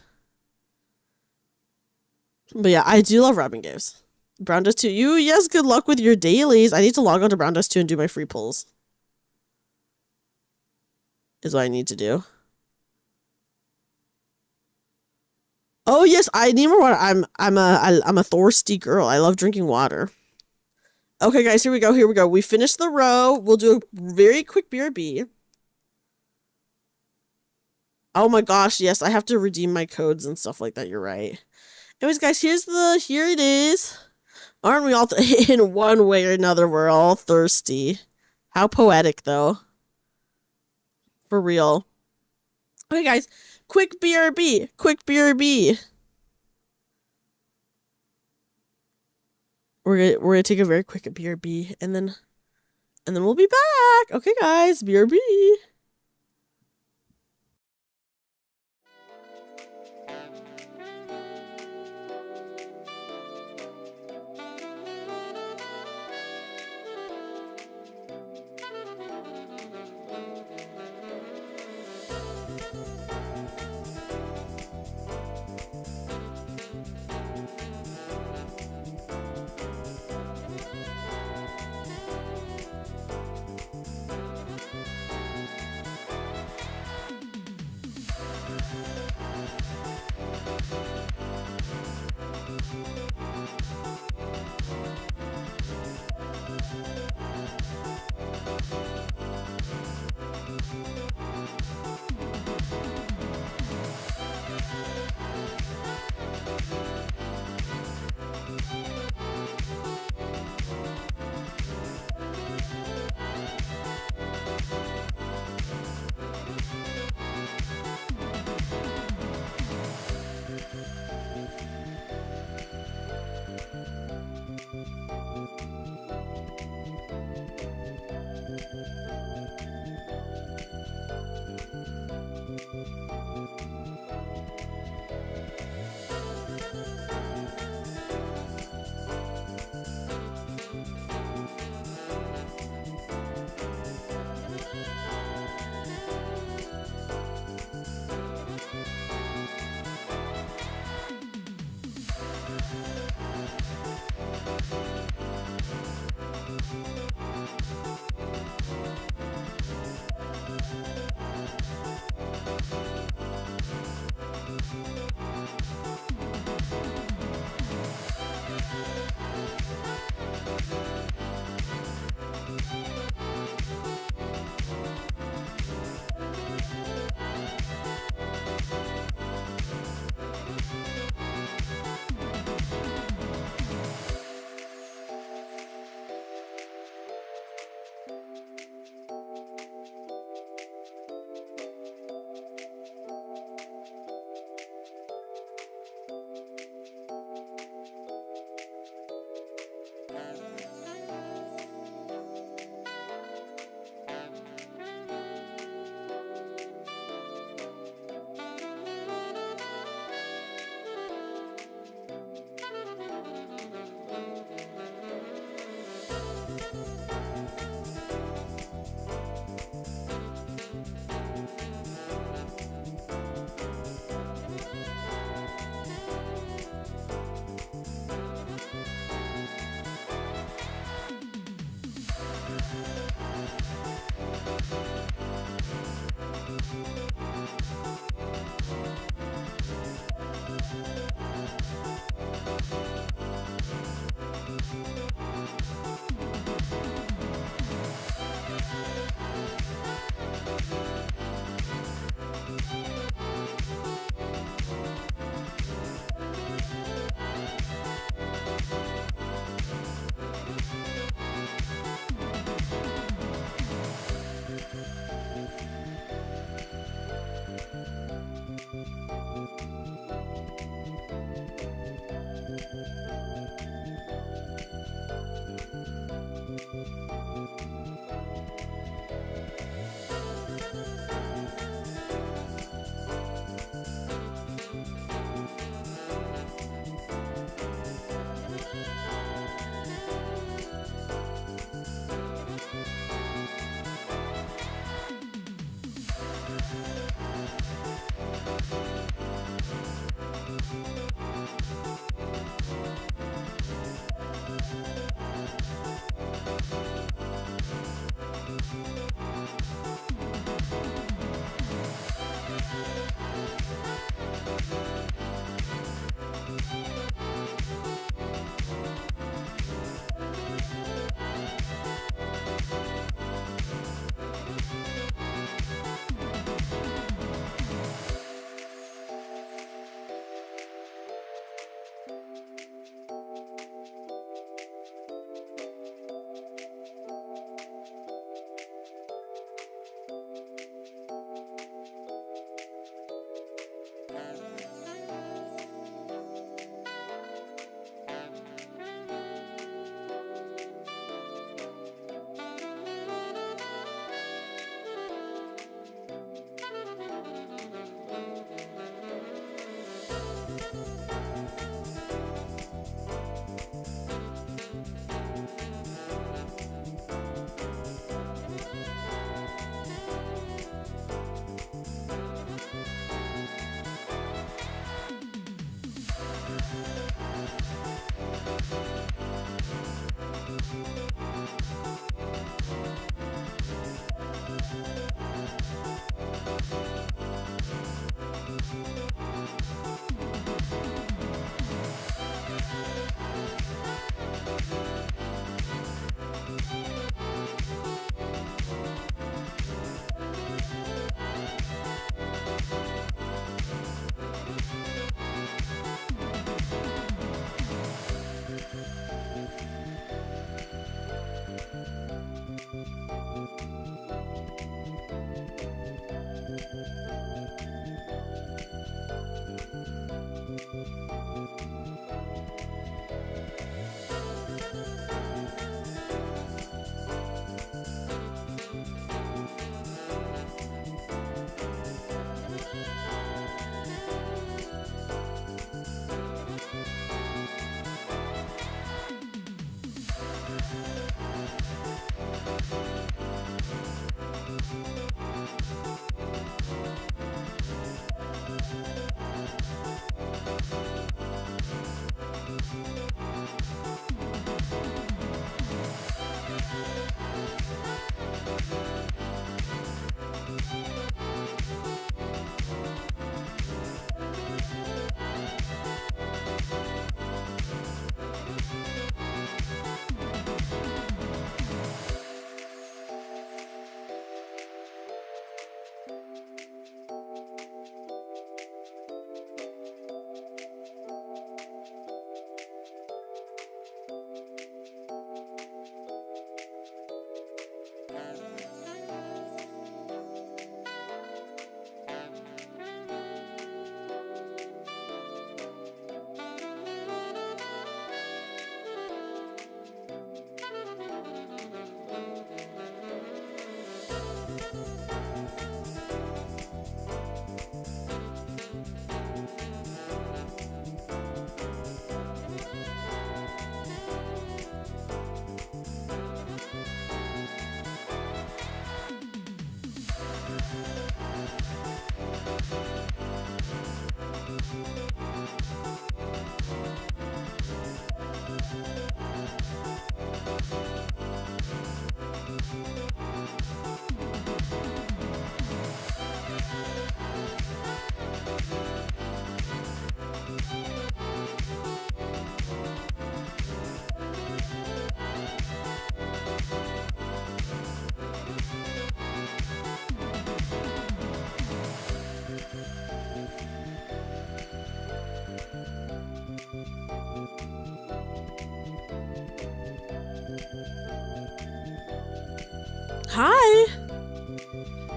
But yeah, I do love wrapping gifts. Brown Dust 2. Yes, good luck with your dailies. I need to log on to Brown Dust 2 and do my free pulls. Is what I need to do. Oh yes, I need more water. I'm a thirsty girl. I love drinking water. Okay, guys, here we go. We finished the row. We'll do a very quick BRB. Oh my gosh, yes, I have to redeem my codes and stuff like that. You're right. Anyways, guys, here it is. Aren't we all in one way or another? We're all thirsty. How poetic, though. For real. Okay, guys, quick BRB. Quick BRB. We're gonna take a very quick BRB and then we'll be back. Okay, guys, BRB.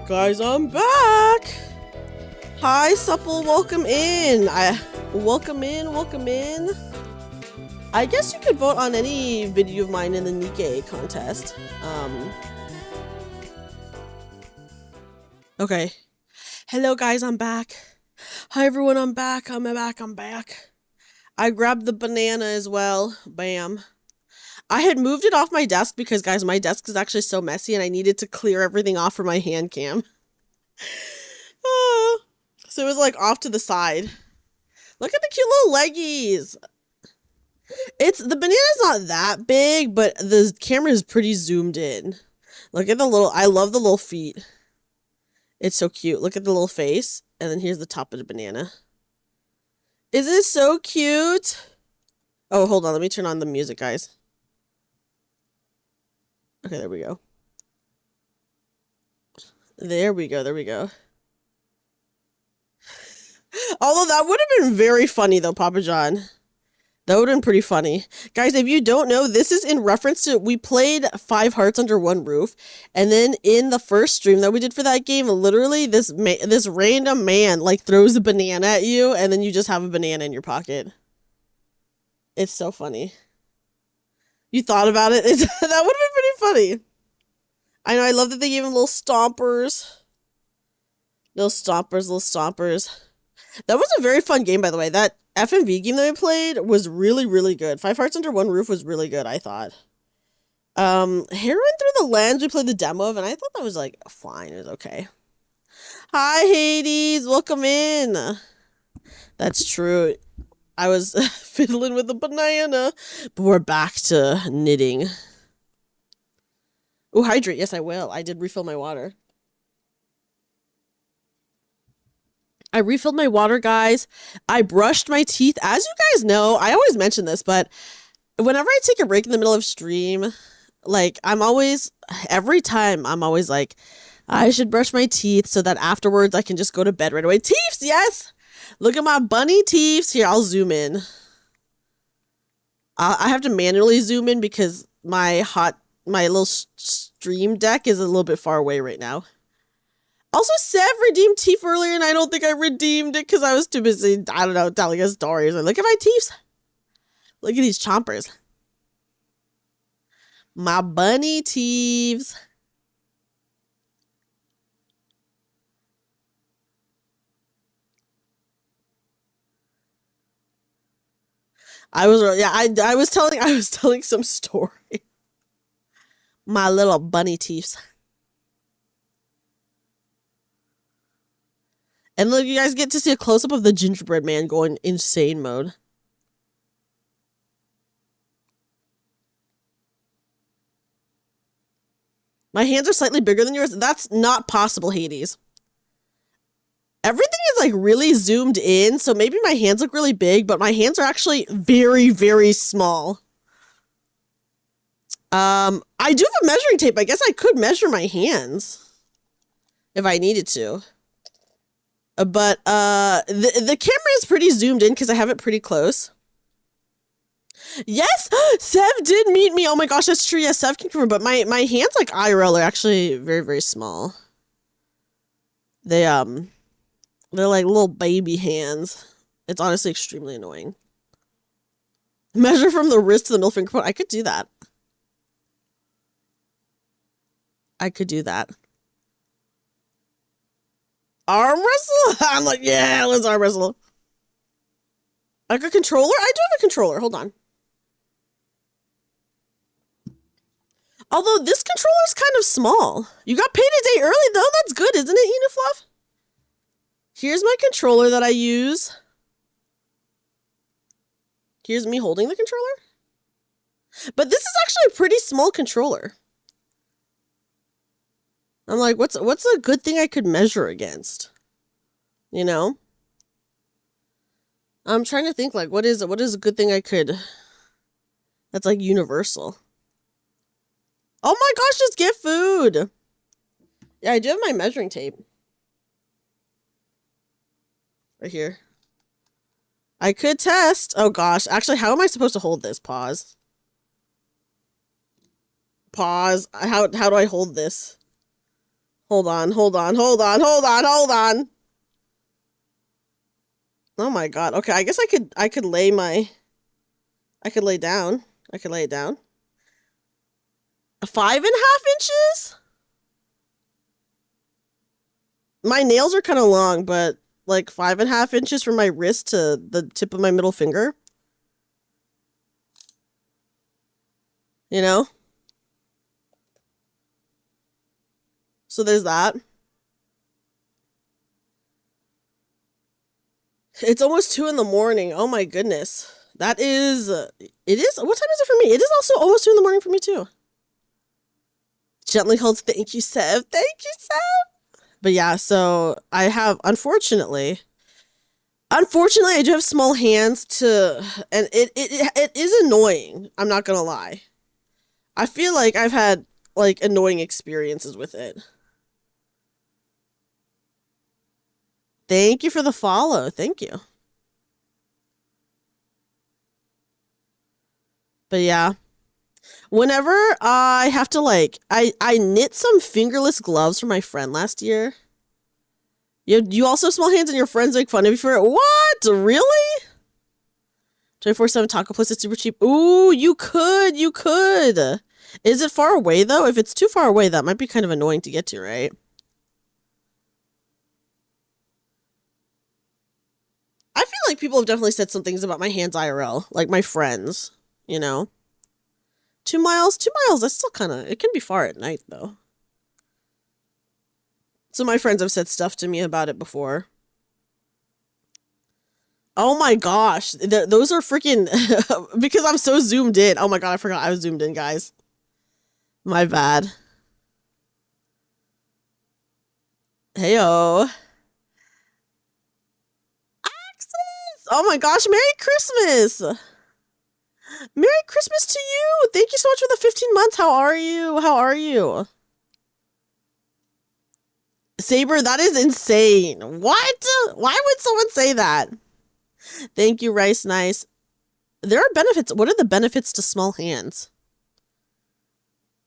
Guys, I'm back. Hi, Supple. Welcome in. Welcome in. I guess you could vote on any video of mine in the Nikkei contest. Okay. Hello, guys. I'm back. Hi, everyone. I'm back. I'm back. I grabbed the banana as well. Bam. I had moved it off my desk because, guys, my desk is actually so messy and I needed to clear everything off for my hand cam. Oh, so it was like off to the side. Look at the cute little leggies. The banana's not that big, but the camera is pretty zoomed in. Look at I love the little feet. It's so cute. Look at the little face. And then here's the top of the banana. Is it so cute? Oh, hold on. Let me turn on the music, guys. Okay, there we go. There we go. Although that would have been very funny, though, Papa John. That would have been pretty funny. Guys, if you don't know, this is in reference to, we played 5 Hearts Under One Roof, and then in the first stream that we did for that game, literally this random man, like, throws a banana at you, and then you just have a banana in your pocket. It's so funny. You thought about it? That would have been pretty funny. I know, I love that they gave him little stompers. Little stompers. That was a very fun game, by the way. That FMV game that we played was really, really good. 5 Hearts Under One Roof was really good, I thought. Heroin Through the Lens, we played the demo of, and I thought that was, like, fine. It was okay. Hi, Hades. Welcome in. That's true. I was fiddling with the banana, but we're back to knitting. Oh, hydrate. Yes, I will. I did refill my water. I refilled my water, guys. I brushed my teeth. As you guys know, I always mention this, but whenever I take a break in the middle of stream, like, every time I'm always like, I should brush my teeth so that afterwards I can just go to bed right away. Teeths, yes! Look at my bunny teeths. Here, I'll zoom in. I have to manually zoom in because my little stream deck is a little bit far away right now. Also, Sev redeemed teeth earlier, and I don't think I redeemed it because I was too busy, I don't know, telling a story. So look at my teeth. Look at these chompers. My bunny teeths. I was telling some story. My little bunny teeths. And look, you guys get to see a close-up of the gingerbread man going insane mode. My hands are slightly bigger than yours. That's not possible, Hades. Everything is, like, really zoomed in, so maybe my hands look really big, but my hands are actually very, very small. I do have a measuring tape. I guess I could measure my hands if I needed to. But the camera is pretty zoomed in because I have it pretty close. Yes, Sev did meet me. Oh my gosh, that's true. Yes, Sev can confirm. But my hands, like IRL, are actually very, very small. They're like little baby hands. It's honestly extremely annoying. Measure from the wrist to the middle finger point. I could do that. Arm wrestle? I'm like, yeah, let's arm wrestle. Like a controller? I do have a controller. Hold on. Although this controller is kind of small. You got paid a day early, though. That's good, isn't it, Unifluff? Here's my controller that I use. Here's me holding the controller. But this is actually a pretty small controller. I'm like, what's a good thing I could measure against? You know? I'm trying to think, like, what is a good thing I could... That's, like, universal. Oh my gosh, just get food! Yeah, I do have my measuring tape. Right here. I could test. Oh gosh. Actually, how am I supposed to hold this? Pause. How do I hold this? Hold on, hold on, hold on, hold on, hold on. Oh my god. Okay, I guess I could lay my I could lay down. I could lay it down. 5.5 inches? My nails are kind of long, but like 5.5 inches from my wrist to the tip of my middle finger. You know? So there's that. It's almost 2 in the morning. Oh my goodness. That is, it is, what time is it for me? It is also almost 2 in the morning for me too. Gently holds, thank you, Sev. Thank you, Sev. But yeah, so I have, unfortunately, I do have small hands and it is annoying. I'm not gonna lie. I feel like I've had like annoying experiences with it. Thank you for the follow. Thank you. But yeah, whenever I have to like, I knit some fingerless gloves for my friend last year. You also have small hands and your friends make fun of you for it. What? Really? 24/7 taco place is super cheap. Ooh, you could. Is it far away though? If it's too far away, that might be kind of annoying to get to, right? I feel like people have definitely said some things about my hands IRL, like my friends, you know? 2 miles, that's still kind of, it can be far at night though. So my friends have said stuff to me about it before. Oh my gosh, those are freaking, because I'm so zoomed in. Oh my god, I forgot I was zoomed in, guys. My bad. Heyo. Axis! Oh my gosh, Merry Christmas! Merry Christmas to you! Thank you so much for the 15 months. How are you? How are you? Saber, that is insane. What? Why would someone say that? Thank you, Rice Nice. There are benefits. What are the benefits to small hands?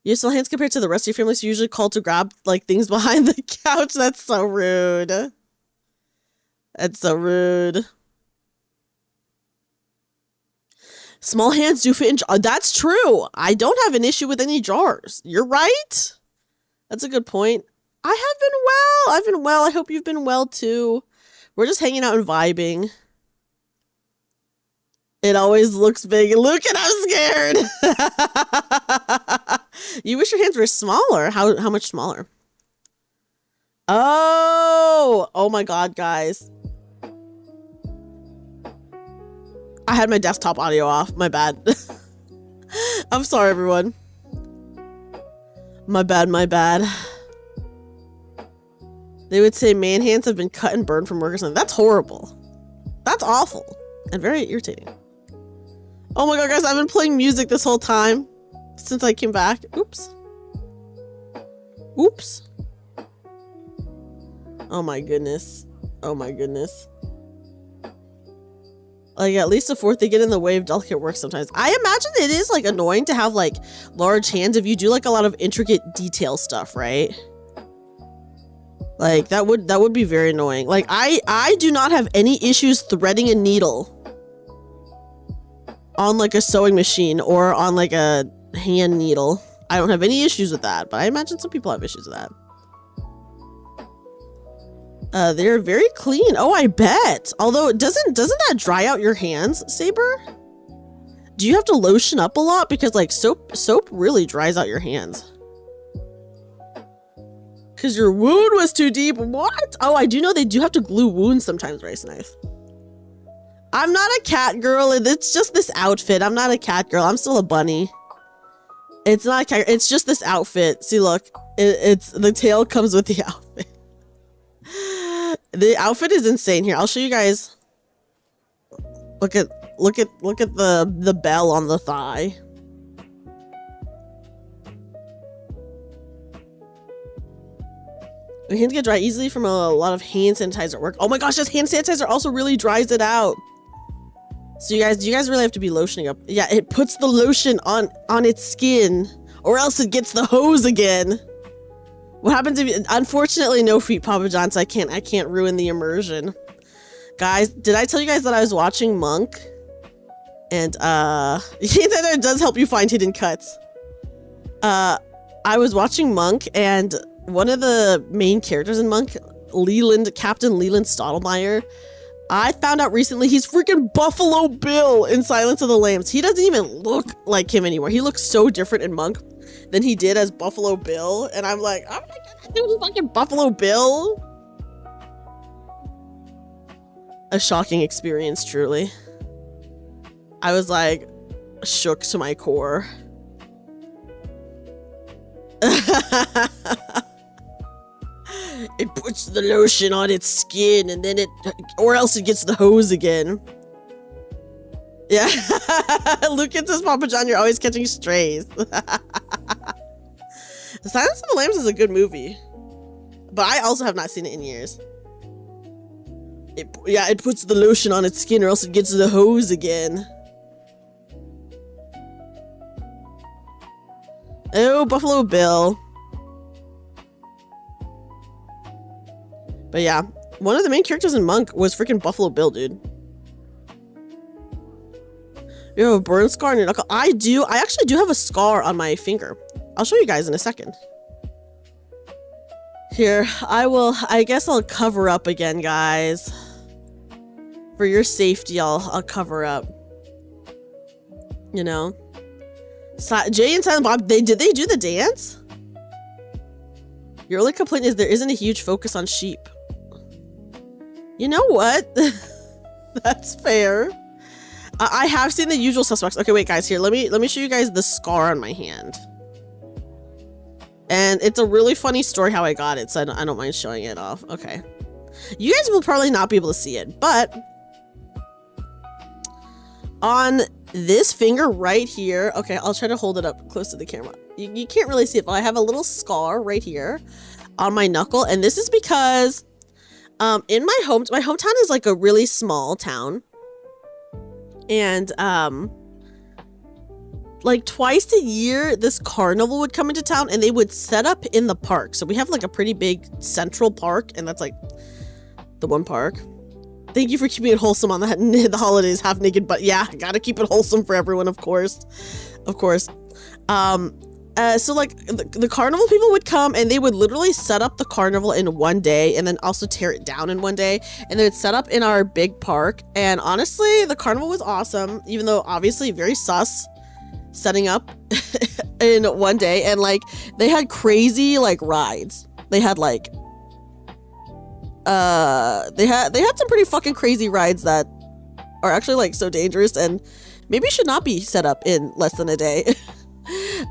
Your small hands compared to the rest of your family is usually called to grab like things behind the couch. That's so rude. That's so rude. Small hands do fit in. That's true. I don't have an issue with any jars. You're right. That's a good point. I have been well. I've been well. I hope you've been well too. We're just hanging out and vibing. It always looks big. Look at, I'm scared. You wish your hands were smaller. How much smaller? Oh my god, guys. I had my desktop audio off. My bad. I'm sorry, everyone. My bad. They would say man hands have been cut and burned from work or something. That's horrible. That's awful. And very irritating. Oh my god, guys, I've been playing music this whole time. Since I came back. Oops. Oh my goodness. Like, at least the fourth, they get in the way of delicate work sometimes. I imagine it is, like, annoying to have, like, large hands if you do, like, a lot of intricate detail stuff, right? Like, that would be very annoying. Like, I do not have any issues threading a needle on, like, a sewing machine or on, like, a hand needle. I don't have any issues with that, but I imagine some people have issues with that. They're very clean. Oh, I bet. Although, doesn't that dry out your hands, Saber? Do you have to lotion up a lot? Because, like, soap really dries out your hands. Because your wound was too deep. What? Oh, I do know they do have to glue wounds sometimes, Rice Knife. I'm not a cat girl. It's just this outfit. I'm not a cat girl. I'm still a bunny. It's not a cat. It's just this outfit. See, look. It's the tail comes with the outfit. The outfit is insane. Here, I'll show you guys. Look at the bell on the thigh. My hands get dry easily from a lot of hand sanitizer at work. Oh my gosh, this hand sanitizer also really dries it out. So you guys really have to be lotioning up. Yeah, it puts the lotion on its skin, or else it gets the hose again. Oh my gosh, this hand sanitizer also really dries it out. So you guys really have to be lotioning up. Yeah, it puts the lotion on its skin, or else it gets the hose again. What happens if you, unfortunately no feet, Papa John, so I can't ruin the immersion. Guys, did I tell you guys that I was watching Monk? And it does help you find hidden cuts. I was watching Monk, and one of the main characters in Monk, Captain Leland Stottlemyre, I found out recently he's freaking Buffalo Bill in Silence of the Lambs. He doesn't even look like him anymore. He looks so different in Monk than he did as Buffalo Bill. And I'm like, oh my god, it was fucking Buffalo Bill. A shocking experience, truly. I was like, shook to my core. It puts the lotion on its skin and then or else it gets the hose again. Yeah. Lucas says, Papa John, you're always catching strays. The Silence of the Lambs is a good movie, but I also have not seen it in years. It puts the lotion on its skin or else it gets the hose again. Oh, Buffalo Bill. But yeah, one of the main characters in Monk was freaking Buffalo Bill, dude. You have a burn scar on your knuckle? I do. I actually do have a scar on my finger. I'll show you guys in a second. Here, I guess I'll cover up again, guys. For your safety, I'll cover up. You know? Jay and Silent Bob, did they do the dance? Your only complaint is there isn't a huge focus on sheep. You know what? That's fair. I have seen The Usual Suspects. Okay, wait, guys, here. Let me show you guys the scar on my hand. And it's a really funny story how I got it, so I don't mind showing it off. Okay. You guys will probably not be able to see it, but on this finger right here, okay, I'll try to hold it up close to the camera. You can't really see it, but I have a little scar right here on my knuckle, and this is because in my hometown is like a really small town, and like twice a year this carnival would come into town and they would set up in the park. So we have like a pretty big central park, and that's like the one park. Thank you for keeping it wholesome on the holidays, half naked, but yeah, gotta keep it wholesome for everyone, of course. So like the carnival people would come and they would literally set up the carnival in one day and then also tear it down in one day, and then it's set up in our big park. And honestly, the carnival was awesome, even though obviously very sus setting up in one day. And like they had crazy like rides. They had like they had some pretty fucking crazy rides that are actually like so dangerous and maybe should not be set up in less than a day.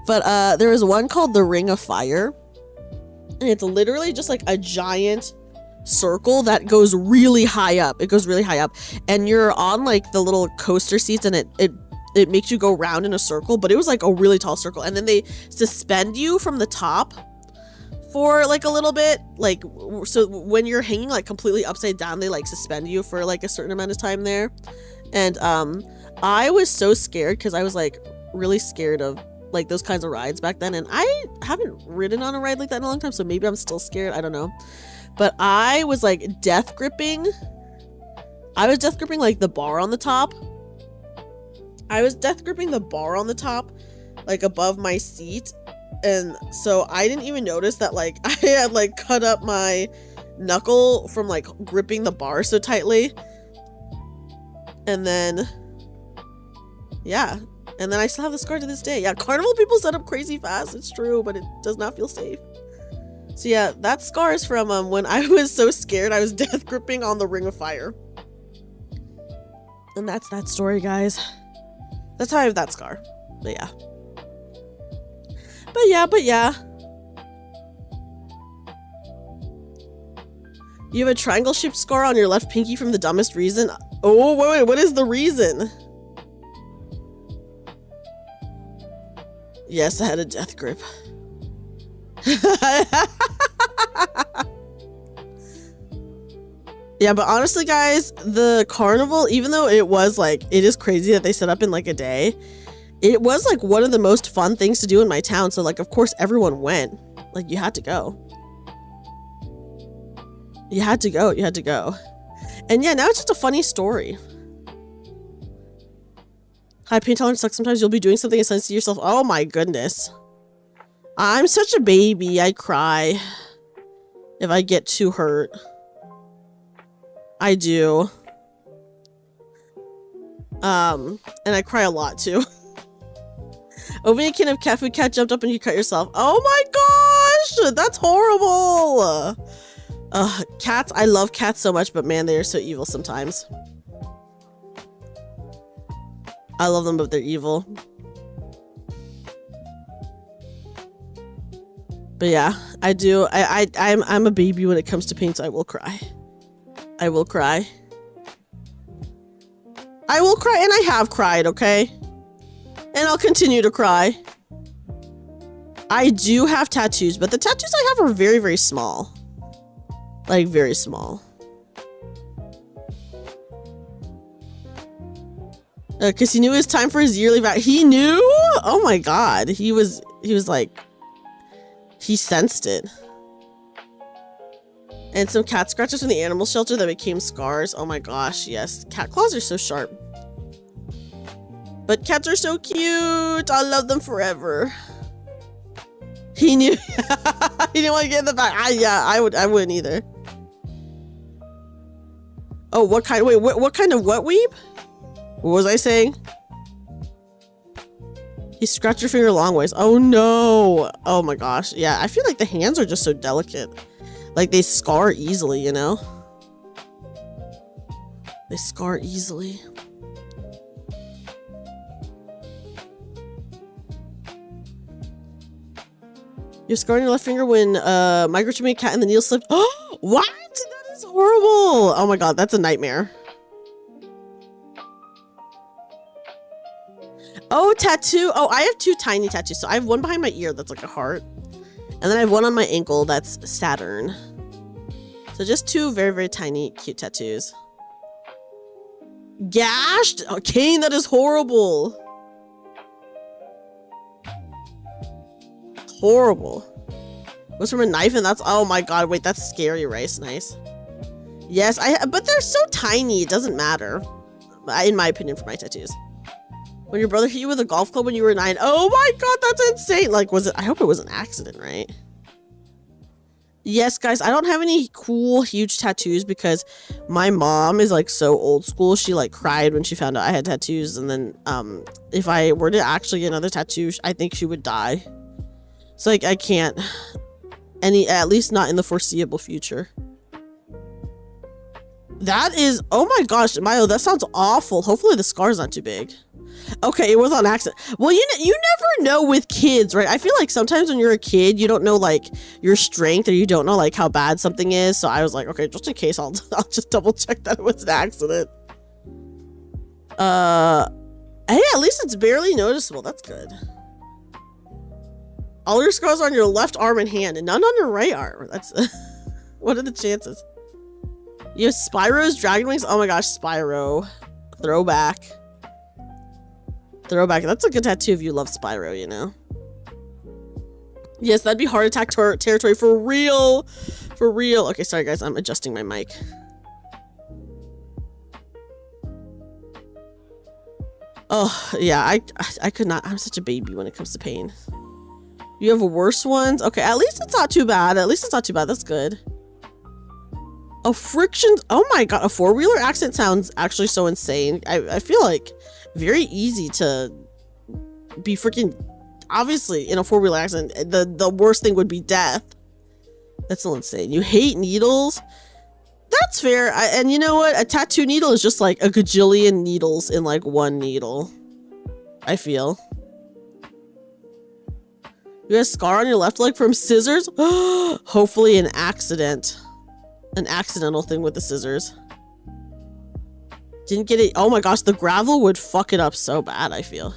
But there was one called the Ring of Fire, and it's literally just like a giant circle that goes really high up. It goes really high up, and you're on like the little coaster seats, and it makes you go round in a circle, but it was like a really tall circle. And then they suspend you from the top for like a little bit, like, so when you're hanging like completely upside down, they like suspend you for like a certain amount of time there. And I was so scared because I was like really scared of like those kinds of rides back then, and I haven't ridden on a ride like that in a long time, so maybe I'm still scared, I don't know. But I was like death gripping like the bar on the top. Like above my seat, and so I didn't even notice that like I had like cut up my knuckle from like gripping the bar so tightly. And then yeah, and then I still have the scar to this day. Yeah, carnival people set up crazy fast, it's true, but it does not feel safe. So yeah, that scar is from when I was so scared I was death gripping on the Ring of Fire. And that's that story, guys. That's how I have that scar. But yeah. You have a triangle-shaped scar on your left pinky from the dumbest reason. Oh, wait, what is the reason? Yes, I had a death grip. Yeah, but honestly, guys, the carnival, even though it is crazy that they set up in like a day, it was like one of the most fun things to do in my town. So like, of course, everyone went. Like, you had to go. You had to go. You had to go. And yeah, now it's just a funny story. Hi, pain tolerance sucks. Sometimes you'll be doing something and sense to yourself, oh my goodness. I'm such a baby. I cry if I get too hurt. I do. And I cry a lot too. Opening a can of cat food, cat jumped up and you cut yourself. Oh my gosh! That's horrible! Cats, I love cats so much, but man, they are so evil sometimes. I love them, but they're evil. But yeah, I do. I'm a baby when it comes to pain, so I will cry. I will cry. I will cry, and I have cried, okay? And I'll continue to cry. I do have tattoos, but the tattoos I have are very, very small. Like, very small. Because he knew it was time for his yearly vac. He knew? Oh my god. He was like... He sensed it. And some cat scratches from the animal shelter that became scars. Oh my gosh, yes. Cat claws are so sharp. But cats are so cute. I love them forever. He knew. He didn't want to get in the back. Yeah, I wouldn't either. Oh, what kind? Wait, what kind of what weeb? What was I saying? He scratched your finger long ways. Oh no. Oh my gosh. Yeah, I feel like the hands are just so delicate. Like they scar easily, you know? They scar easily. You're scarring your left finger when microchipping a cat and the needle slipped. Oh, what? That is horrible. Oh my god, that's a nightmare. Oh, tattoo. Oh, I have 2 tiny tattoos. So I have one behind my ear that's like a heart. And then I have one on my ankle that's Saturn. So just 2 very, very tiny, cute tattoos. Gashed? Oh, Kane, that is horrible. Horrible. Was from a knife and that's, oh my god, wait, that's scary rice. Nice. Yes, but they're so tiny, it doesn't matter. In my opinion, for my tattoos. When your brother hit you with a golf club when you were 9. Oh my god, that's insane. Like, was it, I hope it was an accident, right? Yes, guys, I don't have any cool, huge tattoos because my mom is like so old school. She like cried when she found out I had tattoos. And then if I were to actually get another tattoo, I think she would die. So like, I can't, at least not in the foreseeable future. That is, oh my gosh, Milo, that sounds awful. Hopefully the scar's not too big. Okay, it was on accident. Well, you never know with kids, right? I feel like sometimes when you're a kid, you don't know like your strength or you don't know like how bad something is. So I was like, okay, just in case, I'll just double check that it was an accident. Hey, at least it's barely noticeable. That's good. All your scars are on your left arm and hand, and none on your right arm. That's what are the chances? You have Spyro's Dragon Wings. Oh my gosh, Spyro. Throwback. Throwback. That's a good tattoo if you love Spyro, you know? Yes, that'd be heart attack territory for real. For real. Okay, sorry guys, I'm adjusting my mic. Oh, yeah, I could not. I'm such a baby when it comes to pain. You have worse ones? Okay, at least it's not too bad. At least it's not too bad. That's good. Oh, frictions. Oh my god, a 4-wheeler accident sounds actually so insane. I feel like very easy to be freaking, obviously in a 4-wheeler accident, the worst thing would be death. That's so insane. You hate needles? That's fair. And you know what? A tattoo needle is just like a gajillion needles in like one needle. I feel. You have a scar on your left leg from scissors? Hopefully an accident. An accidental thing with the scissors. Didn't get it. Oh my gosh, the gravel would fuck it up so bad, I feel.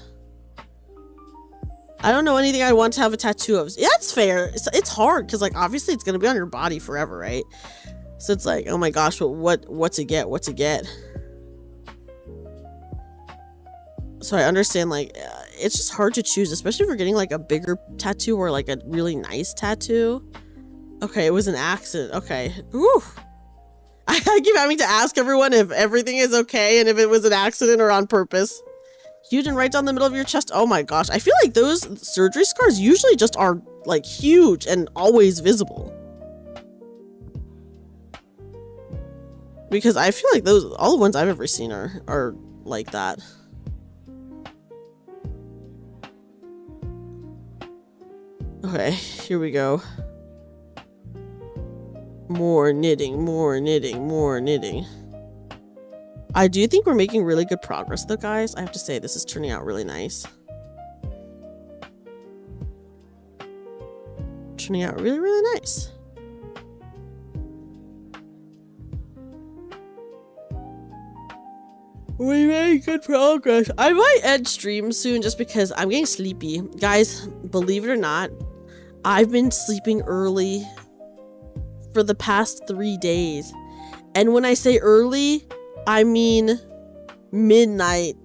I don't know anything I want to have a tattoo of. Yeah, that's fair. It's hard because like obviously it's gonna be on your body forever, right? So it's like, oh my gosh, but what to get? What to get? So I understand like it's just hard to choose, especially if you're getting like a bigger tattoo or like a really nice tattoo. Okay, it was an accident. Okay. Ooh. I keep having to ask everyone if everything is okay and if it was an accident or on purpose. Huge and right down the middle of your chest. Oh my gosh. I feel like those surgery scars usually just are like huge and always visible. Because I feel like those, all the ones I've ever seen are like that. Okay, here we go. More knitting, more knitting, more knitting. I do think we're making really good progress though, guys. I have to say, this is turning out really nice. Turning out really, really nice. We made good progress. I might end stream soon just because I'm getting sleepy. Guys, believe it or not, I've been sleeping early for the past 3 days. And when I say early, I mean midnight,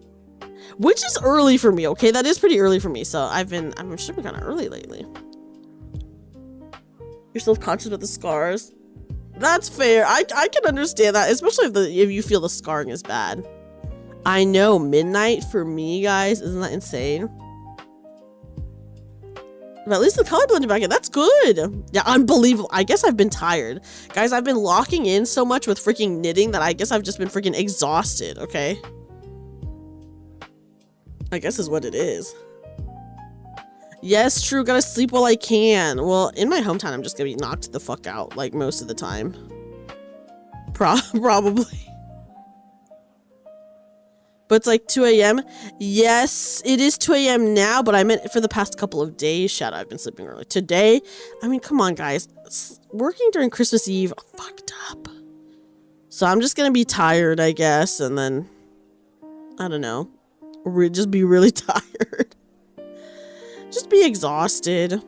which is early for me, okay? That is pretty early for me. So I've been sleeping kind of early lately. You're self-conscious about the scars. That's fair. I can understand that, especially if you feel the scarring is bad. I know, midnight for me, guys, isn't that insane? But at least the color blended back in. That's good. Yeah, unbelievable. I guess I've been tired. Guys, I've been locking in so much with freaking knitting that I guess I've just been freaking exhausted, okay? I guess is what it is. Yes, true. Gotta sleep while I can. Well, in my hometown, I'm just gonna be knocked the fuck out, like, most of the time. Probably. But it's like 2 a.m. Yes, it is 2 a.m. now, but I meant for the past couple of days. Shadow, I've been sleeping early. Today, I mean, come on, guys. Working during Christmas Eve, fucked up. So I'm just gonna be tired, I guess, and then, I don't know. Just be really tired. Just be exhausted.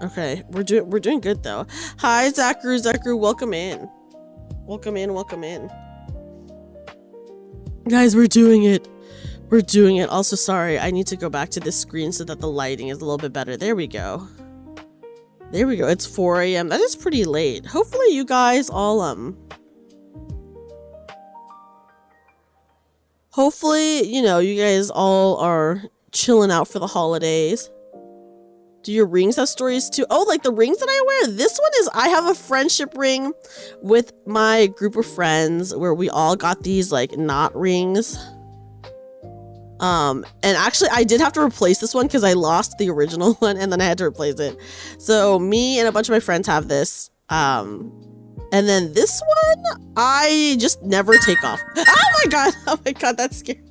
Okay, we're doing good though. Hi, Zachary. Zachary, welcome in. Welcome in, welcome in. Guys, we're doing it. We're doing it. Also, sorry, I need to go back to this screen so that the lighting is a little bit better. There we go. There we go. It's 4 a.m. That is pretty late. Hopefully you guys all, hopefully, you know, you guys all are chilling out for the holidays. Do your rings have stories too? Oh, like the rings that I wear? This one is, I have a friendship ring with my group of friends where we all got these like knot rings. And actually I did have to replace this one because I lost the original one and then I had to replace it. So me and a bunch of my friends have this. And then this one, I just never take off. Oh my god, that's scary.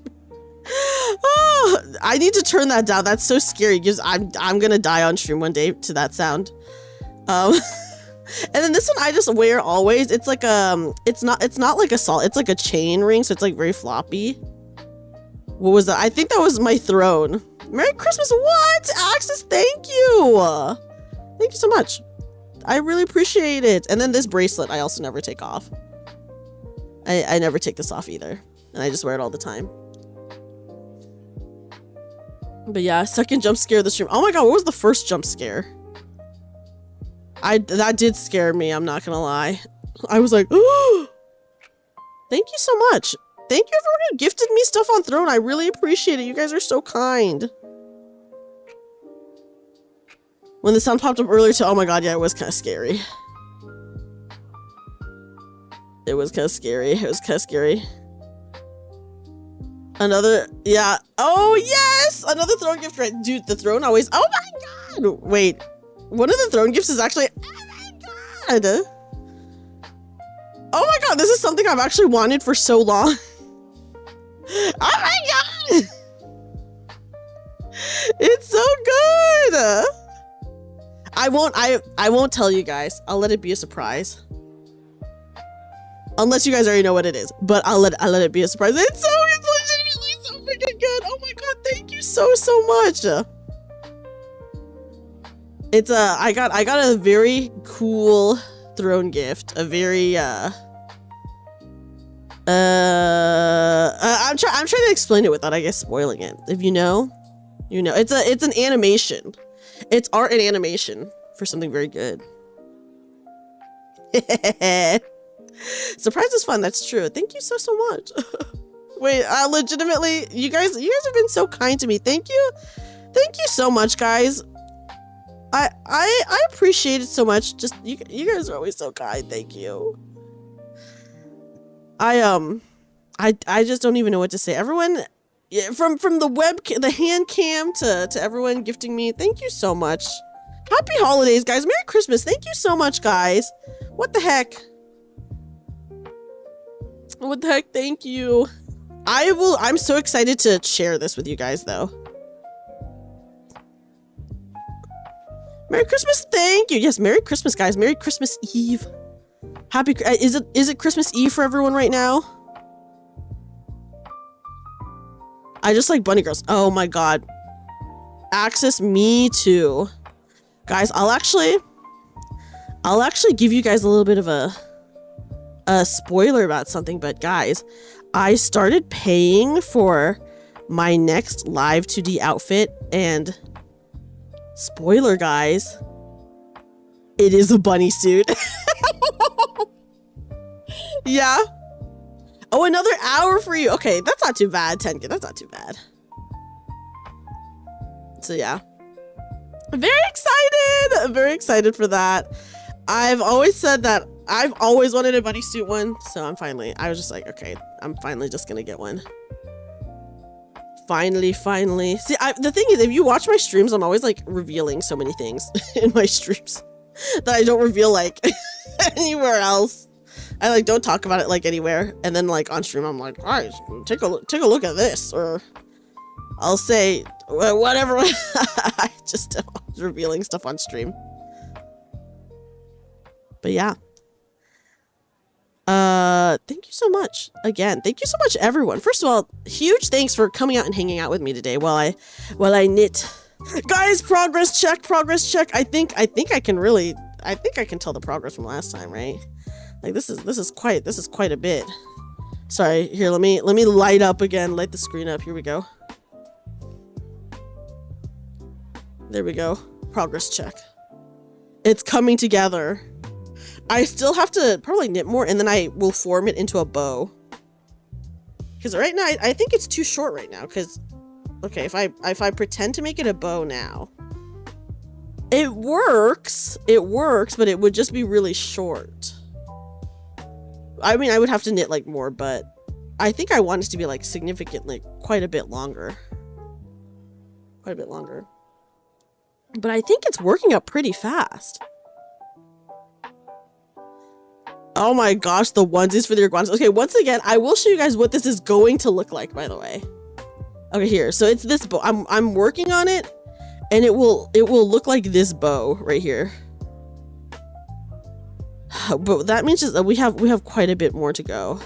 Oh, I need to turn that down. That's so scary because I'm gonna die on stream one day to that sound. And then this one I just wear always. It's like it's not like a salt. It's like a chain ring, so it's like very floppy. What was that? I think that was my throne. Merry Christmas! What, Axis? Thank you. Thank you so much. I really appreciate it. And then this bracelet I also never take off. I never take this off either, and I just wear it all the time. But yeah, second jump scare of the stream. Oh my god, what was the first jump scare? That did scare me, I'm not gonna lie. I was like, oh! Thank you so much. Thank you everyone who gifted me stuff on Throne. I really appreciate it. You guys are so kind. When the sound popped up earlier too, oh my god, yeah, it was kind of scary. It was kind of scary. It was kind of scary. Another, yeah. Oh, yes! Another throne gift, right? Dude, the throne always, oh my god! Wait, one of the throne gifts is actually, oh my god! Oh my god, this is something I've actually wanted for so long. Oh my god! It's so good! I won't tell you guys. I'll let it be a surprise. Unless you guys already know what it is, but I'll let it be a surprise. It's legitimately so freaking good. Oh my god, thank you so much. It's I got a very cool throne gift. A very I'm trying to explain it without I guess spoiling it. If you know, you know. It's an animation. It's art and animation for something very good. Surprise is fun. That's true. Thank you so much. Wait, legitimately, you guys have been so kind to me. Thank you so much, guys. I appreciate it so much. Just you guys are always so kind. Thank you. I just don't even know what to say. Everyone, from the hand cam to everyone gifting me, thank you so much. Happy holidays, guys. Merry Christmas. Thank you so much, guys. What the heck? What the heck? Thank you. I'm so excited to share this with you guys, though. Merry Christmas. Thank you. Yes, Merry Christmas, guys. Merry Christmas Eve. Happy, is it Christmas Eve for everyone right now? I just like bunny girls. Oh my god. Access, me too. Guys, I'll actually give you guys a little bit of a spoiler about something, but guys, I started paying for my next live 2D outfit, and spoiler, guys, it is a bunny suit. Yeah. Oh, another hour for you. Okay, that's not too bad, 10K. That's not too bad. So yeah. Very excited. I'm very excited for that. I've always said that I've always wanted a bunny suit one, so I was just like, okay, I'm finally just gonna get one. Finally. See, the thing is, if you watch my streams, I'm always like revealing so many things in my streams that I don't reveal like anywhere else. I like don't talk about it like anywhere, and then like on stream I'm like, guys, take a look at this, or I'll say whatever. I just am revealing stuff on stream. But yeah. Thank you so much. Again, thank you so much, everyone. First of all, huge thanks for coming out and hanging out with me today while I knit. Guys, progress check. I think I can tell the progress from last time, right? Like this is quite a bit. Sorry, here, let me light up again, light the screen up. Here we go. There we go. Progress check. It's coming together. I still have to probably knit more, and then I will form it into a bow. Because right now, I think it's too short right now. Because, okay, if I pretend to make it a bow now, it works, but it would just be really short. I mean, I would have to knit like more, but I think I want it to be like significantly quite a bit longer. But I think it's working out pretty fast. Oh my gosh, the onesies for the iguanas. Okay, once again, I will show you guys what this is going to look like, by the way. Okay, here. So it's this bow. I'm working on it, and it will look like this bow right here. But that means just that we have quite a bit more to go.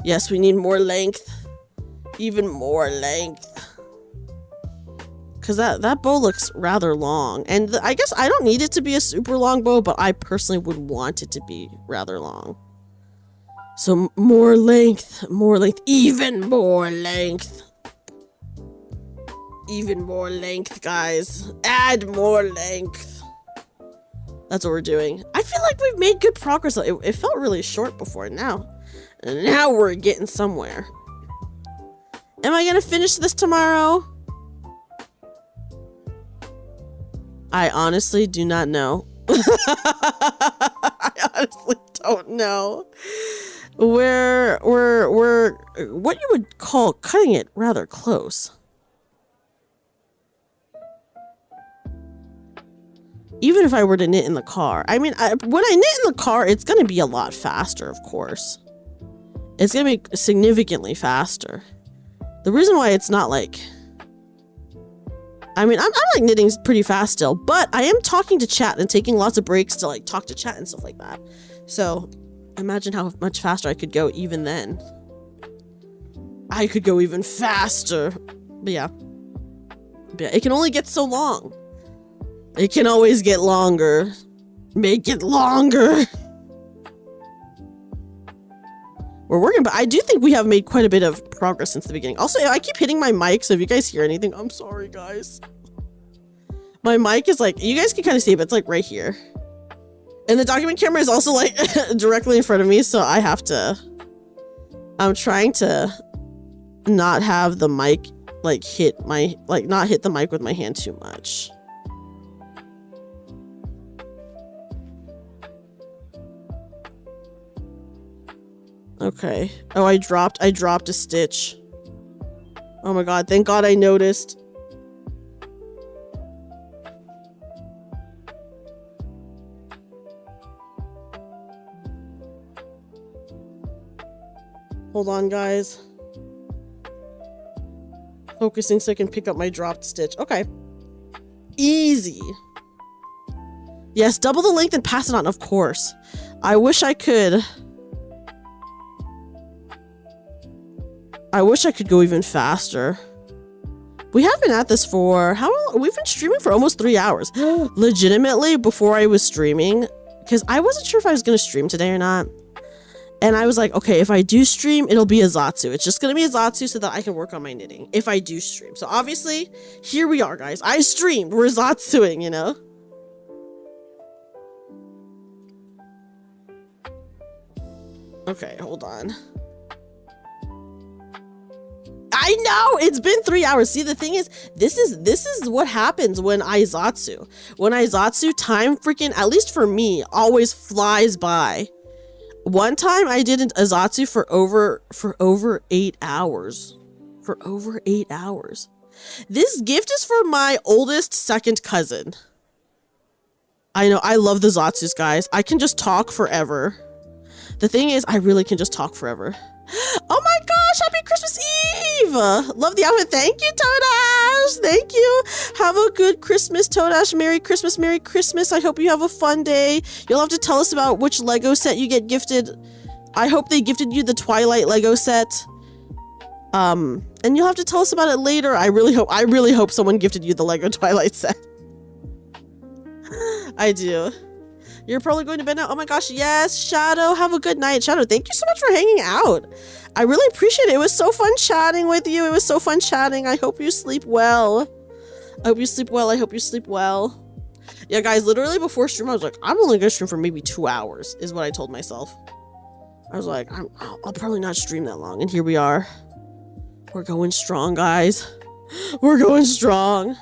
Yes, we need more length. Even more length. Because that bow looks rather long. And I guess I don't need it to be a super long bow, but I personally would want it to be rather long. So more length, even more length. Even more length, guys. Add more length. That's what we're doing. I feel like we've made good progress. It felt really short before now. And now we're getting somewhere. Am I going to finish this tomorrow? I honestly do not know. I honestly don't know. We're what you would call cutting it rather close. Even if I were to knit in the car. I mean, when I knit in the car, it's going to be a lot faster, of course. It's going to be significantly faster. The reason why it's not like... I mean, I'm like knitting pretty fast still, but I am talking to chat and taking lots of breaks to like talk to chat and stuff like that. So imagine how much faster I could go even then. I could go even faster. But yeah, it can only get so long. It can always get longer. Make it longer. We're working, but I do think we have made quite a bit of progress since the beginning. Also, I keep hitting my mic, so if you guys hear anything, I'm sorry, guys. My mic is like, you guys can kind of see it, but it's like right here. And the document camera is also like directly in front of me, so I have to. I'm trying to not have the mic like not hit the mic with my hand too much. Okay. Oh, I dropped a stitch. Oh my god, thank god I noticed. Hold on, guys. Focusing so I can pick up my dropped stitch. Okay. Easy. Yes, double the length and pass it on, of course. I wish I could go even faster. We have been at this for how long? We've been streaming for almost 3 hours. Legitimately, before I was streaming, because I wasn't sure if I was going to stream today or not. And I was like, okay, if I do stream, it'll be a Zatsu. It's just going to be a Zatsu so that I can work on my knitting if I do stream. So obviously, here we are, guys. I streamed. We're Zatsuing, you know? Okay, hold on. I know! It's been 3 hours. See, the thing is, this is what happens when I Zatsu. When I Zatsu, time freaking, at least for me, always flies by. One time I did a Zatsu for over 8 hours. For over 8 hours. This gift is for my oldest second cousin. I know, I love the Zatsus, guys. I can just talk forever. The thing is, I really can just talk forever. Oh my gosh, happy Christmas Eve! Love the outfit. Thank you, Toadash! Thank you. Have a good Christmas, Toadash. Merry Christmas, Merry Christmas. I hope you have a fun day. You'll have to tell us about which Lego set you get gifted. I hope they gifted you the Twilight Lego set. And you'll have to tell us about it later. I really hope someone gifted you the Lego Twilight set. I do. You're probably going to bed now. Oh my gosh, yes. Shadow, have a good night. Shadow, thank you so much for hanging out. I really appreciate it. It was so fun chatting with you. It was so fun chatting. I hope you sleep well. I hope you sleep well. I hope you sleep well. Yeah, guys, literally before stream, I was like, I'm only going to stream for maybe 2 hours, is what I told myself. I was like, I'll probably not stream that long. And here we are. We're going strong, guys. We're going strong.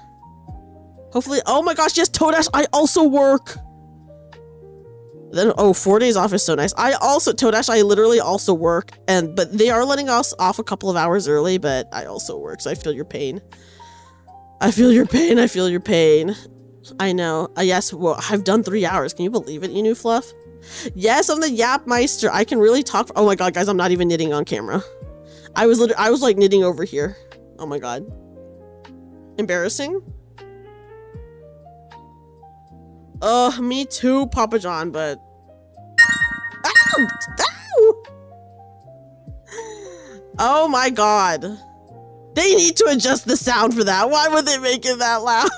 Hopefully, oh my gosh, yes, Toadash, I also work. Then, oh, 4 days off is so nice. Toadash, I literally also work, but they are letting us off a couple of hours early, but I also work, so I feel your pain. I feel your pain. I feel your pain. I know. Yes, well, I've done 3 hours. Can you believe it, you new fluff? Yes, I'm the Yap Meister. I can really talk. Oh my god, guys, I'm not even knitting on camera. I was like knitting over here. Oh my god. Embarrassing? Me too, Papa John, but... Ow! Ow! Oh my god. They need to adjust the sound for that. Why would they make it that loud?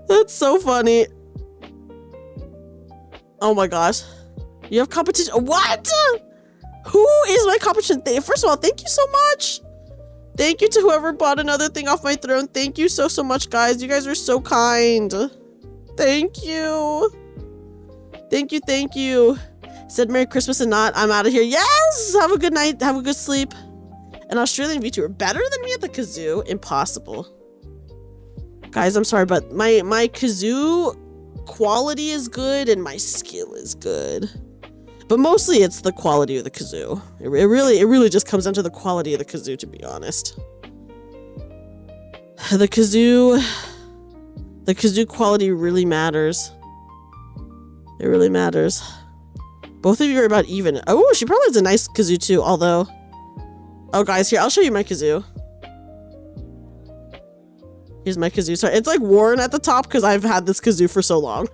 That's so funny. Oh my gosh. You have competition. What? Who is my competition? First of all, thank you so much. Thank you to whoever bought another thing off my throne. Thank you so much, guys. You guys are so kind. Thank you. Thank you. Said Merry Christmas and not. I'm out of here. Yes! Have a good night. Have a good sleep. An Australian VTuber. Better than me at the kazoo? Impossible. Guys, I'm sorry, but my kazoo quality is good and my skill is good. But mostly it's the quality of the kazoo. It really just comes down to the quality of the kazoo, to be honest. The kazoo quality really matters. It really matters. Both of you are about even. Oh, she probably has a nice kazoo too, although... Oh, guys, here, I'll show you my kazoo. Here's my kazoo. Sorry, it's like worn at the top because I've had this kazoo for so long.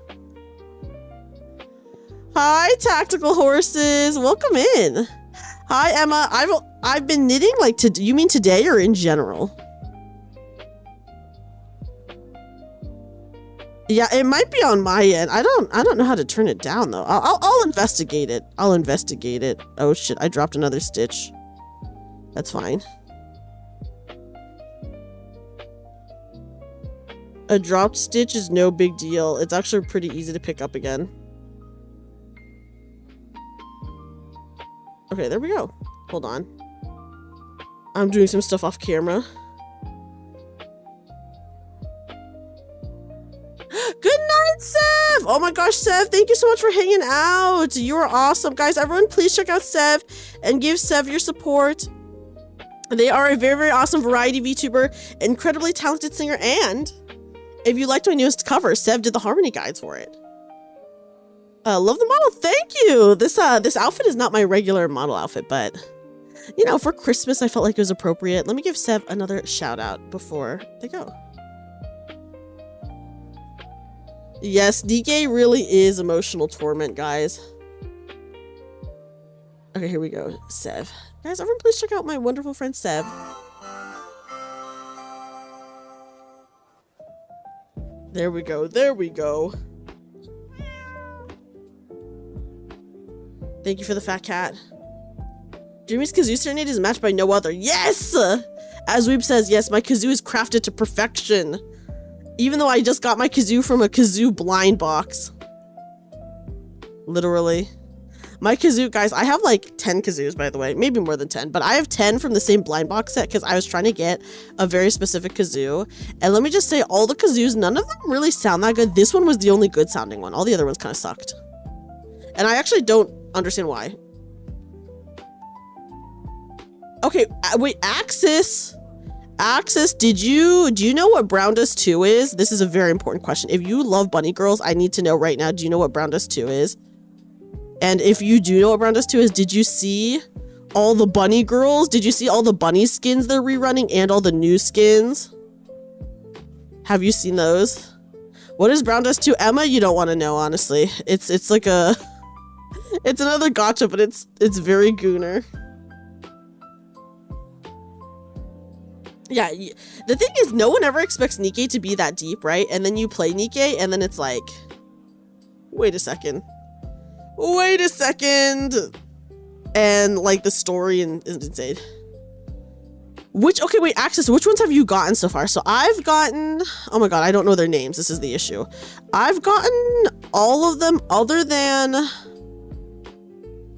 Hi, Tactical Horses. Welcome in. Hi, Emma. I've been knitting like you mean today or in general? Yeah, it might be on my end. I don't know how to turn it down though. I'll investigate it. I'll investigate it. Oh shit, I dropped another stitch. That's fine. A dropped stitch is no big deal. It's actually pretty easy to pick up again. Okay, there we go. Hold on. I'm doing some stuff off camera. Good night, Sev! Oh my gosh, Sev, thank you so much for hanging out. You are awesome. Guys, everyone, please check out Sev and give Sev your support. They are a very, very awesome variety VTuber, incredibly talented singer, and if you liked my newest cover, Sev did the harmony guides for it. Love the model. Thank you. This outfit is not my regular model outfit, but you know, for Christmas, I felt like it was appropriate. Let me give Sev another shout out before they go. Yes, DK really is emotional torment, guys. Okay, here we go. Sev. Guys, everyone please check out my wonderful friend Sev. There we go. There we go. Thank you for the fat cat. Dreamy's kazoo serenade is matched by no other. Yes! As Weeb says, yes, my kazoo is crafted to perfection. Even though I just got my kazoo from a kazoo blind box. Literally. My kazoo, guys, I have like 10 kazoos, by the way. Maybe more than 10, but I have 10 from the same blind box set because I was trying to get a very specific kazoo. And let me just say, all the kazoos, none of them really sound that good. This one was the only good sounding one. All the other ones kind of sucked. And I actually don't understand why. Okay, wait, Axis, do you know what Brown Dust 2 is? This is a very important question. If you love bunny girls, I need to know right now, do you know what Brown Dust 2 is? And if you do know what Brown Dust 2 is, did you see all the bunny girls? Did you see all the bunny skins they're rerunning and all the new skins? Have you seen those? What is Brown Dust 2? Emma, you don't want to know, honestly. It's like a... It's another gacha, but it's very gooner. Yeah, the thing is, no one ever expects Nikkei to be that deep, right? And then you play Nikkei, and then it's like, wait a second. Wait a second. And like the story is insane. Okay, wait, Axis, which ones have you gotten so far? So I've gotten, oh my god, I don't know their names. This is the issue. I've gotten all of them other than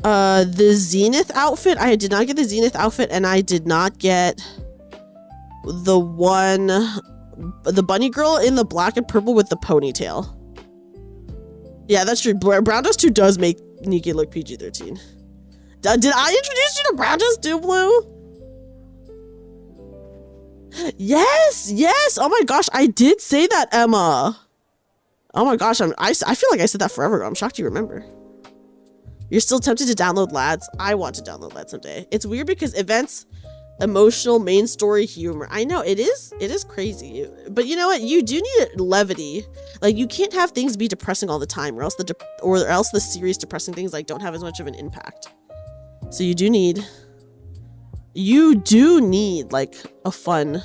the Zenith outfit. I did not get the Zenith outfit, and I did not get the bunny girl in the black and purple with the ponytail. Yeah, that's true. Brown Dust 2 does make Nikkei look PG-13. Did I introduce you to Brown Dust 2, Blue? Yes. Oh my gosh, I did say that, Emma. Oh my gosh, I feel like I said that forever ago. I'm shocked you remember. You're still tempted to download Lads? I want to download Lads someday. It's weird because events, emotional, main story, humor. I know, it is crazy. But you know what? You do need levity. Like, you can't have things be depressing all the time, or else the serious depressing things like don't have as much of an impact. So you do need like a fun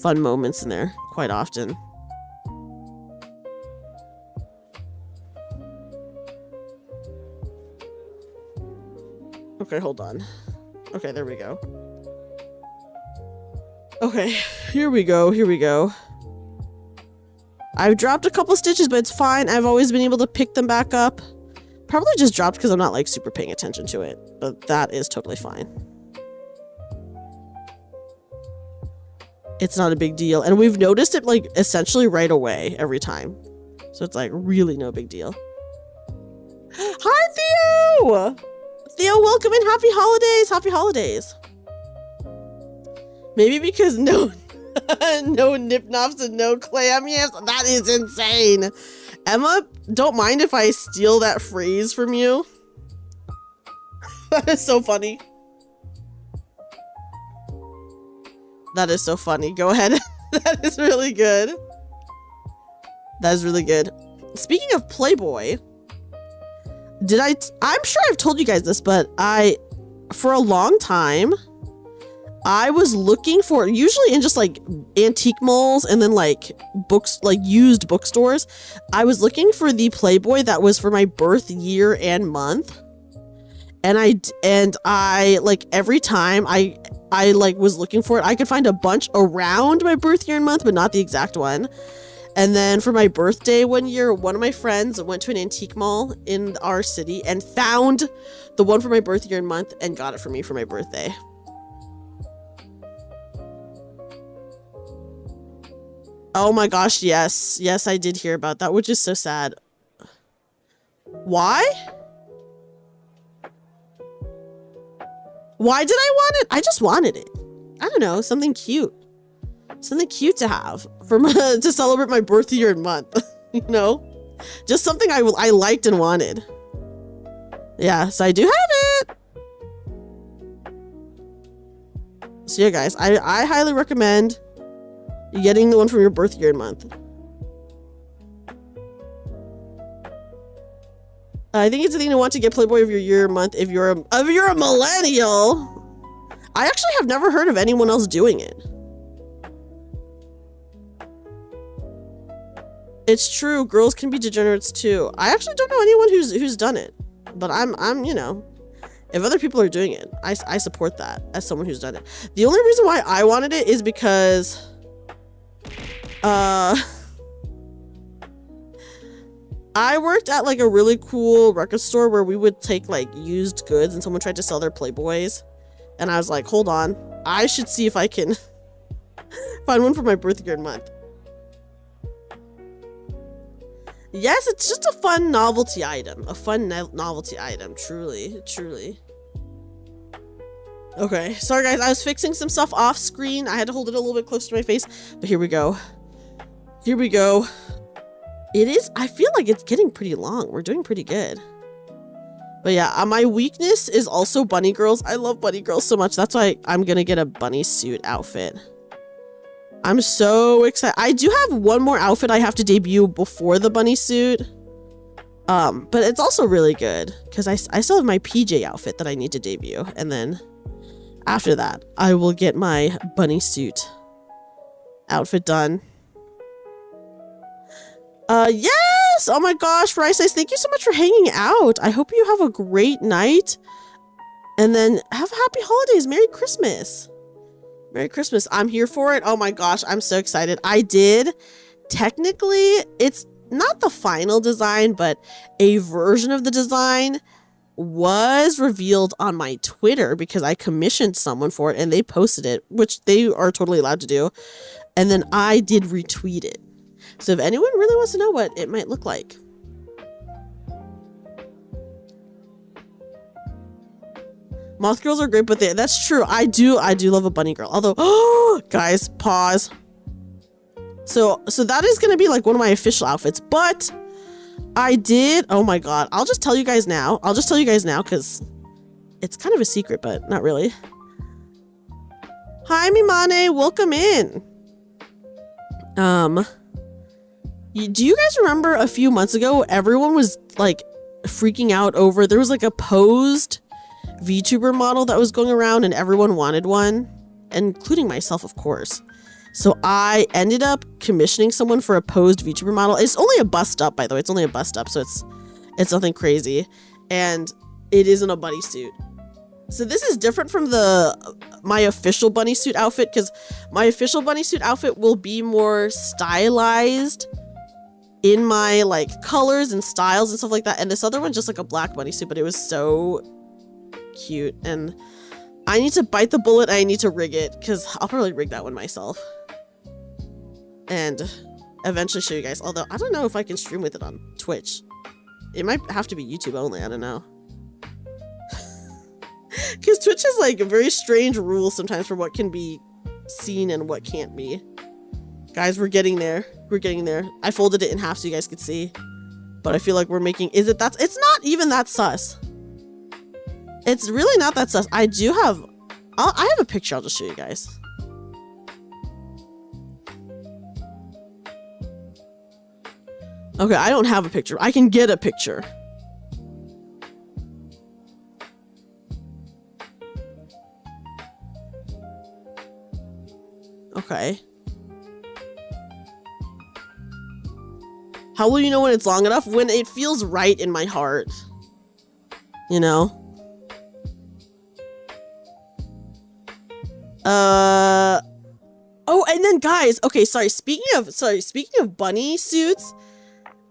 moments in there quite often. Okay, hold on. Okay, there we go. Okay, here we go. I've dropped a couple stitches, but it's fine. I've always been able to pick them back up. Probably just dropped because I'm not like super paying attention to it, but that is totally fine. It's not a big deal. And we've noticed it like essentially right away every time. So it's like really no big deal. Hi, Theo! Theo, welcome and happy holidays! Happy holidays! Maybe because no nip nops and no clam yams. That is insane. Emma, don't mind if I steal that phrase from you. That is so funny. That is so funny. Go ahead. That is really good. That is really good. Speaking of Playboy, I'm sure I've told you guys this, but for a long time, I was looking for, usually in just like antique malls and then like books, like used bookstores, I was looking for the Playboy that was for my birth year and month. And I like every time I I like was looking for it. I could find a bunch around my birth year and month, but not the exact one. And then for my birthday one year, one of my friends went to an antique mall in our city and found the one for my birth year and month and got it for me for my birthday. Oh my gosh, yes. Yes, I did hear about that, which is so sad. Why? Why did I want it? I just wanted it. I don't know, something cute. Something cute to have for to celebrate my birth year and month, you know? Just something I liked and wanted. Yeah, so I do have it. So yeah, guys, I highly recommend getting the one from your birth year and month. I think it's a thing to want to get Playboy of your year and month if you're a millennial. I actually have never heard of anyone else doing it. It's true, girls can be degenerates too. I actually don't know anyone who's done it, but I'm you know, if other people are doing it, I support that as someone who's done it. The only reason why I wanted it is because I worked at like a really cool record store where we would take like used goods and someone tried to sell their Playboys, and I was like, hold on, I should see if I can find one for my birth year and month. Yes, it's just a fun novelty item. A fun novelty item. Truly, truly. Okay, sorry guys, I was fixing some stuff off screen. I had to hold it a little bit close to my face, but here we go. Here we go. It is, I feel like it's getting pretty long. We're doing pretty good. But yeah, my weakness is also bunny girls. I love bunny girls so much. That's why I'm gonna get a bunny suit outfit. I'm so excited. I do have one more outfit I have to debut before the bunny suit. But it's also really good because I still have my PJ outfit that I need to debut. And then after that, I will get my bunny suit outfit done. Yes! Oh my gosh, Rice Ice, thank you so much for hanging out. I hope you have a great night. And then have happy holidays. Merry Christmas. Merry Christmas. I'm here for it. Oh my gosh, I'm so excited. I did, technically, it's not the final design, but a version of the design was revealed on my Twitter because I commissioned someone for it and they posted it, which they are totally allowed to do. And then I did retweet it. So if anyone really wants to know what it might look like. Moth girls are great, but that's true. I do love a bunny girl. Although, oh, guys, pause. So that is going to be like one of my official outfits, but I did, oh my god, I'll just tell you guys now. I'll just tell you guys now because it's kind of a secret, but not really. Hi, Mimane, welcome in. Do you guys remember a few months ago, everyone was like freaking out over, there was like a posed VTuber model that was going around and everyone wanted one, including myself, of course. So I ended up commissioning someone for a posed VTuber model. It's only a bust up, by the way. It's only a bust up, so it's nothing crazy. And it isn't a bunny suit. So this is different from my official bunny suit outfit, because my official bunny suit outfit will be more stylized in my like colors and styles and stuff like that. And this other one's just like a black bunny suit, but it was so cute. And I need to bite the bullet. I need to rig it because I'll probably rig that one myself and eventually show you guys. Although I don't know if I can stream with it on Twitch. It might have to be YouTube only. I don't know. Because Twitch has like a very strange rules sometimes for what can be seen and what can't be. Guys, we're getting there. We're getting there. I folded it in half so you guys could see. But I feel like we're making... it's not even that sus. It's really not that sus. I do have... I have a picture I'll just show you guys. Okay, I don't have a picture. I can get a picture. Okay. How will you know when it's long enough? When it feels right in my heart. You know? Oh, and then guys, okay, speaking of bunny suits,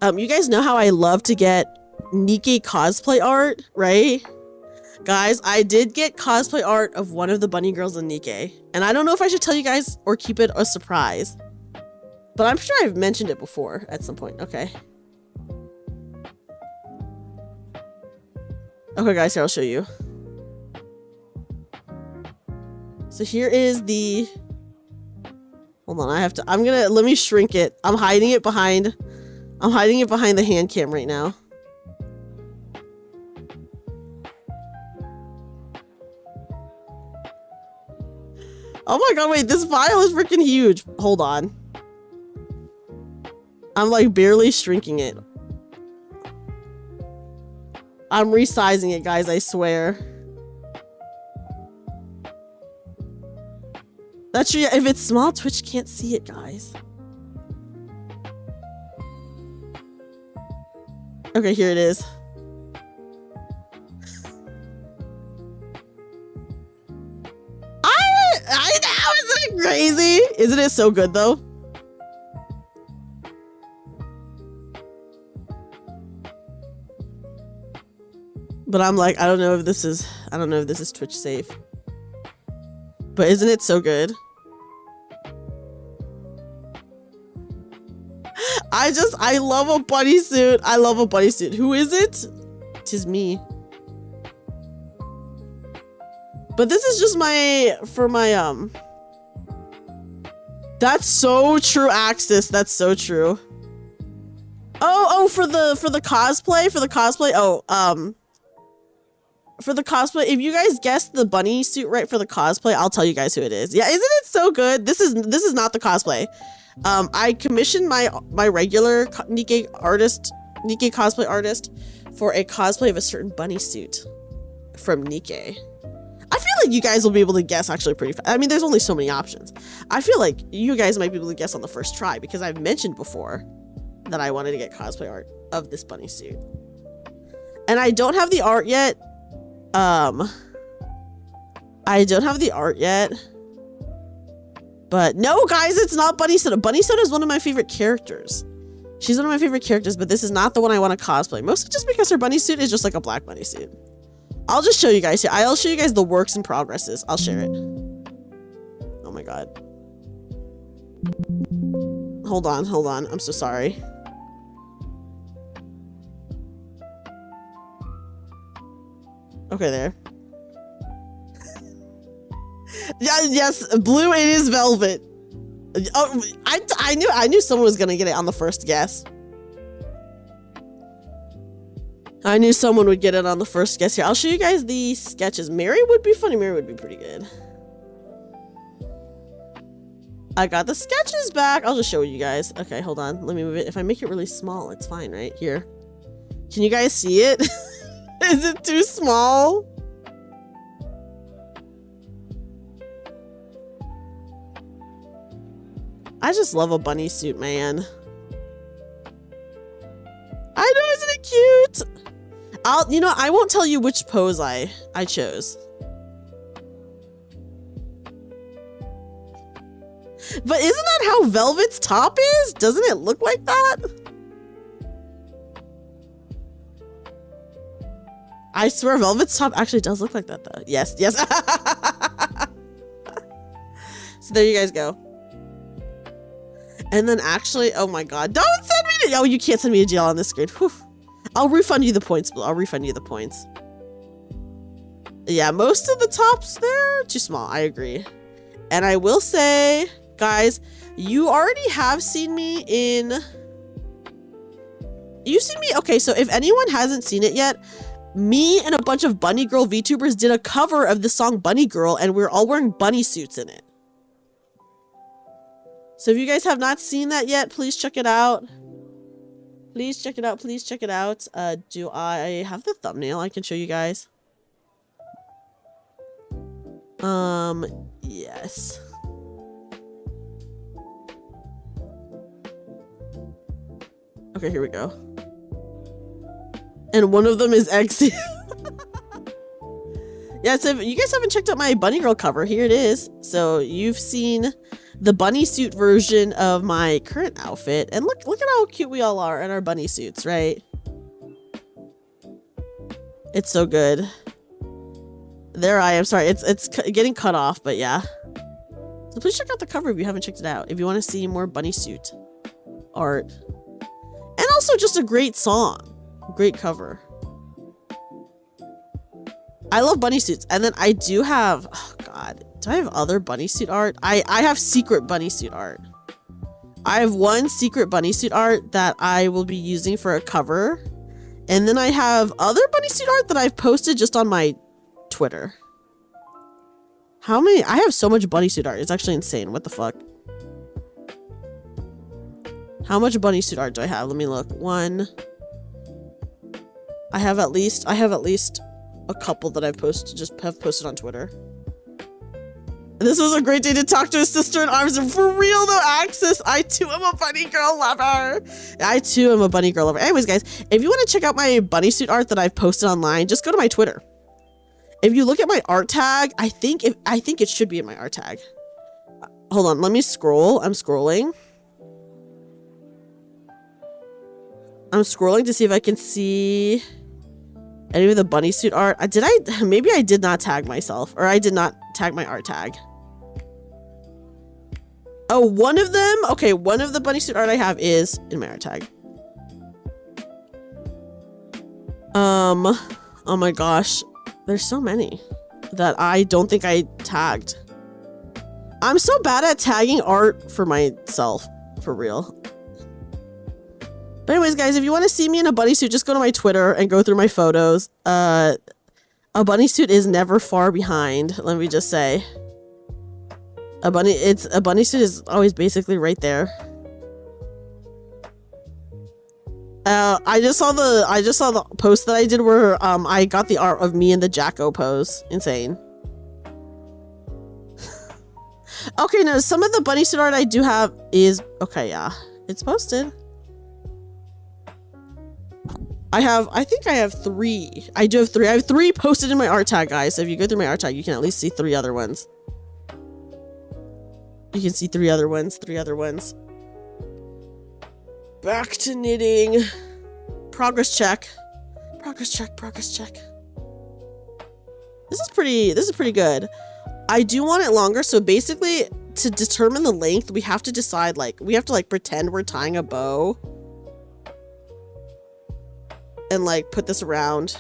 you guys know how I love to get Nikke cosplay art, right? Guys, I did get cosplay art of one of the bunny girls in Nikke, and I don't know if I should tell you guys or keep it a surprise, but I'm sure I've mentioned it before at some point. Okay. Okay, guys, here, I'll show you. So here is the... Hold on, let me shrink it. I'm hiding it behind the hand cam right now. Oh my god, wait, this file is freaking huge. Hold on. I'm like barely shrinking it. I'm resizing it, guys, I swear. That's true. If it's small, Twitch can't see it, guys. Okay, here it is. I know, isn't it crazy? Isn't it so good though? But I'm like, I don't know if this is Twitch safe. But isn't it so good? I love a bunny suit. I love a bunny suit. Who is it? 'Tis me. But this is just for my That's so true, Axis. That's so true. Oh, for the cosplay, for the cosplay, if you guys guessed the bunny suit right for the cosplay, I'll tell you guys who it is. Yeah, isn't it so good? This is not the cosplay. I commissioned my regular Nikke cosplay artist for a cosplay of a certain bunny suit from Nikke. I feel like you guys will be able to guess actually pretty fast. I mean, there's only so many options. I feel like you guys might be able to guess on the first try because I've mentioned before that I wanted to get cosplay art of this bunny suit. And I don't have the art yet. But no, guys, it's not Bunny Soda. Bunny Soda is one of my favorite characters. She's one of my favorite characters, but this is not the one I want to cosplay. Mostly just because her bunny suit is just like a black bunny suit. I'll just show you guys here. I'll show you guys the works in progresses. I'll share it. Oh my god. Hold on. I'm so sorry. Okay, there. Yeah, yes, blue, it is velvet. Oh, I knew someone was gonna get it on the first guess. I knew someone would get it on the first guess here. I'll show you guys the sketches. Mary would be funny. Mary would be pretty good. I got the sketches back. I'll just show you guys. Okay, hold on. Let me move it. If I make it really small, it's fine, right? Here. Can you guys see it? Is it too small? I just love a bunny suit, man. I know, isn't it cute? I won't tell you which pose I chose. But isn't that how Velvet's top is? Doesn't it look like that? I swear Velvet's top actually does look like that though. Yes. So there you guys go. And then actually, oh my god, don't send me to, oh, you can't send me to jail on this screen. Whew. I'll refund you the points. Yeah, most of the tops, they're too small. I agree. And I will say, guys, you already have seen me in... Okay, so if anyone hasn't seen it yet, me and a bunch of Bunny Girl VTubers did a cover of the song Bunny Girl, and we're all wearing bunny suits in it. So if you guys have not seen that yet, please check it out. Please check it out. Do I have the thumbnail I can show you guys? Yes. Okay, here we go. And one of them is X. Yeah, so if you guys haven't checked out my bunny girl cover, here it is. So you've seen the bunny suit version of my current outfit, and look at how cute we all are in our bunny suits, right? It's so good. There I am. Sorry, it's getting cut off, but yeah. So please check out the cover if you haven't checked it out. If you want to see more bunny suit art, and also just a great song, great cover. I love bunny suits. And then I do have, oh God, do I have other bunny suit art? I have secret bunny suit art. I have one secret bunny suit art that I will be using for a cover. And then I have other bunny suit art that I've posted just on my Twitter. How many? I have so much bunny suit art. It's actually insane. What the fuck? How much bunny suit art do I have? Let me look. One. I have at least a couple that I've posted on Twitter. This was a great day to talk to a sister in arms, and for real though, Axis, I too am a bunny girl lover. I too am a bunny girl lover. Anyways, guys, if you want to check out my bunny suit art that I've posted online, just go to my Twitter. If you look at my art tag, I think it should be in my art tag. Hold on, let me scroll. I'm scrolling to see if I can see any of the bunny suit art. Maybe I did not tag myself, or I did not tag my art tag. Oh, one of them? Okay, one of the bunny suit art I have is in my art tag. Oh my gosh. There's so many that I don't think I tagged. I'm so bad at tagging art for myself, for real. But anyways, guys, if you want to see me in a bunny suit, just go to my Twitter and go through my photos. A bunny suit is never far behind, let me just say. A bunny suit is always basically right there. I just saw the post that I did where I got the art of me in the Jacko pose. Insane. Okay, no, some of the bunny suit art I do have is okay, yeah. It's posted. I think I have 3. I do have 3. I have 3 posted in my art tag, guys. So if you go through my art tag, you can at least see 3 other ones. You can see 3 other ones. Back to knitting. Progress check. Progress check. This is pretty good. I do want it longer, so basically to determine the length, we have to decide, we have to pretend we're tying a bow. And put this around.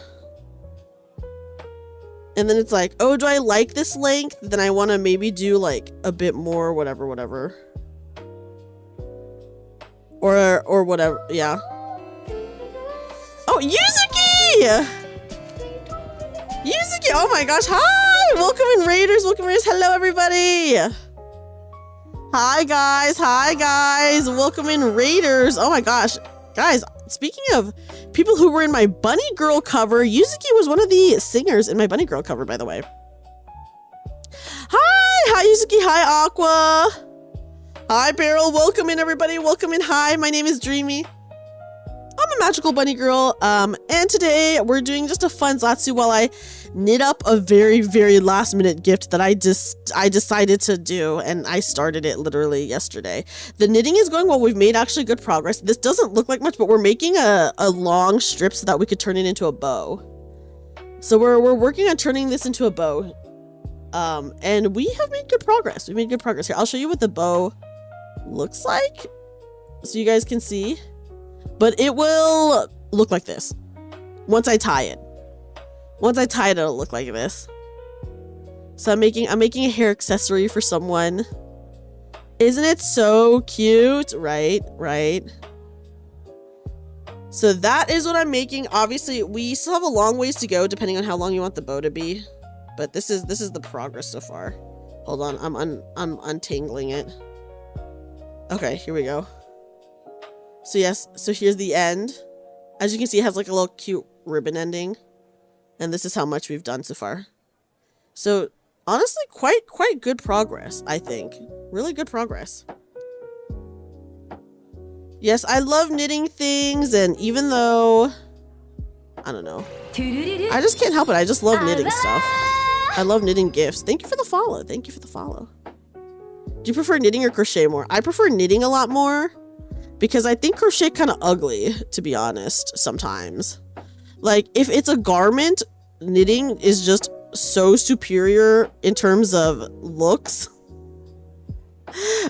And then it's oh, do I like this length? Then I want to maybe do a bit more, whatever. Or whatever, yeah. Oh, Yuzuki! Oh my gosh, hi! Welcome in Raiders, hello everybody! Hi guys, welcome in Raiders. Oh my gosh, guys, speaking of people who were in my bunny girl cover, Yuzuki was one of the singers in my bunny girl cover, by the way. Hi Yuzuki, hi Aqua. Hi Beryl, welcome in everybody, welcome in. Hi, my name is Dreamy. I'm a magical bunny girl, and today we're doing just a fun Zatsu while I knit up a very, very last minute gift that I decided to do, and I started it literally yesterday. The knitting is going well. We've made actually good progress. This doesn't look like much, but we're making a long strip so that we could turn it into a bow. So we're working on turning this into a bow, and we have made good progress. We made good progress here. I'll show you what the bow looks like so you guys can see. But it will look like this once I tie it. Once I tie it, it'll look like this. So I'm making a hair accessory for someone. Isn't it so cute? Right. So that is what I'm making. Obviously, we still have a long ways to go depending on how long you want the bow to be. But this is the progress so far. Hold on, I'm untangling it. Okay, here we go. So yes, so here's the end. As you can see, it has a little cute ribbon ending. And this is how much we've done so far. So honestly, quite good progress, I think. Really good progress. Yes, I love knitting things, and even though, I don't know, I just can't help it. I just love knitting stuff. I love knitting gifts. Thank you for the follow. Thank you for the follow. Do you prefer knitting or crochet more? I prefer knitting a lot more because I think crochet kind of ugly, to be honest, sometimes. Like, if it's a garment, knitting is just so superior in terms of looks.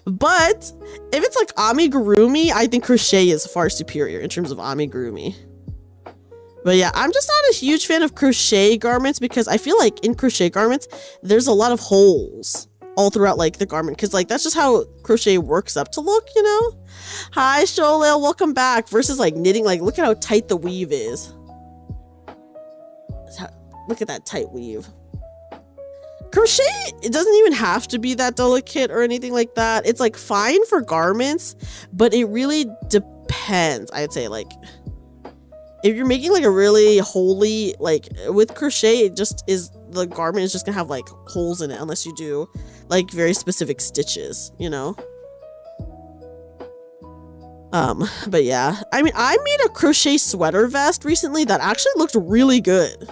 But if it's like amigurumi, I think crochet is far superior in terms of amigurumi. But yeah, I'm just not a huge fan of crochet garments because I feel like in crochet garments, there's a lot of holes all throughout like the garment because like that's just how crochet works up to look, you know? Hi, Sholil, welcome back. Versus like knitting, like look at how tight the weave is. Look at that tight weave. Crochet, it doesn't even have to be that delicate or anything like that. It's like fine for garments, but it really depends. I'd say like if you're making like a really holy, like with crochet, it just is, the garment is just gonna have like holes in it unless you do like very specific stitches, you know? But yeah, I mean, I made a crochet sweater vest recently that actually looked really good.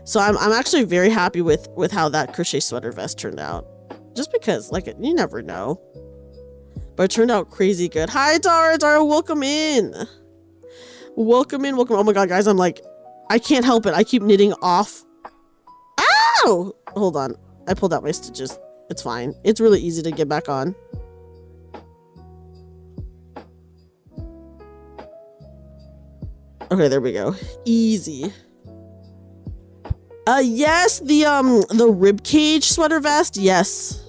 So I'm actually very happy with how that crochet sweater vest turned out. Just because, like, you never know. But it turned out crazy good. Hi, Dara. Dara, welcome in. Welcome in. Welcome. Oh my god, guys. I'm like, I can't help it. I keep knitting off. Ow! Hold on. I pulled out my stitches. It's fine. It's really easy to get back on. Okay, there we go. Easy. Yes, the ribcage sweater vest. Yes,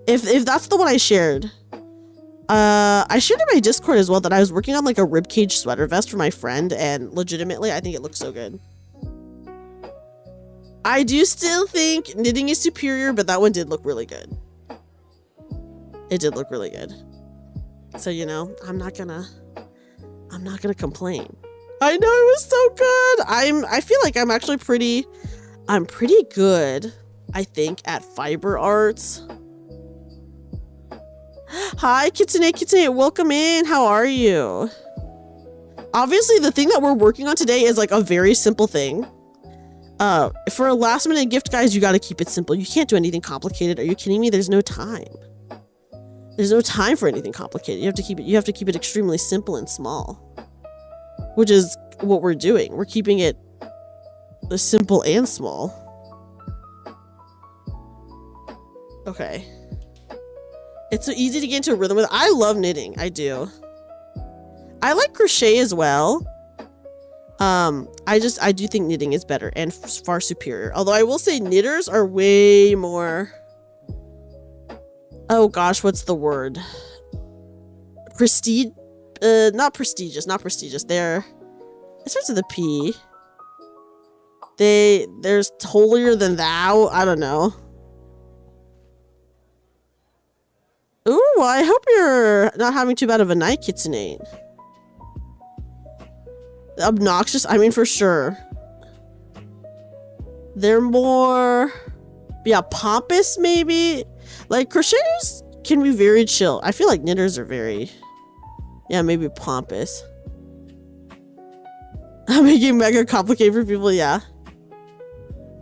if that's the one I shared. I shared in my Discord as well that I was working on like a ribcage sweater vest for my friend, and legitimately, I think it looks so good. I do still think knitting is superior, but that one did look really good. It did look really good. So you know, I'm not gonna complain. I know it was so good. I feel like I'm actually pretty good, I think, at fiber arts. Hi, Kitsune, welcome in. How are you? Obviously, the thing that we're working on today is like a very simple thing. For a last minute gift, guys, you got to keep it simple. You can't do anything complicated. Are you kidding me? There's no time. There's no time for anything complicated. You have to keep it extremely simple and small. Which is what we're doing. We're keeping it simple and small. Okay. It's so easy to get into a rhythm with. I love knitting. I do. I like crochet as well. I do think knitting is better and far superior. Although I will say knitters are way more. Oh gosh, what's the word? Prestige. Not prestigious. They're, it starts with a P. There's holier than thou. I don't know. Ooh, I hope you're not having too bad of a night, Kitsune. Obnoxious? I mean, for sure. They're more, yeah, pompous, maybe? Like, crocheters can be very chill. I feel like knitters are very, yeah, maybe pompous. I'm making mega complicated for people, yeah.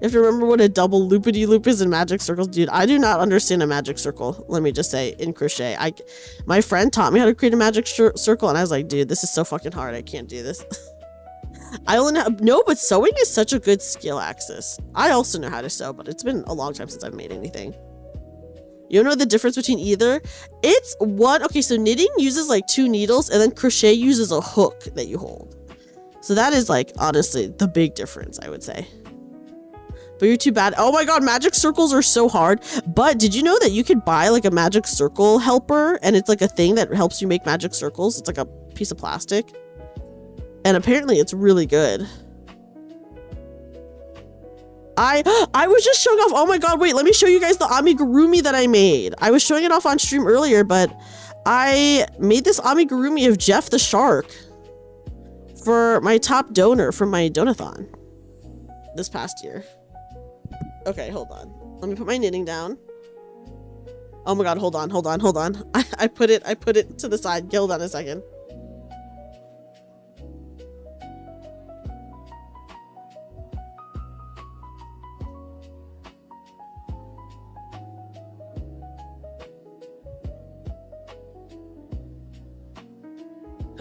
You have to remember what a double loopity-loop is in magic circles. Dude, I do not understand a magic circle, let me just say, in crochet. My friend taught me how to create a magic circle, and I was like, dude, this is so fucking hard. I can't do this. I only know, no, but sewing is such a good skill axis. I also know how to sew, but it's been a long time since I've made anything. You don't know the difference between either? It's one, okay, so knitting uses like 2 needles, and then crochet uses a hook that you hold. So that is like, honestly, the big difference, I would say. But you're too bad. Oh my god, magic circles are so hard. But did you know that you could buy like a magic circle helper, and it's like a thing that helps you make magic circles? It's like a piece of plastic. And apparently it's really good. I was just showing off. Oh my god, wait, let me show you guys the amigurumi that I made. I was showing it off on stream earlier, but I made this amigurumi of Jeff the Shark for my top donor from my donathon this past year. Okay, hold on. Let me put my knitting down. Oh my god, hold on. I put it to the side. Hold on a second.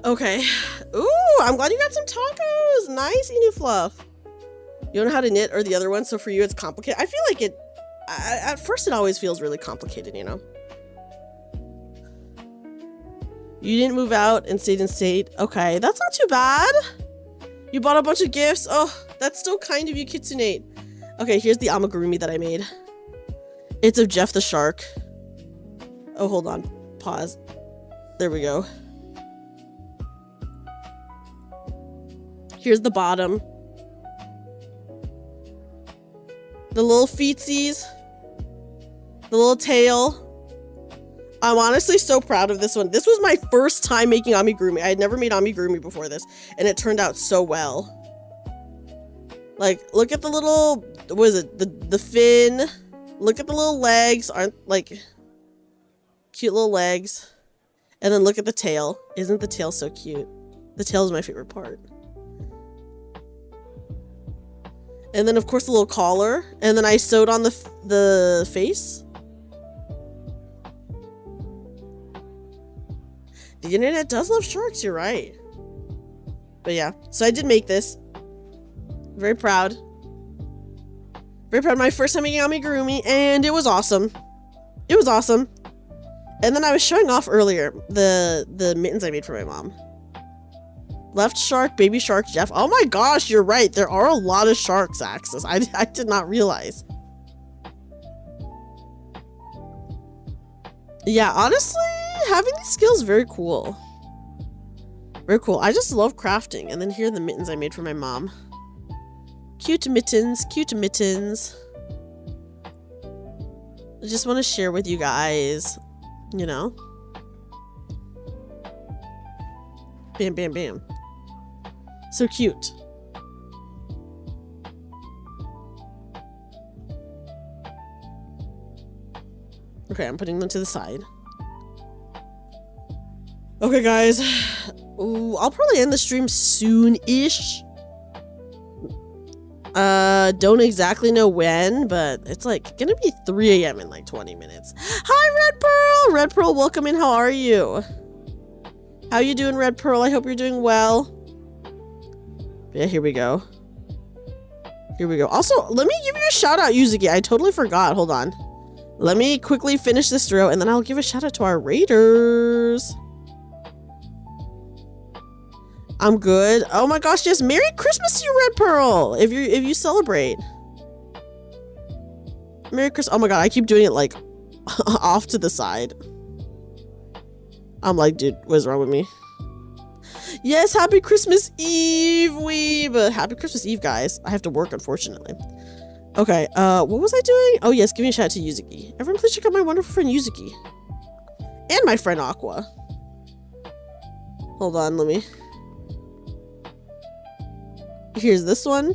Okay. Ooh, I'm glad you got some tacos. Nice, Enu Fluff. You don't know how to knit or the other one, so for you it's complicated. I feel like it, at first it always feels really complicated, you know? You didn't move out and stayed in state. Okay, that's not too bad. You bought a bunch of gifts. Oh, that's still kind of you, Kitsunate. Okay, here's the amigurumi that I made. It's of Jeff the Shark. Oh, hold on. Pause. There we go. Here's the bottom. The little feetsies. The little tail. I'm honestly so proud of this one. This was my first time making amigurumi. I had never made amigurumi before this, and it turned out so well. Like, look at the little, what is it? The fin. Look at the little legs. Aren't, like, cute little legs. And then look at the tail. Isn't the tail so cute? The tail is my favorite part. And then, of course, the little collar. And then I sewed on the face. The internet does love sharks, you're right. But yeah, so I did make this. Very proud. Very proud of my first time making amigurumi, and it was awesome. It was awesome. And then I was showing off earlier the mittens I made for my mom. Left shark, baby shark, Jeff. Oh my gosh, you're right. There are a lot of sharks, Axis. I did not realize. Yeah, honestly, having these skills, very cool. Very cool. I just love crafting. And then here are the mittens I made for my mom. Cute mittens, cute mittens. I just want to share with you guys, you know? Bam, bam, bam. So cute. Okay, I'm putting them to the side. Okay, guys. Ooh, I'll probably end the stream soon-ish. Don't exactly know when, but it's like gonna be 3 a.m. in like 20 minutes. Hi, Red Pearl! Red Pearl, welcome in. How are you? How you doing, Red Pearl? I hope you're doing well. Yeah, here we go. Here we go. Also, let me give you a shout out, Yuzuki. I totally forgot. Hold on. Let me quickly finish this row, and then I'll give a shout out to our raiders. I'm good. Oh my gosh, yes. Merry Christmas to you, Red Pearl. If you celebrate. Merry Christmas. Oh my god, I keep doing it like off to the side. I'm like, dude, what's wrong with me? Yes, happy Christmas Eve, weeb. Happy Christmas Eve, guys. I have to work, unfortunately. Okay, what was I doing? Oh yes, give me a shout out to Yuzuki. Everyone please check out my wonderful friend Yuzuki. And my friend Aqua. Hold on, let me. Here's this one.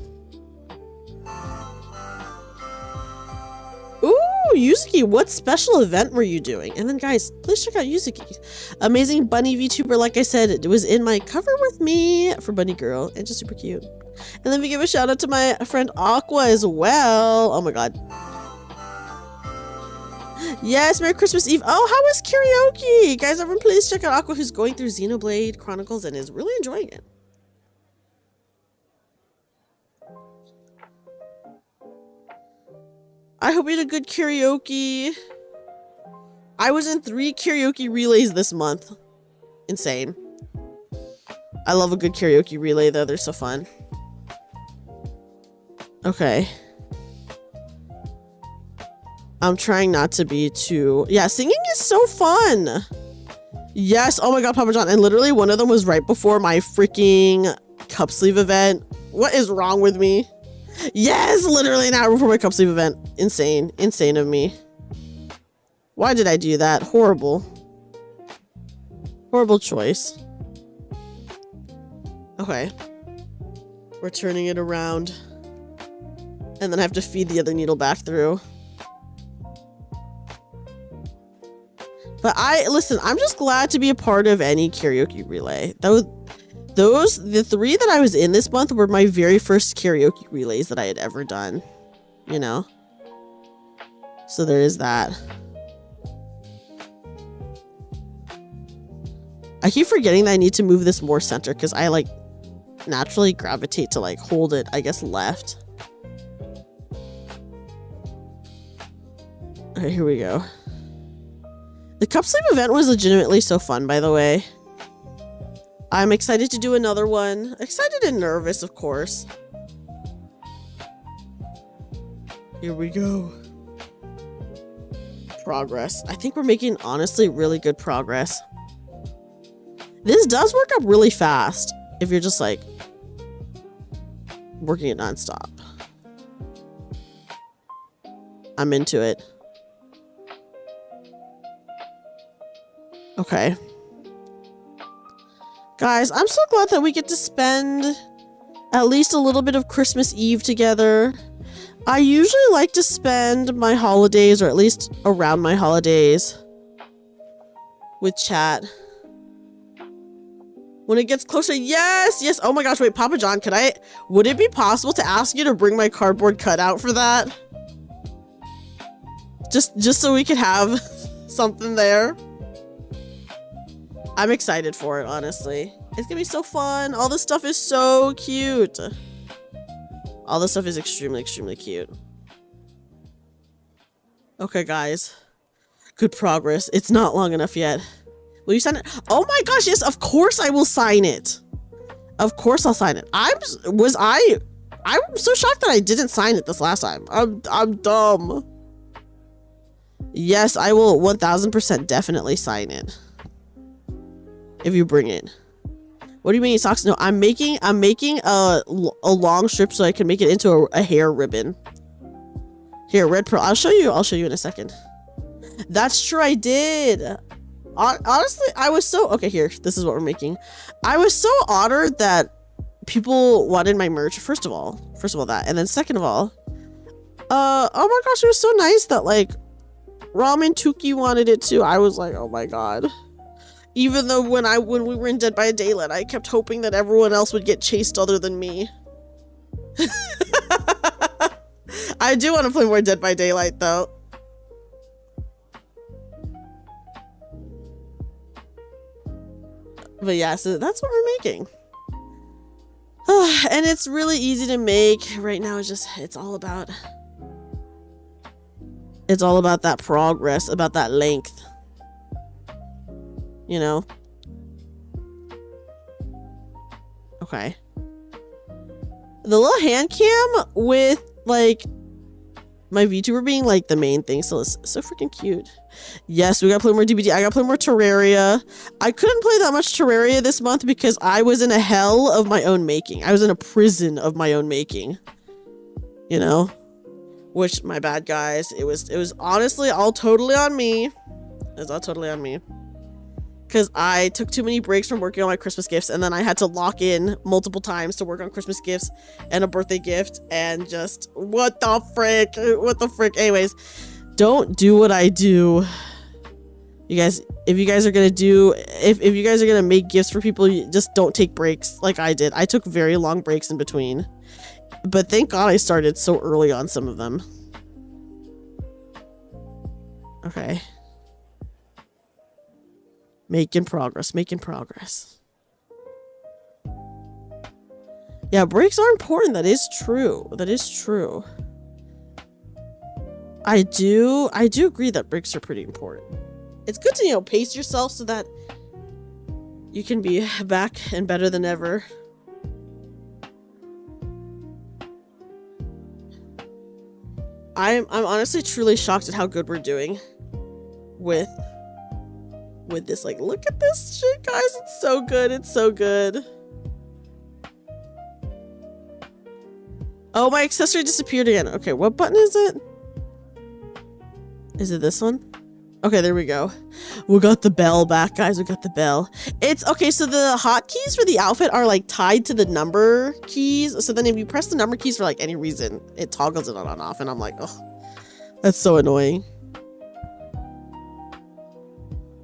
Ooh, Yuzuki, what special event were you doing? And then guys, please check out Yuzuki. Amazing bunny VTuber, like I said, it was in my cover with me for Bunny Girl, and just super cute. And then we give a shout out to my friend Aqua as well. Oh my god. Yes, Merry Christmas Eve. Oh, how was karaoke? Guys, everyone please check out Aqua, who's going through Xenoblade Chronicles and is really enjoying it. I hope you had a good karaoke. I was in 3 karaoke relays this month. Insane. I love a good karaoke relay though, they're so fun. Okay. I'm trying not to be too... Yeah, singing is so fun. Yes, oh my god, Papa John. And literally one of them was right before my freaking cup sleeve event. What is wrong with me? Yes, literally an hour before my cup sleeve event. Insane. Insane of me. Why did I do that? Horrible. Horrible choice. Okay. We're turning it around. And then I have to feed the other needle back through. But listen, I'm just glad to be a part of any karaoke relay. The 3 that I was in this month were my very first karaoke relays that I had ever done. You know? So there is that. I keep forgetting that I need to move this more center because I like naturally gravitate to like hold it, I guess, left. Okay, here we go. The cup sleeve event was legitimately so fun, by the way. I'm excited to do another one. Excited and nervous, of course. Here we go. Progress. I think we're making, honestly, really good progress. This does work up really fast if you're just like working it nonstop. I'm into it. Okay. Guys, I'm so glad that we get to spend at least a little bit of Christmas Eve together. I usually like to spend my holidays, or at least around my holidays, with chat. When it gets closer, yes, yes. Oh my gosh, wait, Papa John, would it be possible to ask you to bring my cardboard cutout for that? Just so we could have something there. I'm excited for it, honestly. It's gonna be so fun. All this stuff is so cute. All this stuff is extremely, extremely cute. Okay, guys. Good progress. It's not long enough yet. Will you sign it? Oh my gosh, yes, of course I will sign it. Of course I'll sign it. I'm so shocked that I didn't sign it this last time. I'm dumb. Yes, I will 1000% definitely sign it. If you bring it. What do you mean socks? No, I'm making a long strip so I can make it into a hair ribbon. Here, red pearl. I'll show you in a second. That's true, I did. Honestly, I was so okay. Here, this is what we're making. I was so honored that people wanted my merch. First of all that, and then second of all, oh my gosh, it was so nice that like Ramen Tuki wanted it too. I was like, oh my god. Even though when we were in Dead by Daylight, I kept hoping that everyone else would get chased other than me. I do want to play more Dead by Daylight though. But yeah, so that's what we're making. And it's really easy to make. Right now it's all about that progress, about that length. You know? Okay. The little hand cam with like my VTuber being like the main thing, so it's so freaking cute. Yes, we gotta play more DBD. I gotta play more Terraria. I couldn't play that much Terraria this month because I was in a hell of my own making. I was in a prison of my own making. You know? Which, my bad, guys. It was honestly all totally on me. It was all totally on me. Because I took too many breaks from working on my Christmas gifts, and then I had to lock in multiple times to work on Christmas gifts and a birthday gift, and just what the frick. Anyways, don't do what I do. You guys, if you guys are gonna make gifts for people, you just don't take breaks like I did. I took very long breaks in between, but thank God I started so early on some of them. Okay. Making progress. Yeah, breaks are important. That is true. I do agree that breaks are pretty important. It's good to, pace yourself so that you can be back and better than ever. I'm honestly truly shocked at how good we're doing with this. Like, look at this shit, guys. It's so good. Oh, my accessory disappeared again. Okay, what button is it? Is it this one? Okay, there we go. We got the bell back, guys. We got the bell. It's okay. So the hotkeys for the outfit are like tied to the number keys. So then if you press the number keys for like any reason, it toggles it on and off. And I'm like, oh, that's so annoying.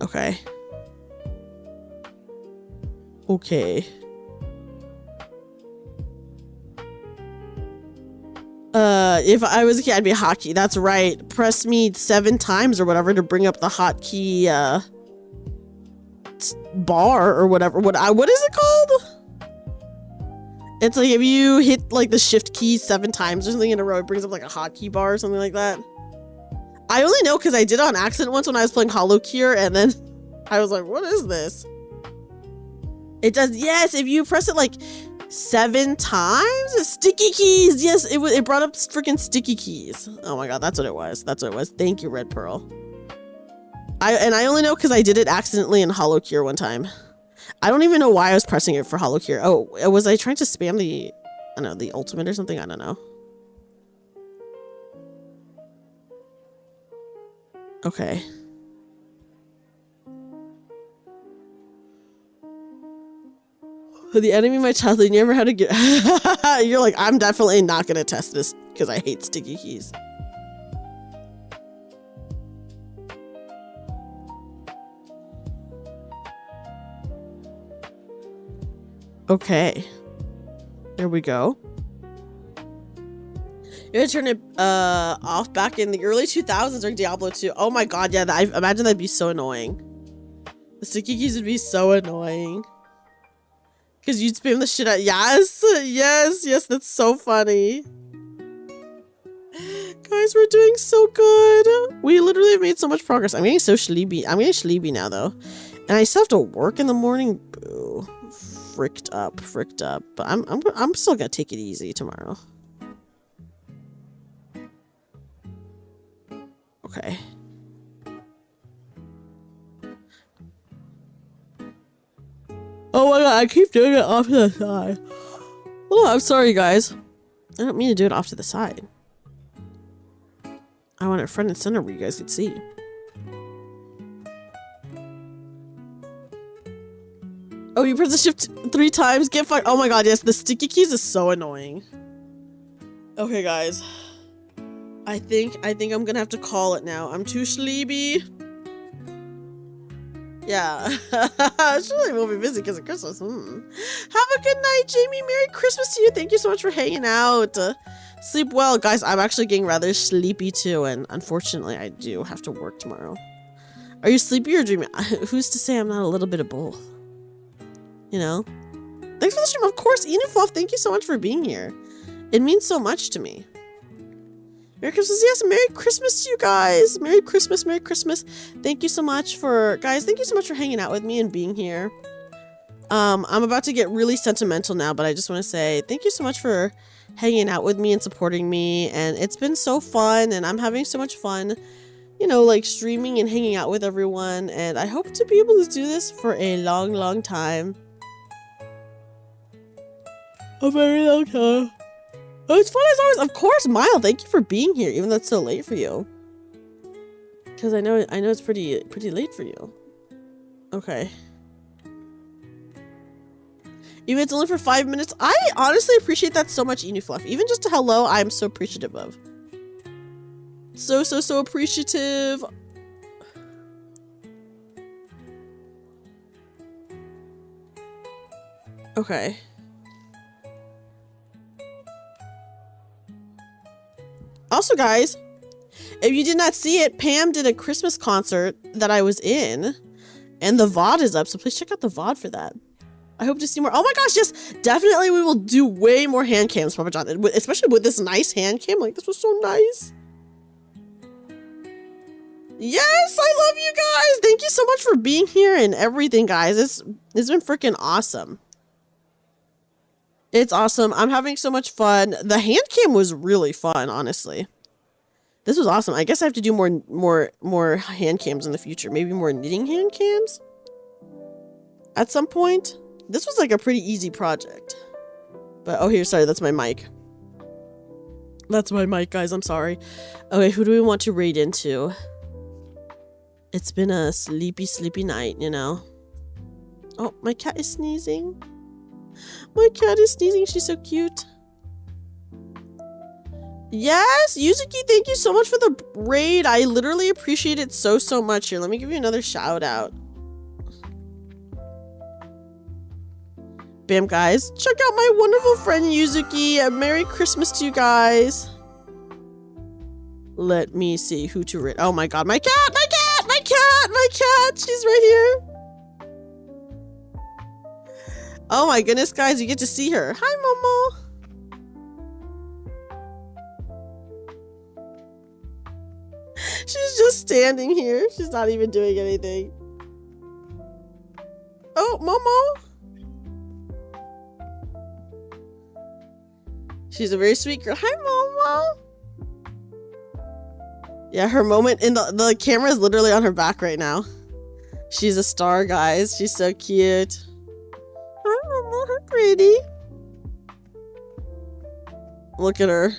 Okay. If I was a kid, I'd be a hotkey. That's right. Press me 7 times or whatever to bring up the hotkey bar or whatever. What is it called? It's like if you hit like the shift key 7 times or something in a row, it brings up like a hotkey bar or something like that. I only know because I did it on accident once when I was playing Hollow Cure, and then I was like, what is this? It does, yes, if you press it like 7 times? Sticky keys, yes, it brought up freaking sticky keys. Oh my god, that's what it was. That's what it was. Thank you, Red Pearl. I only know because I did it accidentally in Hollow Cure one time. I don't even know why I was pressing it for Hollow Cure. Oh, was I trying to spam the, I don't know, the ultimate or something? I don't know. Okay. The enemy of my childhood, you never had to get... You're like, I'm definitely not going to test this because I hate sticky keys. Okay. There we go. You had to turn it off back in the early 2000s during Diablo 2. Oh my god, yeah, I imagine that'd be so annoying. The sticky keys would be so annoying. Because you'd spam the shit out. Yes, yes, yes, that's so funny. Guys, we're doing so good. We literally have made so much progress. I'm getting so sleepy. I'm getting sleepy now, though. And I still have to work in the morning. Boo. Fricked up. But I'm still gonna take it easy tomorrow. Okay. Oh my god, I keep doing it off to the side. Oh, I'm sorry, guys. I don't mean to do it off to the side. I want it front and center where you guys can see. Oh, you press the shift 3 times, get fucked. Oh my god, yes, the sticky keys is so annoying. Okay, guys. I think I'm gonna have to call it now. I'm too sleepy. Yeah. Surely we'll be busy because of Christmas. Have a good night, Jamie. Merry Christmas to you. Thank you so much for hanging out. Sleep well. Guys, I'm actually getting rather sleepy too, and unfortunately I do have to work tomorrow. Are you sleepy or dreaming? Who's to say I'm not a little bit of both? You know? Thanks for the stream. Of course, Enifluff, thank you so much for being here. It means so much to me. Merry Christmas, yes, Merry Christmas to you guys. Merry Christmas, Merry Christmas. Thank you so much for, guys, thank you so much for hanging out with me and being here. I'm about to get really sentimental now, but I just want to say thank you so much for hanging out with me and supporting me. And it's been so fun, and I'm having so much fun, you know, like streaming and hanging out with everyone. And I hope to be able to do this for a long, long time. A very long time. Oh, it's fun as always. Of course, Mile, thank you for being here, even though it's so late for you. Because I know it's pretty late for you. Okay. Even if it's only for 5 minutes. I honestly appreciate that so much, Enifluff. Even just a hello, I'm so appreciative of. So appreciative. Okay. Also, guys, if you did not see it, Pam did a Christmas concert that I was in, and the VOD is up, so please check out the VOD for that. I hope to see more. Oh my gosh, yes, definitely we will do way more hand cams, Papa John, especially with this nice hand cam. Like, this was so nice. Yes, I love you guys. Thank you so much for being here and everything, guys. It's been freaking awesome. It's awesome. I'm having so much fun. The hand cam was really fun, honestly. This was awesome. I guess I have to do more hand cams in the future. Maybe more knitting hand cams at some point. This was like a pretty easy project. But oh, here, sorry, that's my mic. That's my mic, guys. I'm sorry. Okay, who do we want to raid into? It's been a sleepy, sleepy night, you know. Oh, my cat is sneezing. My cat is sneezing. She's so cute. Yes, Yuzuki, thank you so much for the raid. I literally appreciate it so much. Here, let me give you another shout out. Bam, guys. Check out my wonderful friend Yuzuki. Merry Christmas to you guys. Let me see who to raid. Oh my god, my cat! My cat! My cat! My cat! She's right here. Oh my goodness, guys, you get to see her. Hi, Momo. She's just standing here. She's not even doing anything. Oh, Momo. She's a very sweet girl. Hi, Momo. Yeah, her moment in the camera is literally on her back right now. She's a star, guys. She's so cute. Hi, Momo. Her pretty. Look at her.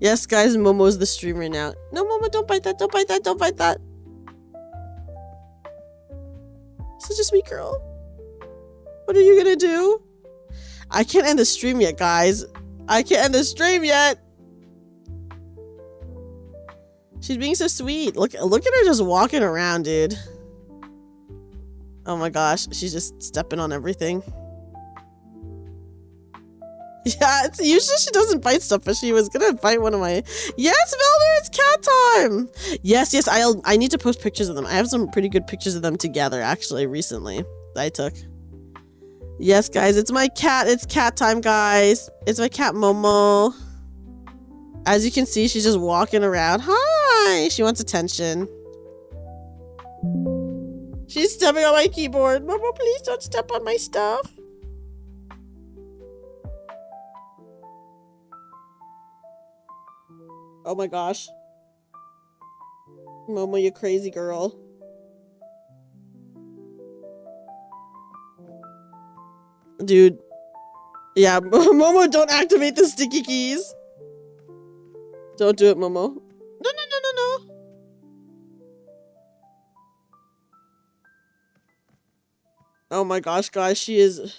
Yes, guys, Momo's the streamer now. No, Momo, don't bite that. Don't bite that. Don't bite that. Such a sweet girl. What are you gonna do? I can't end the stream yet, guys. I can't end the stream yet. She's being so sweet. Look at her just walking around, dude. Oh my gosh, she's just stepping on everything. Yeah, it's usually she doesn't bite stuff, but she was gonna bite one of my. Yes, Velder, it's cat time. Yes, I need to post pictures of them. I have some pretty good pictures of them together, actually, recently that I took. Yes, guys, it's my cat. It's cat time, guys. It's my cat Momo. As you can see, she's just walking around. Hi, she wants attention. She's stepping on my keyboard. Momo, please don't step on my stuff. Oh my gosh. Momo, you crazy girl. Dude. Yeah, Momo, don't activate the sticky keys. Don't do it, Momo. No. Oh my gosh, guys, she's... No.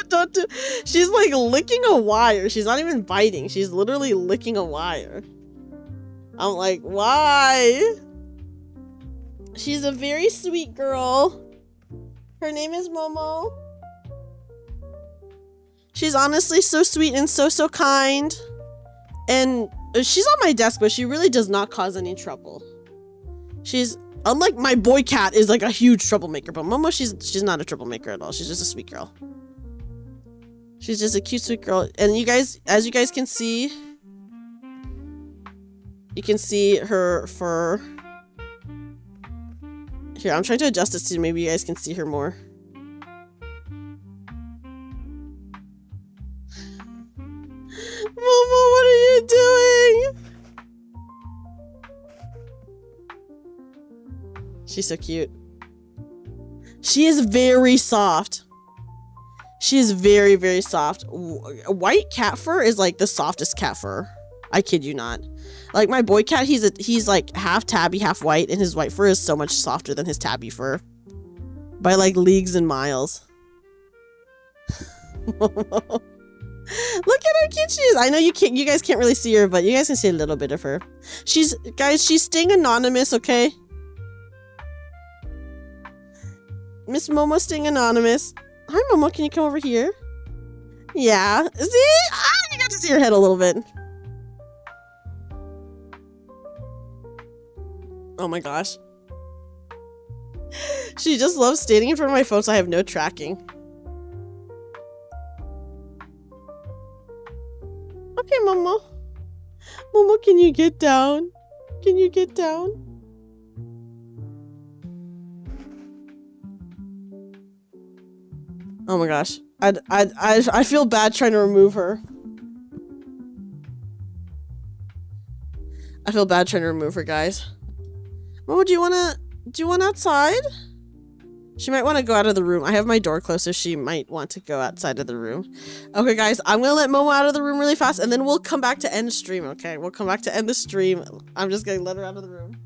Don't do. She's like licking a wire. She's not even biting. She's literally licking a wire. I'm like, why? She's a very sweet girl. Her name is Momo. She's honestly so sweet and so kind. And she's on my desk, but she really does not cause any trouble. She's unlike my boy cat is like a huge troublemaker, but Momo, she's not a troublemaker at all. She's just a sweet girl. She's just a cute, sweet girl. And you guys, as you guys can see, you can see her fur. Here, I'm trying to adjust it so maybe you guys can see her more. Momo, what are you doing? She's so cute. She is very soft. She is very, very soft. White cat fur is like the softest cat fur. I kid you not. Like my boy cat, he's like half tabby, half white, and his white fur is so much softer than his tabby fur. By like leagues and miles. Look at how cute she is. I know you guys can't really see her, but you guys can see a little bit of her. She's staying anonymous, okay? Miss Momo staying anonymous. Hi, Momo. Can you come over here? Yeah. See? You got to see her head a little bit. Oh my gosh. She just loves standing in front of my phone, so I have no tracking. Okay, Momo. Momo, can you get down? Can you get down? Oh my gosh. I feel bad trying to remove her. I feel bad trying to remove her, guys. Momo, do you want outside? She might want to go out of the room. I have my door closed, so she might want to go outside of the room. Okay, guys, I'm gonna let Momo out of the room really fast, and then we'll come back to end the stream, okay? We'll come back to end the stream. I'm just gonna let her out of the room.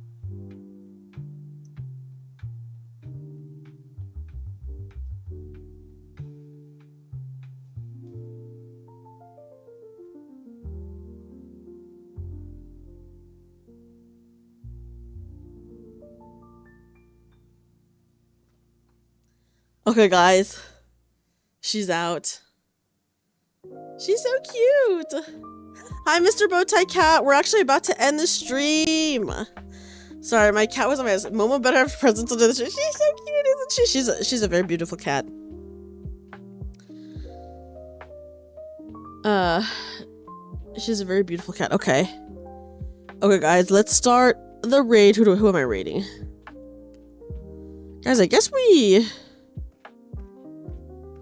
Okay, guys. She's out. She's so cute. Hi, Mr. Bowtie Cat. We're actually about to end the stream. Sorry, my cat was on my ass. Momo better have presents under the tree. She's so cute, isn't she? She's a very beautiful cat. She's a very beautiful cat. Okay. Okay, guys, let's start the raid. Who am I raiding? Guys, I guess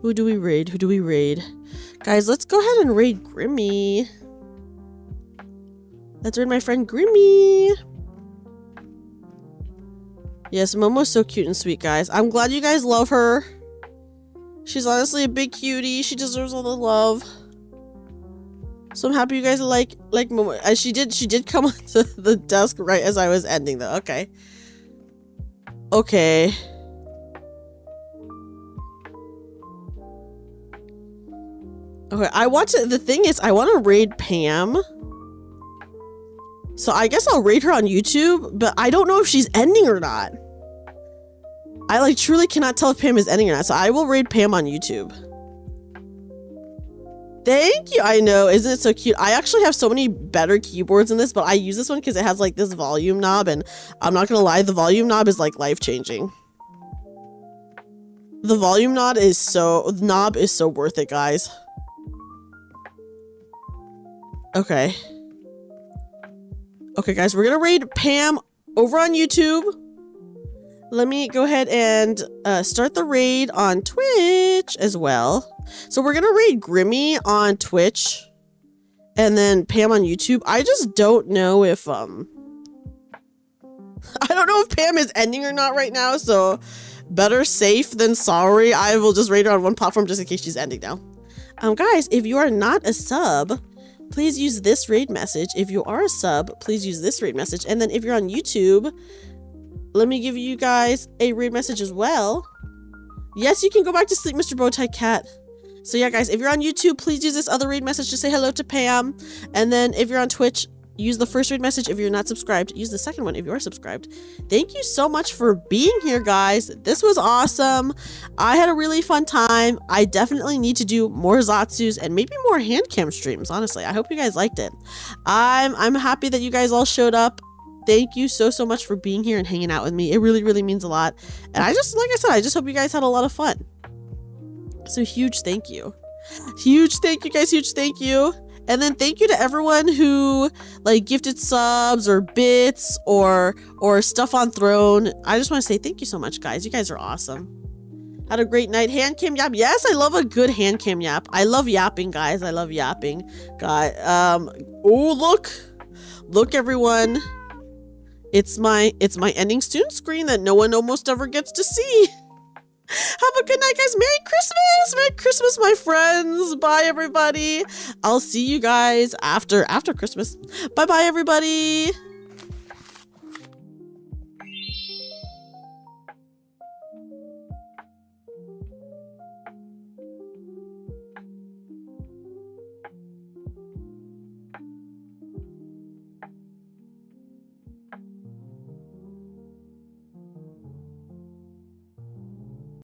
who do we raid? Who do we raid? Guys, let's go ahead and raid Grimmy. Let's raid my friend Grimmy. Yes, Momo's so cute and sweet, guys. I'm glad you guys love her. She's honestly a big cutie. She deserves all the love. So I'm happy you guys like Momo. She did come onto the desk right as I was ending though. Okay. Okay. Okay, the thing is, I want to raid Pam. So I guess I'll raid her on YouTube, but I don't know if she's ending or not. I like truly cannot tell if Pam is ending or not, so I will raid Pam on YouTube. Thank you. I know, isn't it so cute? I actually have so many better keyboards in this, but I use this one because it has like this volume knob, and I'm not gonna lie, the volume knob is like life-changing. The volume knob is so worth it, guys. Okay. Okay, guys, we're gonna raid Pam over on YouTube. Let me go ahead and start the raid on Twitch as well. So we're gonna raid Grimmy on Twitch and then Pam on YouTube. I just don't know if I don't know if Pam is ending or not right now, so better safe than sorry. I will just raid her on one platform just in case she's ending now. Guys, if you are not a sub, please use this raid message. If you are a sub, please use this raid message. And then if you're on YouTube, let me give you guys a raid message as well. Yes, you can go back to sleep, Mr. Bowtie Cat. So yeah, guys, if you're on YouTube, please use this other raid message to say hello to Pam. And then if you're on Twitch, use the first raid message. If you're not subscribed, use the second one if you are subscribed. Thank you so much for being here, guys. This was awesome. I had a really fun time. I definitely need to do more Zatsus and maybe more Handcam streams, honestly. I hope you guys liked it. I'm happy that you guys all showed up. Thank you so much for being here and hanging out with me. It really, really means a lot. And like I said, I just hope you guys had a lot of fun. So huge thank you. Huge thank you, guys. Huge thank you. And then thank you to everyone who like gifted subs or bits or stuff on Throne. I just want to say thank you so much, guys. You guys are awesome. Had a great night. Handcam yap. Yes, I love a good handcam yap. I love yapping, guys. I love yapping. Oh, look, everyone. It's my ending student screen that no one almost ever gets to see. Have a good night, guys. Merry Christmas. Merry Christmas, my friends. Bye, everybody. I'll see you guys after Christmas. Bye, everybody.